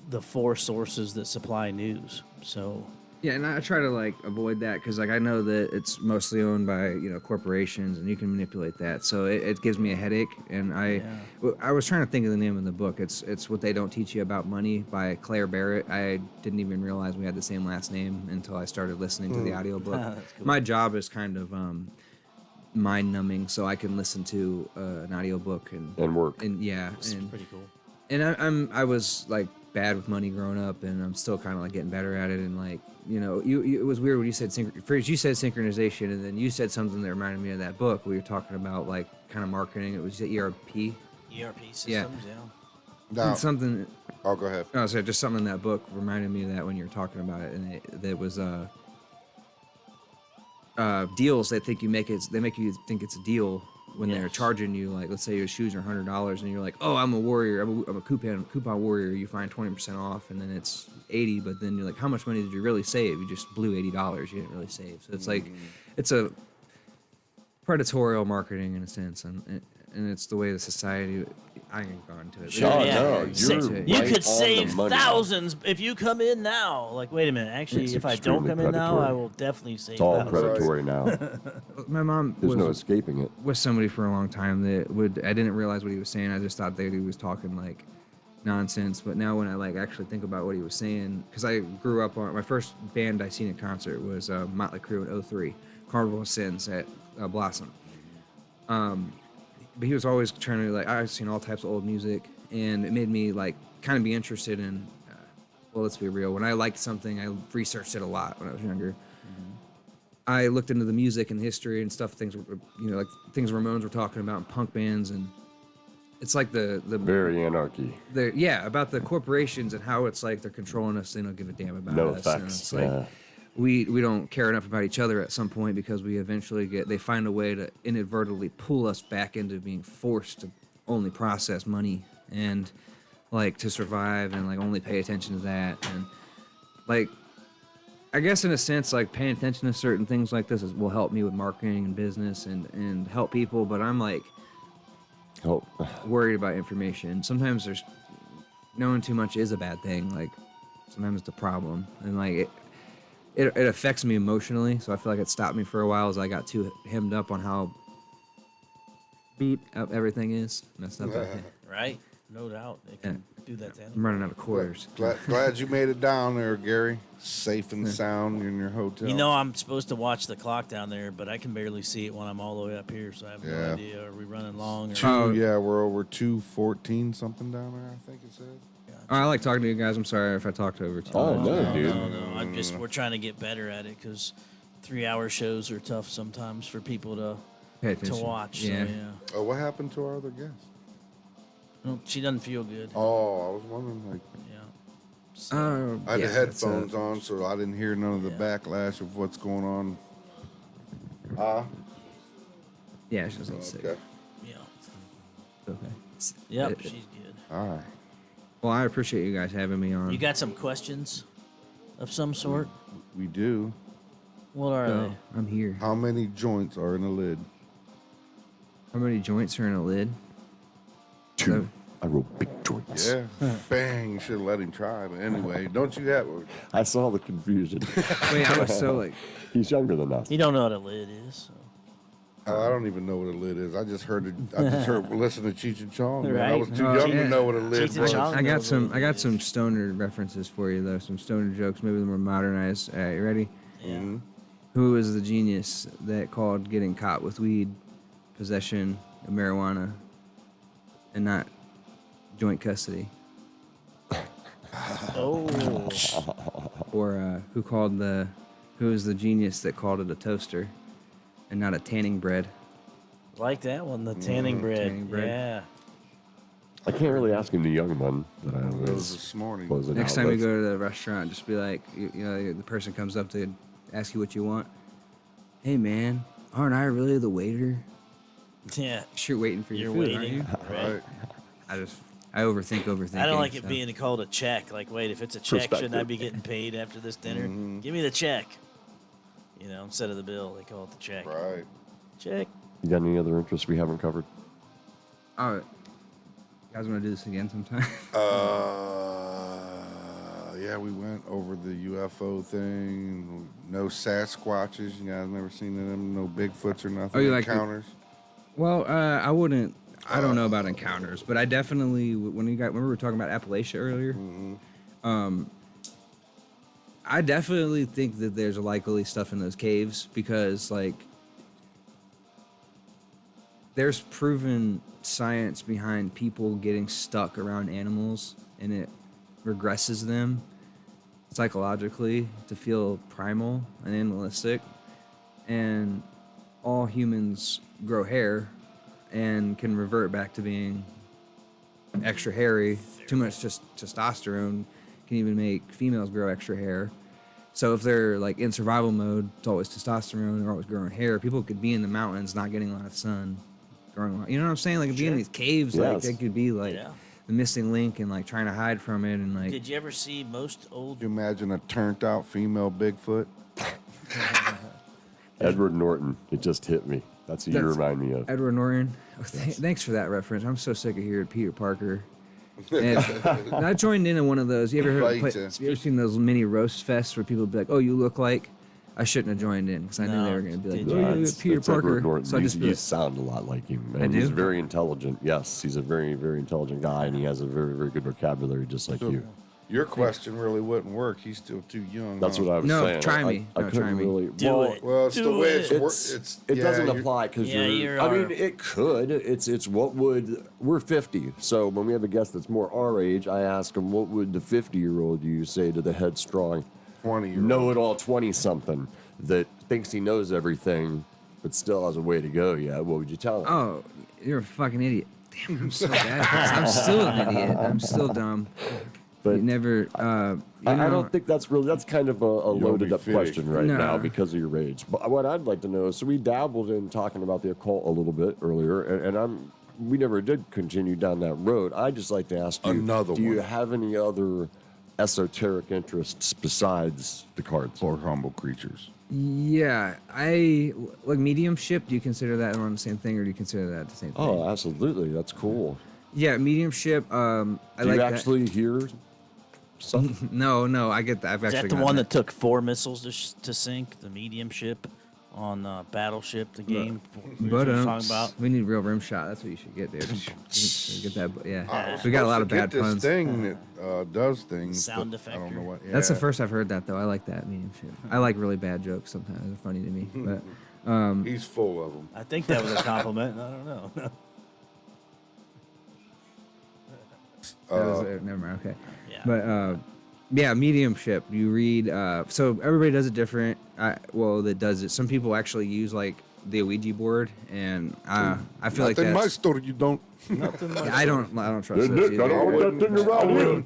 the four sources that supply news. So Yeah, and I try to like avoid that because like I know that it's mostly owned by corporations and you can manipulate that, so it gives me a headache. And I was trying to think of the name of the book. It's What They Don't Teach You About Money by Claire Barrett. I didn't even realize we had the same last name until I started listening to the audiobook. That's cool. My job is kind of mind numbing, so I can listen to an audiobook And work. and it's pretty cool. and I was like bad with money growing up, and I'm still kind of like getting better at it. And like you it was weird when you said first you said synchronization, and then you said something that reminded me of that book we were talking about, like kind of marketing. It was the ERP. ERP systems, yeah. Now, And something. oh, go ahead. Oh, sorry, just something in that book reminded me of that when you were talking about it, and that was deals. They make you think it's a deal when they're Yes. charging you, like, let's say your shoes are $100 and you're like, oh, I'm a warrior, I'm a coupon warrior. You find 20% off, and then it's 80, but then you're like, how much money did you really save? You just blew $80. You didn't really save. So it's like, it's a predatorial marketing in a sense, and it's the way the society. I ain't gone to it. Sure, Oh, yeah. no, You you're right could on save the money. thousands if you come in now. Like, wait a minute. Actually, It's if I don't extremely come in now, predatory. I will definitely save It's all thousands. predatory now. My mom There's no was escaping it. with somebody for a long time that would. I didn't realize what he was saying. I just thought that he was talking like nonsense. But now when I like actually think about what he was saying, because I grew up on my first band I seen in concert was Motley Crue in '03, Carnival of Sins at Blossom. But he was always trying to like, I've seen all types of old music, and it made me like kind of be interested in. Well, let's be real. When I liked something, I researched it a lot when I was younger. I looked into the music and history and stuff, things like things Ramones were talking about, and punk bands, and it's like the Very anarchy. about the corporations and how it's like they're controlling us. They don't give a damn about No us. And effects. it's like we don't care enough about each other at some point because we eventually they find a way to inadvertently pull us back into being forced to only process money and like to survive and like only pay attention to that. And like I guess in a sense, like paying attention to certain things like this will help me with marketing and business and help people. But I'm like Oh, worried about information. Sometimes there's knowing too much is a bad thing. Like sometimes it's a problem, and like it affects me emotionally. So I feel like it stopped me for a while as I got too hemmed up on how beat up everything is. Messed up. Right? No doubt. They can do that to I'm anyone. running out of quarters. Glad you made it down there, Gary. Safe and sound in your hotel. You know, I'm supposed to watch the clock down there, but I can barely see it when I'm all the way up here, so I have no Yeah. idea. Are we running long? Or... Two, yeah, we're over 2:14 something down there, I think it says. I like talking to you guys. I'm sorry if I talked over too Oh, much. no, dude. No. We're trying to get better at it because 3-hour shows are tough sometimes for people Pay to attention. watch. Yeah. So, yeah. Oh, what happened to our other guest? Well, she doesn't feel good. Oh, I was wondering, like, Yeah. I had the Yeah, headphones on, so I didn't hear none of the backlash of what's going on. Yeah, she's a little sick. Okay. Yeah. Okay. Yep, Uh, she's good. All right. Well, I appreciate you guys having me on. You got some questions of some sort? We do. What are So, they? I'm here. How many joints are in a lid? How many joints are in a lid? 2. I roll big joints. Yeah. Bang. You should have let him try. But anyway, don't you have. I saw the confusion. Wait, I was so like. He's younger than us. You don't know what a lid is. So. I don't even know what a lid is. I just heard listen to Cheech and Chong. Man. I Right. was too Oh, young yeah. to know what a lid Cheech and was. Chong. I got some. know I got what it some is. stoner references for you though. Some stoner jokes. Maybe they're more modernized. All right, you ready? Yeah. Who was the genius that called getting caught with weed, possession of marijuana, and not joint custody? Oh. Or who was the genius that called it a toaster, and not a tanning bread? Like that one, the tanning bread. tanning bread. Yeah. I can't really ask him the young one that I It was was this morning. closing Next out time you with. go to the restaurant, just be like, the person comes up to ask you what you want. Hey, man, aren't I really the waiter? Yeah. You're waiting for your You're food, waiting. Right. I overthink overthinking. I don't like it so. being called a check. Like, wait, if it's a check, shouldn't I be getting paid after this dinner? Give me the check. Instead of the bill, they call it the check. Right. Check. You got any other interests we haven't covered? Oh, you guys want to do this again sometime? Yeah, we went over the UFO thing. No Sasquatches. You guys never seen them? No Bigfoots or nothing. Oh, you like the- encounters? Well, I wouldn't. I don't know about encounters, but I definitely when we were talking about Appalachia earlier. I definitely think that there's likely stuff in those caves because there's proven science behind people getting stuck around animals and it regresses them psychologically to feel primal and animalistic, and all humans grow hair and can revert back to being extra hairy. Too much just testosterone can even make females grow extra hair. So if they're in survival mode, it's always testosterone, they're always growing hair. People could be in the mountains not getting a lot of sun, growing a lot. You know what I'm saying? Be in these caves, Yes. they could be Yeah. the missing link and trying to hide from it and Did you ever see most old? Could you imagine a turned out female Bigfoot? Edward Norton. It just hit me. That's who you That's- remind me of. Edward Norton. Oh, thanks for that reference. I'm so sick of hearing Peter Parker. And I joined in one of those. You ever Right. you ever seen those mini roast fests where people be like, "Oh, you look like"? I shouldn't have joined in because I knew No, they were going to be like, did "Oh, you? you look It's Peter Parker." Edward Norton. So I just you sound a lot like him. I And he's do? very intelligent. Yes, he's a very, very intelligent guy, and he has a very, very good vocabulary, just like you. Your question really wouldn't work. He's still too young. That's huh? what I was No, saying. try I- me. I No, couldn't try me. really. Do well, it. Well, it's Do the way it. It doesn't you're- apply because Yeah, you're. you I mean, are. it could. It's what would we're 50. So when we have a guest that's more our age, I ask him, what would the 50-year-old you say to the headstrong, 20-year-old. know-it-all 20-something that thinks he knows everything, but still has a way to go? Yeah, what would you tell him? Oh, you're a fucking idiot. Damn, I'm so bad. I'm still an idiot. I'm still dumb. But You never. I don't think that's kind of a loaded up big. question right No. now because of your age. But what I'd like to know is, so we dabbled in talking about the occult a little bit earlier, and we never did continue down that road. I'd just like to ask you, Another do you one. have any other esoteric interests besides the cards? For humble creatures. Yeah, I like mediumship. Do you consider that around the same thing, or do you consider that the same thing? Oh, absolutely. That's cool. Yeah, mediumship. I Do like you actually hear something? that. No, I get that. I've Is actually that the gotten one that took 4 missiles to sink? The mediumship on Battleship, the game we were But talking about. we need real rim shot. That's what you should get, dude. You get that. Yeah, I was we got a lot supposed of to bad get this puns. thing that does things. Sound but I don't effector. know what. That's the yeah. first I've heard that though. I like that mediumship. I like really bad jokes sometimes. They're funny to me. But He's full of them. I think that was a compliment. I don't know. never mind. Okay. Yeah. But yeah, mediumship. You read. So everybody does it different. That does it. Some people actually use the Ouija board, and I feel like Not in my that's. store, you don't. Nothing like Yeah, I don't trust Hey, those Nick, I either. don't want that thing around here.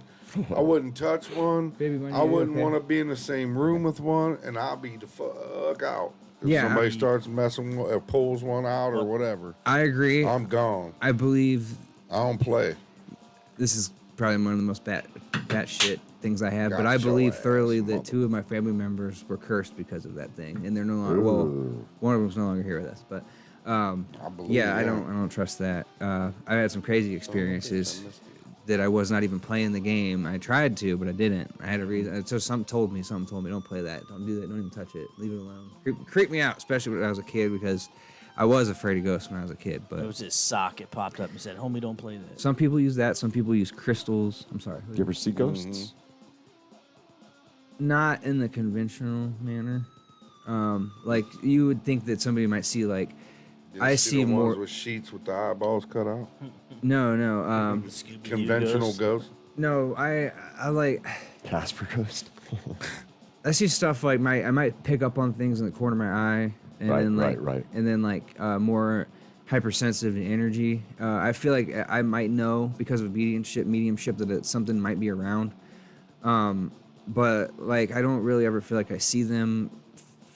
I wouldn't touch one. Baby money, I wouldn't okay. want to be in the same room with one, and I'll be the fuck out. If Yeah, somebody I- starts messing or pulls one out or whatever, I agree. I'm gone. I believe I don't play. this is probably one of the most bat shit things I have, but I Got your believe ass, thoroughly that mother- 2 of my family members were cursed because of that thing, and they're no longer. Well, one of them's no longer here with us, but believe yeah, I that. don't trust that. I had some crazy experiences that I was not even playing the game. I tried to, but I didn't. I had a reason. So something told me, don't play that, don't do that, don't even touch it, leave it alone. Creep me out, especially when I was a kid, because I was afraid of ghosts when I was a kid. It But was his sock. It popped up and said, "Homie, don't play that." some people use that. Some people use crystals. I'm sorry. Do you ever see ghosts? Not in the conventional manner. Like you would think that somebody might see You I see see the ones more. with sheets with the eyeballs cut out. No, Scooby-Doo Conventional ghost. ghosts. no. I like. Casper Ghost. I see stuff like I might pick up on things in the corner of my eye, and Right, then right. and then more hypersensitive to energy. I feel like I might know because of mediumship that something might be around. But like I don't really ever feel like I see them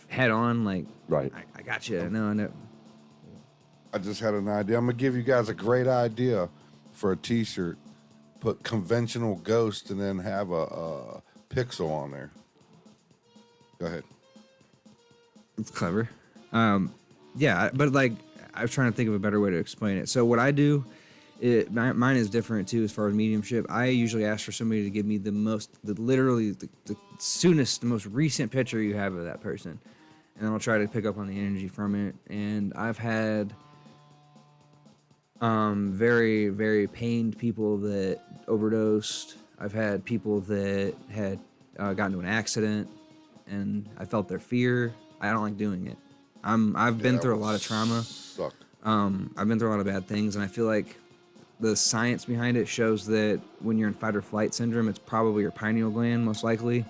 head on. Like, Right. I got you. No. I just had an idea. I'm gonna give you guys a great idea for a T-shirt. Put conventional ghost and then have a pixel on there. Go ahead. It's clever. Yeah, but like I was trying to think of a better way to explain it. So what I do, mine is different too as far as mediumship. I usually ask for somebody to give me the soonest, the most recent picture you have of that person, and I'll try to pick up on the energy from it. And I've had very, very pained people that overdosed. I've had people that had gotten into an accident, and I felt their fear. I don't like doing it. I've been through a lot of trauma. Suck. I've been through a lot of bad things, and I feel like the science behind it shows that when you're in fight or flight syndrome, it's probably your pineal gland, most likely.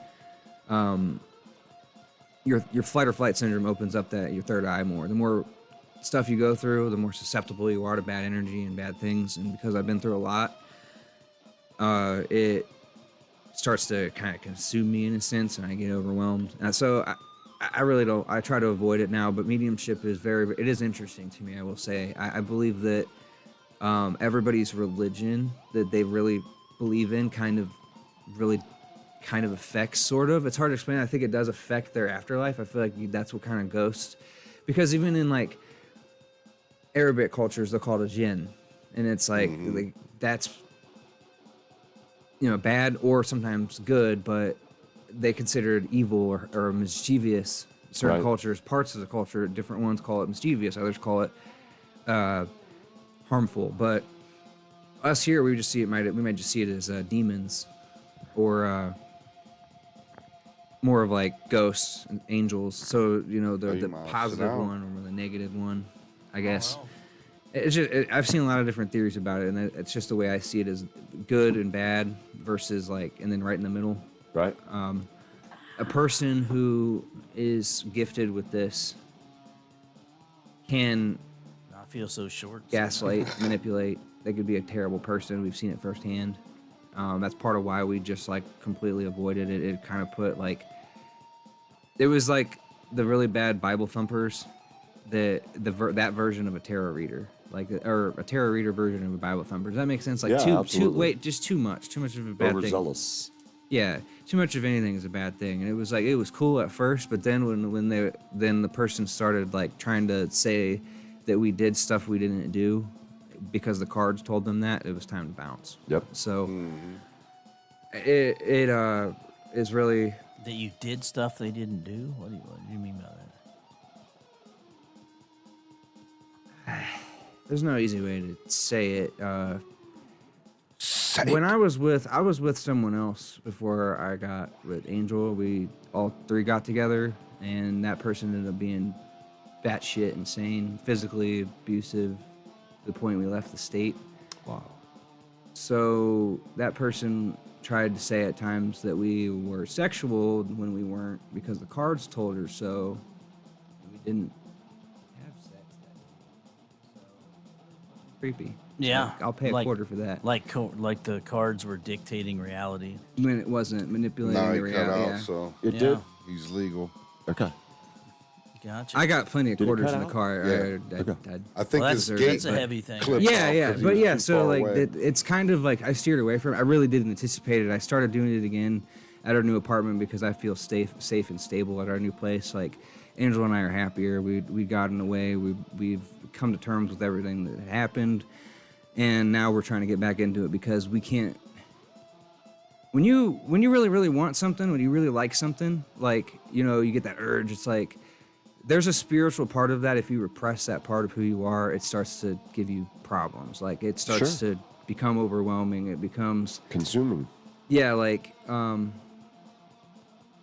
Your fight or flight syndrome opens up your third eye more. The more stuff you go through, the more susceptible you are to bad energy and bad things. And because I've been through a lot, it starts to kind of consume me in a sense, and I get overwhelmed. And so I really don't. I try to avoid it now. But mediumship is it is interesting to me. I will say. I believe that everybody's religion that they really believe in kind of affects sort of. It's hard to explain. I think it does affect their afterlife. I feel like that's what kind of ghosts, because even in like Arabic cultures, they'll call it a jinn, and it's like, like that's bad or sometimes good, but they consider it evil or mischievous. Certain cultures, parts of the culture, different ones call it mischievous, others call it harmful. But us here, we might just see it as demons, or more of like ghosts and angels. So the positive one or the negative one, I guess. It's just, I've seen a lot of different theories about it, and it's just the way I see it as good and bad versus and then right in the middle. Right. A person who is gifted with this can I feel so short. gaslight, manipulate. They could be a terrible person. We've seen it firsthand. That's part of why we just completely avoided it. It kind of put it was like the really bad Bible thumpers, that version of a tarot reader, or a tarot reader version of a Bible thumper. Does that make sense? Just too much of a bad thing. Overzealous. Yeah, too much of anything is a bad thing. And it was cool at first, but then when the person started trying to say that we did stuff we didn't do because the cards told them that, it was time to bounce. Yep. So it is really That you did stuff they didn't do? What do you mean by that? there's no easy way to say it. When I was with someone else before I got with Angel. We all three got together, and that person ended up being batshit insane, physically abusive, to the point we left the state. Wow. So that person tried to say at times that we were sexual when we weren't, because the cards told her so. We didn't have sex that night. So creepy. Yeah. I'll pay a quarter for that. Like the cards were dictating reality. When it wasn't manipulating No, the he cut reality. out, so It Yeah. did? he's legal. Okay. Gotcha. I got plenty of Did it quarters cut in the out? car. Yeah. I I think Well, his that's gate a heavy thing. clipped Yeah, off yeah, 'cause he but was yeah, too so far like away. it's kind of I steered away from it. I really didn't anticipate it. I started doing it again at our new apartment because I feel safe and stable at our new place. Like Angela and I are happier. We've gotten away. We've come to terms with everything that happened, and now we're trying to get back into it because we can't. When you really, really want something, when you really like something, you get that urge. It's like there's a spiritual part of that. If you repress that part of who you are, it starts to give you problems. It starts to become overwhelming. It becomes Consuming. yeah,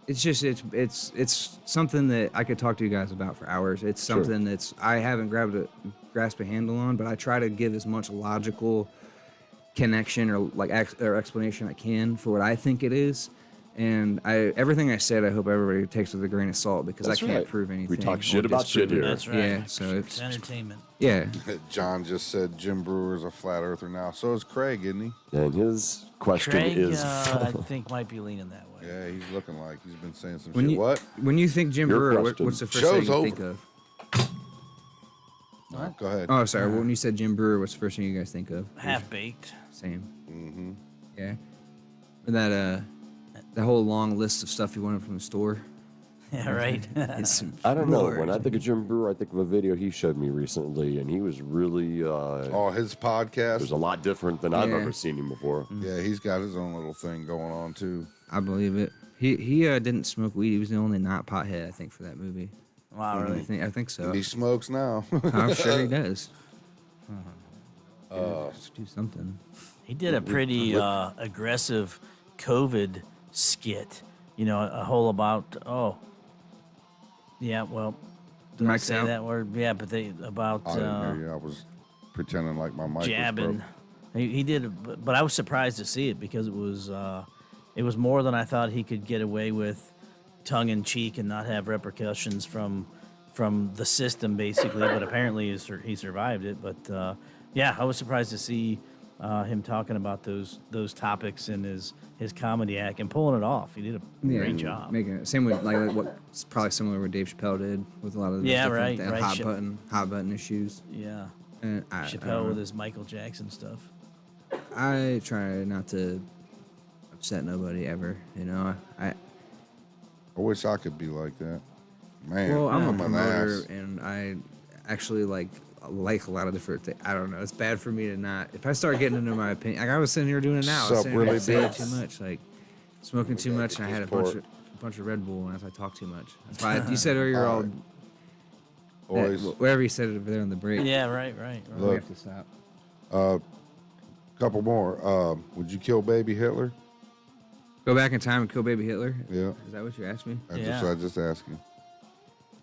it's just it's something that I could talk to you guys about for hours. It's something that's I haven't grasped a handle on, but I try to give as much logical connection or explanation I can for what I think it is. And everything I said, I hope everybody takes with a grain of salt because That's I can't right. prove anything. We talk or shit about shit disprove it. here. That's right. Yeah, so it's entertainment. Yeah. John just said Jim Brewer's a flat earther now. So is Craig, isn't he? And his question Craig, is I think might be leaning that way. Yeah, he's looking like he's been saying some When shit. you What? when you think Jim Your Brewer, question. what's the first Show's thing you think over. of? All right, go ahead. Oh, sorry. When you said Jim Brewer, what's the first thing you guys think of? Half baked. Same. Mm-hmm. Yeah. And that whole long list of stuff you wanted from the store. Yeah, right. It's I don't know. Lord. When I think of Jim Brewer, I think of a video he showed me recently, and he was really. Oh, his podcast. There's a lot different than I've Yeah. ever seen him before. Yeah, he's got his own little thing going on too. I believe it. He didn't smoke weed. He was the only not pothead, I think, for that movie. Wow, really? I think so. He smokes now. I'm sure he does. Just do something. He did a pretty aggressive COVID skit. You know, a whole about yeah. Well, did I Mic's say out? that word? Yeah, but they about I didn't hear you. I was pretending like my mic was jabbing. broke. He did, but I was surprised to see it because it was more than I thought he could get away with, tongue in cheek, and not have repercussions from the system, basically. But apparently he survived it. But yeah, I was surprised to see him talking about those topics in his comedy act and pulling it off. He did a great job. Making it same with like what's probably similar to what Dave Chappelle did with a lot of the Yeah, different right, right. hot button issues. Yeah, And I Chappelle don't with know. his Michael Jackson stuff. I try not to upset nobody ever. You know, I I wish I could be like that. Man, well, I'm a an promoter ass. and I actually like a lot of different things. I don't know. It's bad for me to not. If I start getting into my opinion, like I was sitting here doing it now. I was Sup, sitting here really saying big? too much, like smoking too much, and I had a bunch of Red Bull, and I talk too much. That's why you said earlier, all Boys, whatever you said over there on the break. Yeah, right. we Look. have to stop. couple more. Would you kill baby Hitler? Go back in time and kill baby Hitler. Yeah. Is that what you asked me? I just asked you.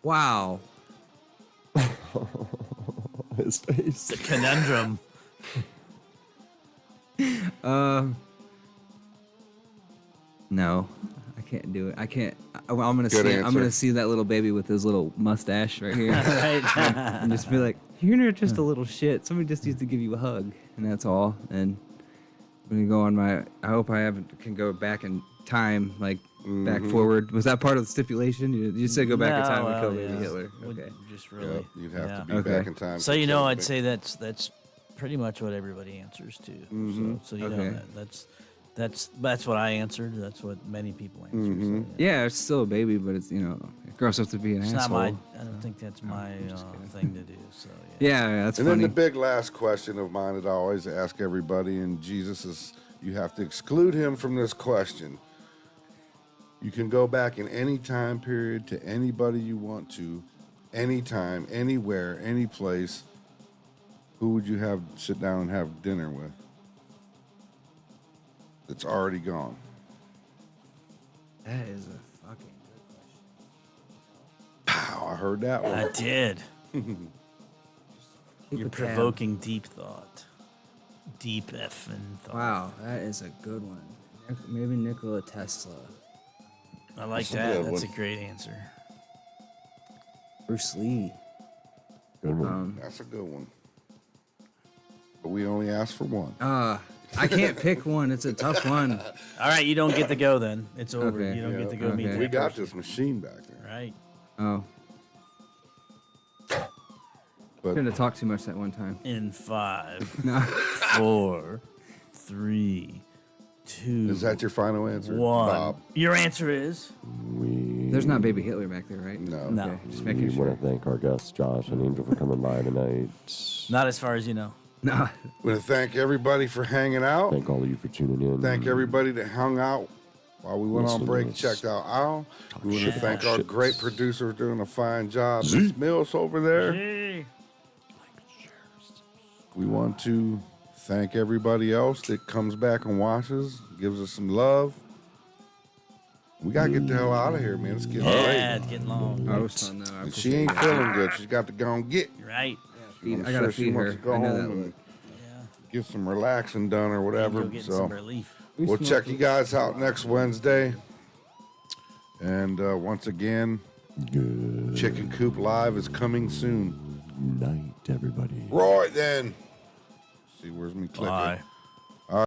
Wow. His face. The conundrum. No, I can't do it. I can't. I'm gonna Good see. I'm answer. gonna see that little baby with his little mustache right here, Right. and just be like, "You're just a little shit. Somebody just needs to give you a hug, and that's all." And I'm gonna go on my. I hope can go back in time, like back forward. Was that part of the stipulation? You said go back in time and kill baby Hitler. Would Okay. Just really. Yep, you'd have to be Okay. back in time. So to you know, kill I'd me. say that's pretty much what everybody answers to. So you know Okay. that's what I answered. That's what many people answer. So, Yeah, it's still a baby, but it's it grows up to be an It's asshole. not my. I don't think that's my thing to do. So yeah. Yeah, that's And funny. then the big last question of mine that I always ask everybody, and Jesus is, you have to exclude him from this question. You can go back in any time period to anybody you want to, anytime, anywhere, any place. Who would you have sit down and have dinner with? That's already gone. That is a fucking good question. Pow, I heard that one. I did. Keep You're a tab. provoking deep thought. Deep effing thought. Wow, that is a good one. Maybe Nikola Tesla. I like That's a that. good That's a one. great answer. Bruce Lee. Good one. That's a good one. But we only asked for one. I can't pick one. It's a tough one. All right, you don't get to go then. It's over. Okay. You don't Yeah, get to go okay. meet that We got person. this machine back there. Right. Oh, But couldn't have talked too much that one time. In 5, No. 4, 3, 2. is that your final answer, 1. Bob? Your answer is There's not baby Hitler back there, right? No. No. Okay, just We making sure. want to thank our guests, Josh and Angel, for coming by tonight. not as far as you know. No. I want to thank everybody for hanging out. Thank all of you for tuning in. Thank everybody that hung out while we went on Listen to break, us. checked out Al. We want to shit thank about our shit. great producer doing a fine job, Miss Mills over there. We want to thank everybody else that comes back and watches, gives us some love. We got to get the hell out of here, man. It's getting Yeah, late. it's getting long. I was fun though. I And she ain't feeling good. She's got to go and get. Right. I'm I gotta sure she feed wants her. to go I know home that and look. Yeah. get some relaxing done or whatever. Go get So some relief. we'll check you guys out next Wednesday. And once again, Good Chicken Coop Live is coming soon. night, everybody. Right then. See, where's me clicker? Bye.